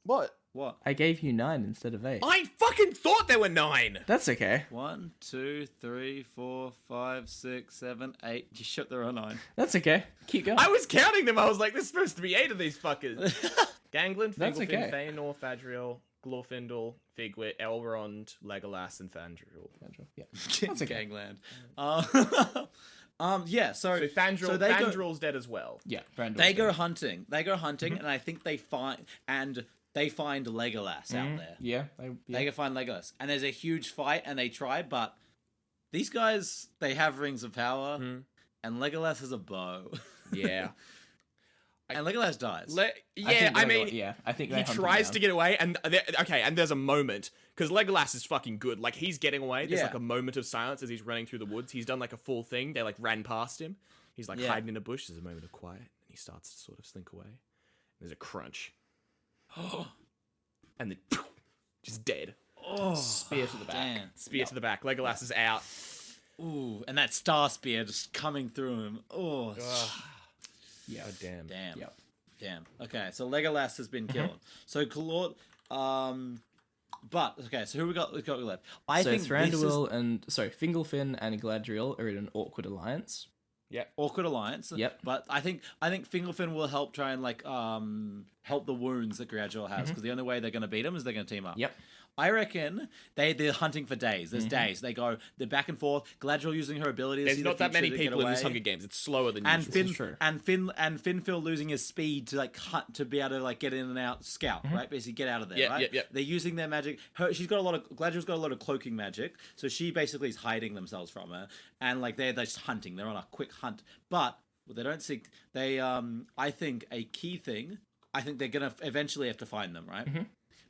What? What? I gave you 9 instead of 8. I fucking thought there were 9. That's okay. 1, 2, 3, 4, 5, 6, 7, 8. You shut there are 9. That's okay. Keep going. I was counting them. I was like, there's supposed to be 8 of these fuckers. Gangland, That's Fingelfin, okay. Feanor, Fadriel, Glorfindel, Figwit, Elrond, Legolas, and Fandriel. Yeah. That's okay. Gangland. Yeah. So So they go, Fandril's dead as well. Yeah. Brandon. they go hunting. They go hunting, and I think they find Legolas out there. Yeah. They can find Legolas, and there's a huge fight, and they try, but these guys they have rings of power, and Legolas has a bow, Yeah. and Legolas dies. I think they he hunt him tries down. to get away, and and there's a moment because Legolas is fucking good. Like he's getting away. There's Yeah. like a moment of silence as he's running through the woods. He's done like a full thing. They like ran past him. He's like Yeah. hiding in a bush. There's a moment of quiet, and he starts to sort of slink away. There's a crunch, and then just dead. Oh, Spear to the back. damn. Spear to the back. Legolas is out. Ooh, and that star spear just coming through him. Oh, Yeah. Oh damn. damn. Yep. Damn. Okay, so Legolas has been killed. So Claude, but okay, so who we got left? I So think Fingelfin and Gladriel are in an awkward alliance. awkward alliance. Yep. But I think Fingelfin will help try and like help the wounds that Gladriel has because the only way they're going to beat him is they're going to team up. Yep. I reckon they're hunting for days. There's days. They're back and forth. Gladriel using her ability to There's see not the that many future to get people in this away. Hunger Games. It's slower than And usual. Finn true. and Finfil losing his speed to like hunt to be able to like get in and out scout, right? Basically get out of there, Yep, right? yep, yep. They're using their magic. Gladriel's got a lot of cloaking magic, so she basically is hiding themselves from her, and like they're just hunting. They're on a quick hunt, but what they don't see. They I think a key thing. I think they're gonna eventually have to find them, right?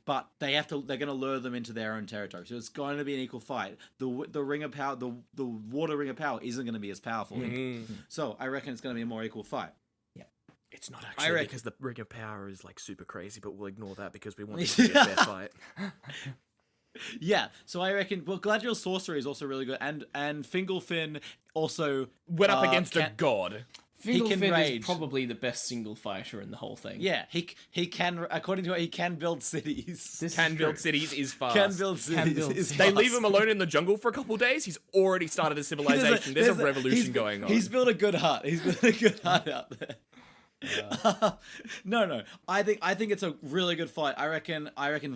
But they're going to lure them into their own territory. So it's going to be an equal fight. The ring of power, the water ring of power isn't going to be as powerful. So I reckon it's going to be a more equal fight. It's not I actually reckon- because the Ring of Power is like super crazy, but we'll ignore that because we want it to be a fair fight. Yeah. So I reckon, well, Gladriel's sorcery is also really good. And Fingelfin also Went up against a can- god. He can Fingelfin rage. is probably the best single fighter in the whole thing. Yeah, he can, according to it, he can build cities. This Can is build true. cities is fast. Can build cities. build is cities. They fast. leave him alone in the jungle for a couple days. He's already started a civilization. There's a revolution going on. He's built a good hut. He's built a good hut out there. No. I think it's a really good fight. I reckon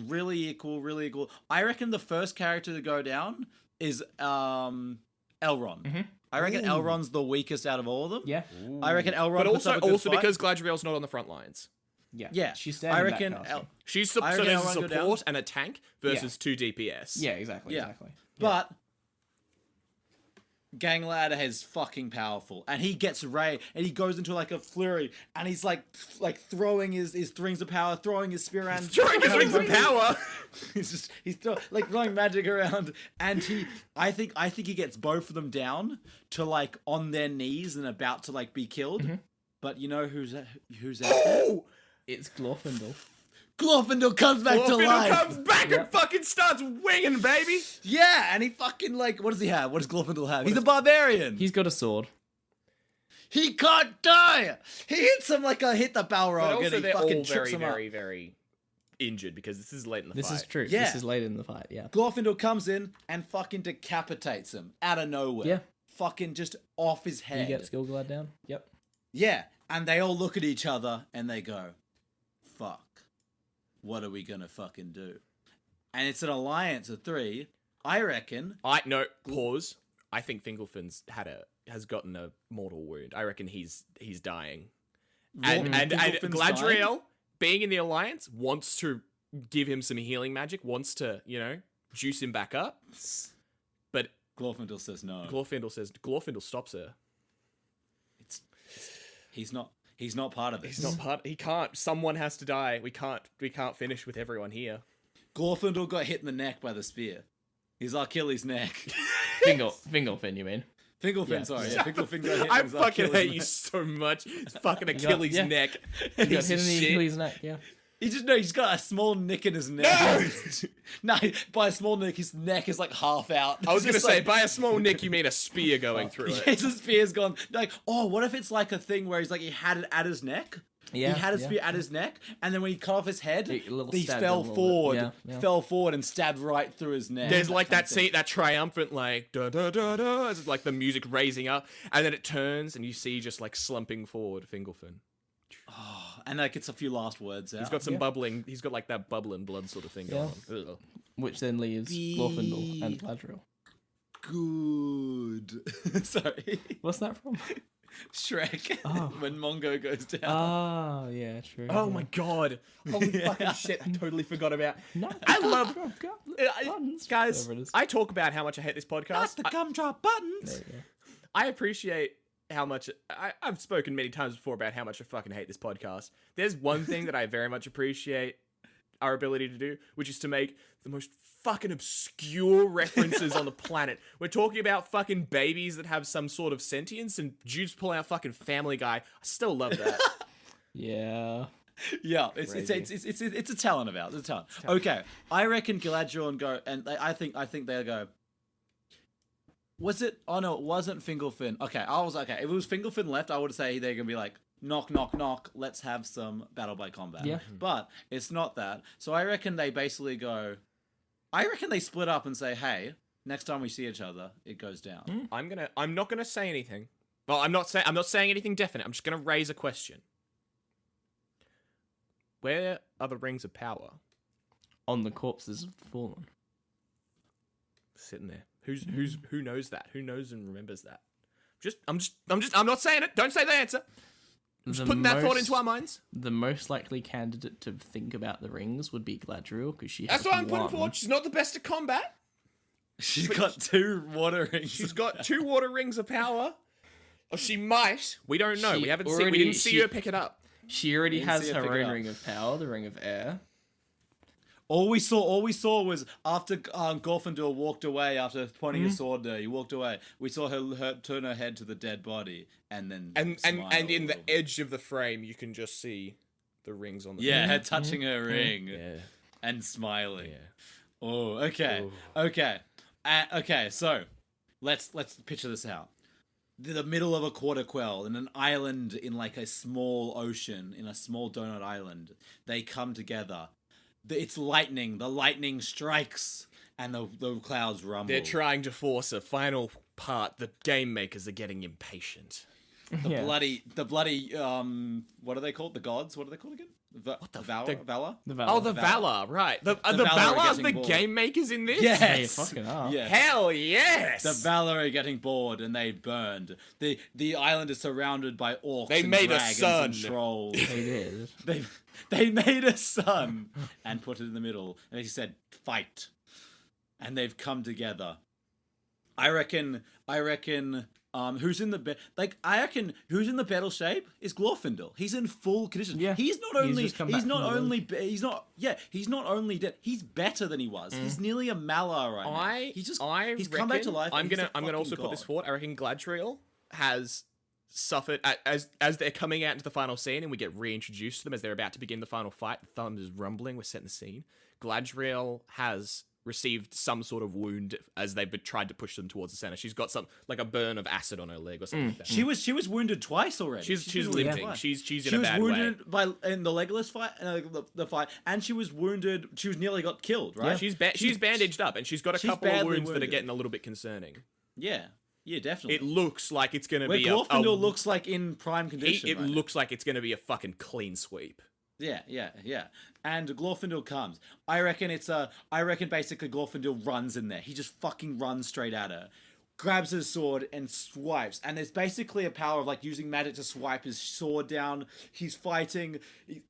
really equal. I reckon the first character to go down is Elrond. I reckon Elrond's the weakest out of all of them. Yeah. I reckon Elrond but puts up a good also fight. because Gladriel's not on the front lines. Yeah. Yeah, She's standing I reckon back casting. She's I so reckon there's a Elrond go down. support and a tank versus 2 DPS. Yeah, exactly. Yeah. Exactly. But Ganglad is fucking powerful, and he gets Ray, and he goes into like a flurry, and he's like throwing his rings of power, throwing his spear around, Throwing his rings of power. he's throwing magic around, and I think he gets both of them down to like on their knees and about to like be killed. But you know who's out there? Oh! It's Glorfindel. Glorfindel comes back to Glorfindel life. comes back and fucking starts winging, baby. Yeah, and he fucking like, what does he have? What does Glorfindel have? He's a barbarian. He's got a sword. He can't die. He hits him like hit the Balrog, But and also he they're fucking all trips very, him up. very, very injured because this is late in the This fight. is true. Yeah. This is late in the fight. Yeah. Glorfindel comes in and fucking decapitates him out of nowhere. Yeah. Fucking just off his He head. gets Gilgalad down. Yep. Yeah, and they all look at each other and they go, fuck. What are we gonna fucking do? And it's an alliance of 3. I reckon. Pause. I think Fingelfin's has gotten a mortal wound. I reckon he's dying. And Fingelfin's Gladriel, dying? being in the alliance, wants to give him some healing magic, wants to, juice him back up. But Glorfindel says no. Glorfindel stops her. He's not part of this. He's not part. He can't. Someone has to die. We can't finish with everyone here. Glorfindel got hit in the neck by the spear. His Achilles' neck. Fingelfin, you mean? Fingelfin, Yeah. sorry. Yeah, Fingelfin got hit I in his fucking Achilles' hate you neck. so much. It's fucking Achilles' yeah. neck. He got Piece hit of in the shit. Achilles neck. Yeah. He's got a small nick in his neck. No, by a small nick, his neck is like half out. I was gonna Just say, like- by a small nick, you mean a spear going through it. Yes, his spear's gone. Like, oh, what if it's like a thing where he's like he had it at his neck, Yeah, he had a yeah. spear at his neck, and then when he cut off his head, A little he stab fell a little bit. forward, Yeah. fell forward and stabbed right through his neck. There's like kind that of thing. scene, that triumphant like da da da da, as like the music raising up, and then it turns and you see just like slumping forward Fingolfin. And that gets a few last words out. He's got some bubbling. He's got like that bubbling blood sort of thing going on. Ugh. Which then leaves Glorfindel and Galadriel. Good. Sorry. What's that from? Shrek. Oh. When Mongo goes down. Oh, yeah, true. Oh my god! Holy fucking shit! I totally forgot about. No, I love buttons, guys. whatever it is. I talk about how much I hate this podcast. Not the gumdrop buttons. There you go. I appreciate how much I've spoken many times before about how much I fucking hate this podcast. There's one thing that I very much appreciate our ability to do, which is to make the most fucking obscure references on the planet. We're talking about fucking babies that have some sort of sentience, and Jude's pulling out fucking Family Guy. I still love that. Yeah. Yeah, it's a talent of ours. It's a talent. Okay, I reckon Galadriel and go, and I think they'll go. Was it? Oh no, it wasn't Fingolfin. Okay, I was okay. If it was Fingolfin left, I would say they're gonna be like, knock, knock, knock. Let's have some battle by combat. Yeah. But it's not that. So I reckon they basically go. I reckon they split up and say, hey, next time we see each other, it goes down. I'm not gonna say anything. Well, I'm not saying anything definite. I'm just gonna raise a question. Where are the rings of power? On the corpses of the fallen. Sitting there. Who knows that? Who knows and remembers that? I'm not saying it. Don't say the answer. I'm just putting that thought into our minds. The most likely candidate to think about the rings would be Galadriel, because she has That's what I'm putting one. forward. She's not the best at combat. She's got 2 water rings. She's got 2 water rings of power. Or she might. We don't know. She We haven't seen. already- We didn't see she- her pick it up. She already Didn't has see her her pick it own up. ring of power, the ring of air. All we saw was after Glorfindel walked away after pointing his sword there. He walked away. We saw her turn her head to the dead body and then And smile in a the little bit. edge of the frame, you can just see the rings on the. her touching her ring Yeah. and smiling. Yeah. Oh, okay, Ooh. okay. So let's picture this out. The middle of a quarter quell in an island in like a small ocean, in a small donut island. They come together. It's lightning. The lightning strikes, and the clouds rumble. They're trying to force a final part. The game makers are getting impatient. Yeah. The bloody, what are they called? The gods? What are they called again? What the- Valor? the- Valor? The Oh, the Valar. Valar, right? The Valar are Valar's the getting bored. game makers in this. Yeah, you Yes! fucking are. Yeah. Hell yes! The Valar are getting bored and they burned. The island is surrounded by orcs They and made a dragons sun. and trolls. They did. They made a sun and put it in the middle. And he said, fight. And they've come together. I reckon who's in the I reckon who's in the battle shape is Glorfindel. He's in full condition. Yeah. He's not only just come back from the he's not only dead. He's better than he was. He's nearly a Malar right now. He's come back to life. I'm and he's gonna a also fucking put this god. forward. I reckon Galadriel has suffered as they're coming out into the final scene and we get reintroduced to them as they're about to begin the final fight. The thunder is rumbling. We're setting the scene. Galadriel has received some sort of wound as they've tried to push them towards the center. She's got some like a burn of acid on her leg or something like that. She was wounded twice already. She's been wounded limping. twice. She's in She a was bad way. wounded in the Legolas fight, the fight, and she was wounded. She was nearly got killed, right? She's bandaged up and she's got a she's couple of badly wounds that are wounded. getting a little bit concerning. Yeah, definitely. It looks like it's going to Where be Glorfindel looks like in prime condition. It right now. looks like it's going to be a fucking clean sweep. Yeah. And Glorfindel comes. I reckon basically Glorfindel runs in there. He just fucking runs straight at her. Grabs his sword and swipes. And there's basically a power of like using magic to swipe his sword down. He's fighting.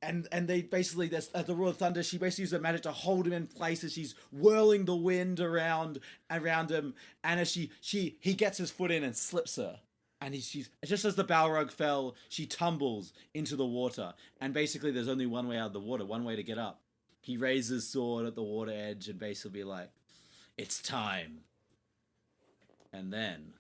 And they basically, at the Royal Thunder, she basically uses her magic to hold him in place as she's whirling the wind around him. And as he gets his foot in and slips her. And she's just as the Balrog fell, she tumbles into the water. And basically, there's only one way out of the water, one way to get up. He raises sword at the water edge and basically like, it's time. And then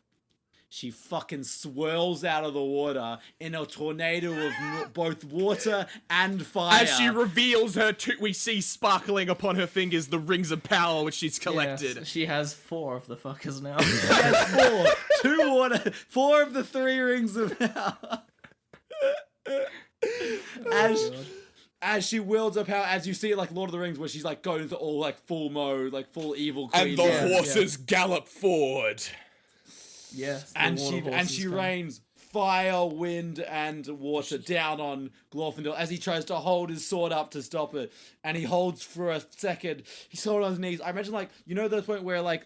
she fucking swirls out of the water in a tornado of both water and fire. As she reveals we see sparkling upon her fingers the rings of power which she's collected. Yes, she has 4 of the fuckers now. She has 4 of the 3 rings of power. as she wields her power, as you see it like Lord of the Rings, where she's like going to all like full mode, like full evil queen. And the horses gallop forward. Yes. And she rains fire, wind, and water down on Glorfindel as he tries to hold his sword up to stop it. And he holds for a second. He's holding on his knees. I imagine like, you know the point where like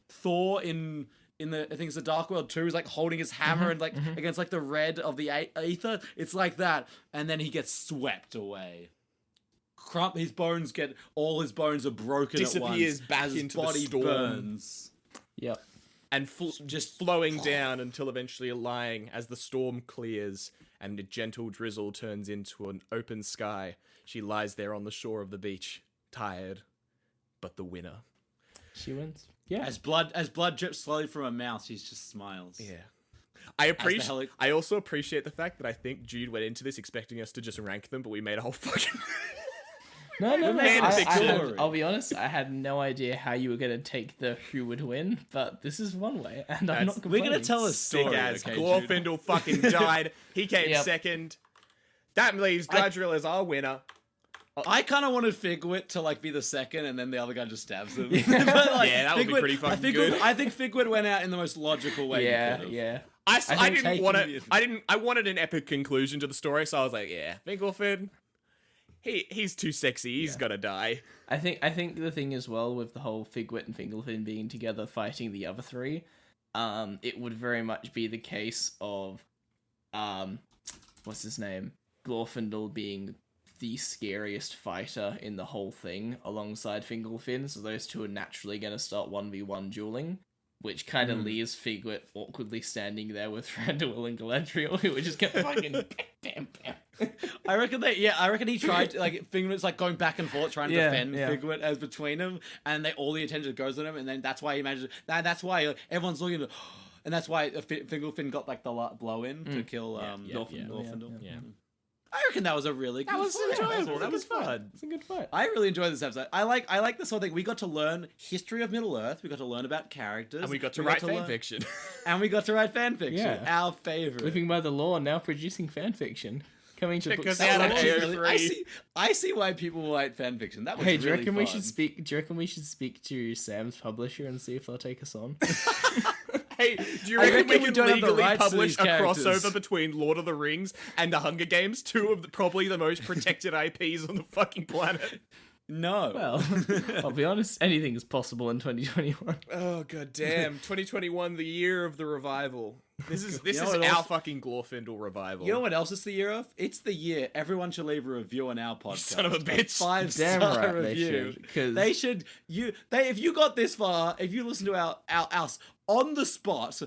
Thor in the, I think it's the Dark World 2 is like holding his hammer and like against like the red of the aether. It's like that. And then he gets swept away. His bones all his bones are broken Disappears at once. back as into his body the storm. burns. Yep. And just flowing down until eventually lying as the storm clears and a gentle drizzle turns into an open sky. She lies there on the shore of the beach, tired, but the winner. She wins. Yeah. As blood drips slowly from her mouth, she just smiles. Yeah. I also appreciate the fact that I think Jude went into this expecting us to just rank them, but we made a whole fucking... No. Fanfic I'll be honest, I had no idea how you were going to take the who would win, but this is one way, and I'm not complaining. We're going to tell a story. Big as Okay, Glorfindel fucking died. He came Yep. second. That leaves Galadriel as our winner. I kind of wanted Figwit to like be the second, and then the other guy just stabs him. But, like, Yeah, that would be pretty fucking good. I think Figwit went out in the most logical way. Yeah. I didn't want taking it. I wanted an epic conclusion to the story, so I was like, yeah, Finkelfin. He's too sexy. He's gotta die. I think the thing as well with the whole Figwit and Fingalfin being together fighting the other three, it would very much be the case of, what's his name? Glorfindel being the scariest fighter in the whole thing alongside Fingalfin, so those two are naturally going to start 1v1 dueling, which kind of leaves Figwit awkwardly standing there with Thranduil and Galadriel, who would just get fucking bam. I reckon he tried to, like Figwit's like going back and forth trying to defend Figwit as between them, and all the attention goes on him, and then that's why he manages. That's why everyone's looking at, and that's why Fingalfin got like the blow in to kill Glorfindel. Yeah. I reckon that was a really good fight. enjoyable. That was fun. It's a good fight. I really enjoyed this episode. I like this whole thing. We got to learn history of Middle Earth. We got to learn about characters. And we got to write fanfiction. And we got to write fanfiction. Yeah. Our favorite. Living by the law, now producing fanfiction. Coming to Check books. us out on Actually, AO3. I see why people write fanfiction. That was Hey, do you really reckon fun. we should speak? Do you reckon we should speak to Sam's publisher and see if they'll take us on? Hey, do you I reckon reckon we we could don't have the legally rights to publish these a characters. crossover between Lord of the Rings and the Hunger Games, two of probably the most protected IPs on the fucking planet? No. Well, I'll be honest, anything is possible in 2021. Oh god damn! 2021, the year of the revival. This is You know our what else- fucking Glorfindel revival. You know what else it's the year of? It's the year everyone should leave a review on our podcast. son of a bitch. Damn 5-star right they review. should, 'cause- They should. If you got this far, if you listen to our on the spot.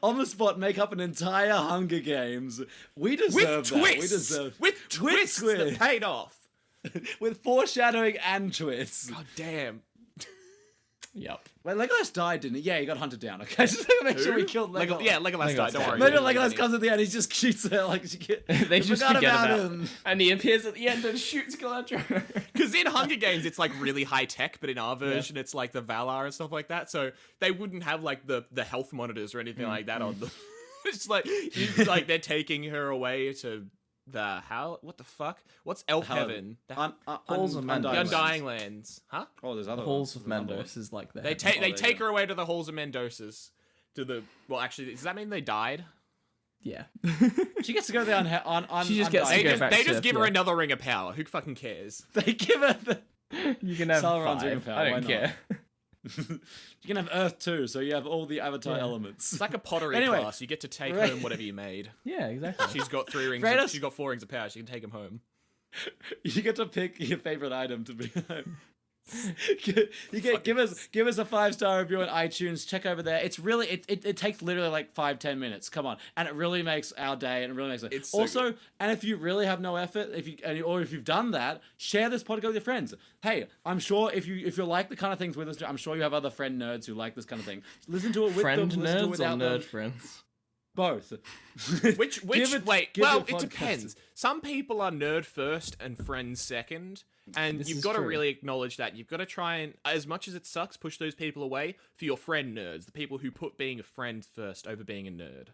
On the spot, make up an entire Hunger Games. We deserve that. We deserve with twists that paid off. with foreshadowing and twists. God damn. Yep. Wait, Legolas died, didn't he? Yeah, he got hunted down. Okay, just to make sure we killed Legolas. Legolas died. Don't worry. Maybe Legolas comes at the end. He just shoots her like she They just forgot forget about about him. And he appears at the end and shoots Galadriel. Because in Hunger Games, it's like really high tech, but in our version, it's like the Valar and stuff like that. So they wouldn't have like the health monitors or anything like that on them. It's like they're taking her away to the what the fuck? What's Elf Heaven? Halls of Mandos. The Undying Lands, huh? Oh, there's other Halls ones. of Mandos is like that. They take her away to the Halls of Mendosas. Well, actually, does that mean they died? Yeah. She gets to go there on She just gets to They go just, back they to- just give her yeah. another ring of power. Who fucking cares? They give her the. You can have Sauron's ring of 5. power, I why don't not? care. You can have Earth too, so you have all the Avatar elements. It's like a pottery Anyway, class. You get to take right. home whatever you made. Yeah, exactly. She's got 3 rings. Kratos- She's got 4 rings of power. She can take them home. You get to pick your favorite item to be. Give us a 5-star review on iTunes. Check over there. It's really it takes literally like 5-10 minutes. Come on, and it really makes our day, and it really makes it. It's so also, and if you really have no effort, if you've done that, share this podcast with your friends. Hey, I'm sure if you like the kind of things we listen to, I'm sure you have other friend nerds who like this kind of thing. Listen to it with Friend them. Listen to it nerds or without nerd them. friends? Both. Which Give it it depends. Some people are nerd first and friends second, and This you've is got to true. really acknowledge that. You've got to try and, as much as it sucks, push those people away for your friend nerds, the people who put being a friend first over being a nerd.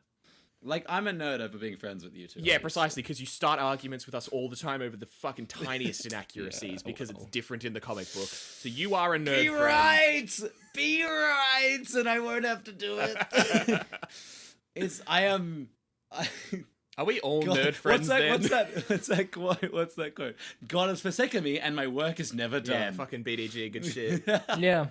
Like, I'm a nerd over being friends with you two. Yeah, precisely, because you start arguments with us all the time over the fucking tiniest inaccuracies because it's different in the comic book. So you are a nerd Be friend. right! Be right! And I won't have to do it. I am... Are we all God, nerd friends then? What's that quote? What's that quote? God has forsaken me and my work is never done. Yeah, fucking BDG, good shit. Yeah.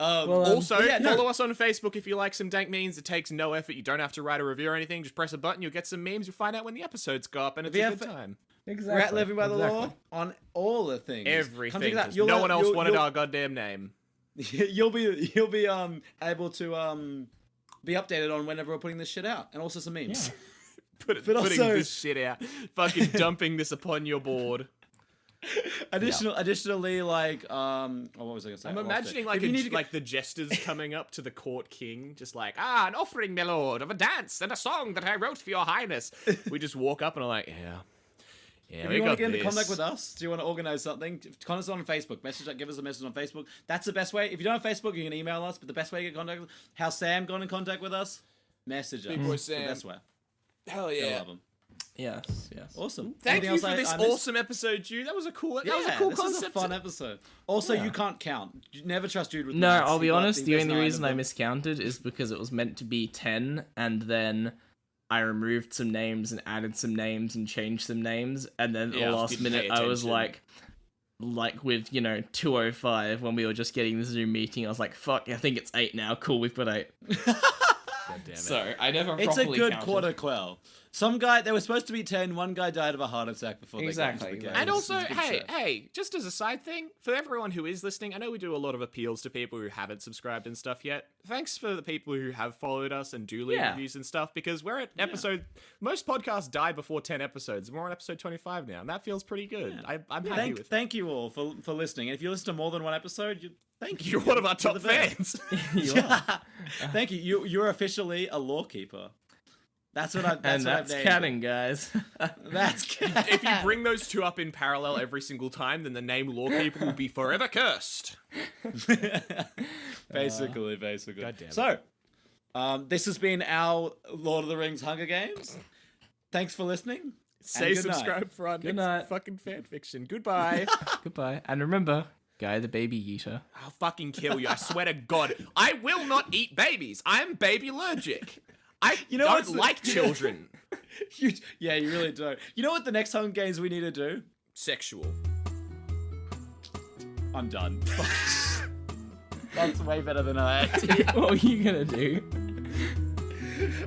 Also, yeah, no. follow us on Facebook if you like some dank memes. It takes no effort. You don't have to write a review or anything. Just press a button, you'll get some memes. You'll find out when the episodes go up, and it's a good time. Exactly. We're at Living by the Law on all the things. Everything. 'Cause no one else wanted our goddamn name. You'll be able to be updated on whenever we're putting this shit out, and also some memes. Yeah. Putting also- this shit out. Fucking dumping this upon your board. Additionally, like, what was I gonna say? I'm I lost imagining it. like If you need to like the jesters coming up to the court king, just like, an offering, my lord, of a dance and a song that I wrote for your highness. We just walk up and are like, If we you want got to get into this. contact with us, do you want to organize something? Contact us on Facebook. Give us a message on Facebook. That's the best way. If you don't have Facebook, you can email us. But the best way to get in contact with how Sam got in contact with us, message us. Big boy It's the Sam. best way. Hell I yeah. love him. Yes. Awesome. Thank Anything you else for this I missed? awesome episode, Jude. That was a cool. That was a Yeah, cool this was concept. a fun episode. Also, you can't count. You never trust Jude with No, maths. I'll be He got honest. The best only 9 reason of I them. miscounted is because it was meant to be 10, and then I removed some names and added some names and changed some names, and then at Yeah, the last didn't pay minute I was attention. like with 2:05 when we were just getting the Zoom meeting, I was like, fuck, I think it's 8 now. Cool, we've got 8. God damn it. So I never It's a properly good counted. quarter quell. Some guy, there was supposed to be 10. One guy died of a heart attack before they got into Exactly, the game. exactly. And It's also, good shit. hey, just as a side thing, for everyone who is listening, I know we do a lot of appeals to people who haven't subscribed and stuff yet. Thanks for the people who have followed us and do leave Yeah. reviews and stuff, because we're at episode... Most podcasts die before 10 episodes, and we're on episode 25 now, and that feels pretty good. I'm happy with it. Thank you all for listening. And if you listen to more than one episode, thank you. You're one of our top the best. fans. You are. Thank you. You're officially a law keeper. That's what I. And that's canon, guys. That's canon. If you bring those two up in parallel every single time, then the name Lawkeeper will be forever cursed. basically. God damn it. So, this has been our Lord of the Rings Hunger Games. Thanks for listening. Say good night. subscribe for our Good next night. fucking fanfiction. Goodbye. Goodbye. And remember, Guy the Baby Eater. I'll fucking kill you. I swear to God. I will not eat babies. I'm baby allergic. I what's don't like children. You really don't. You know what the next Hunger Games we need to do? Sexual. I'm done. That's way better than I had. What were you gonna do?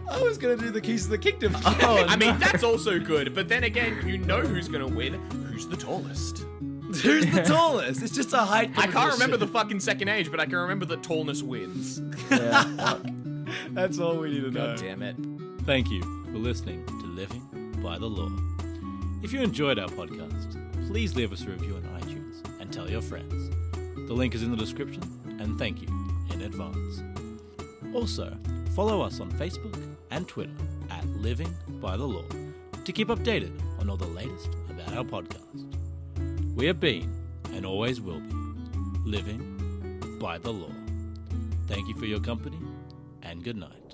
I was gonna do the Keys of the Kingdom. Oh, I mean, that's also good, but then again, you know who's gonna win. Who's the tallest? Who's the tallest? It's just a height. I can't remember the fucking second age, but I can remember that tallness wins. Yeah, fuck. That's all we need to know. God damn it. Thank you for listening to Living by the Law. If you enjoyed our podcast, please leave us a review on iTunes and tell your friends. The link is in the description, and thank you in advance. Also, follow us on Facebook and Twitter at Living by the Law to keep updated on all the latest about our podcast. We have been, and always will be, living by the law. Thank you for your company, and good night.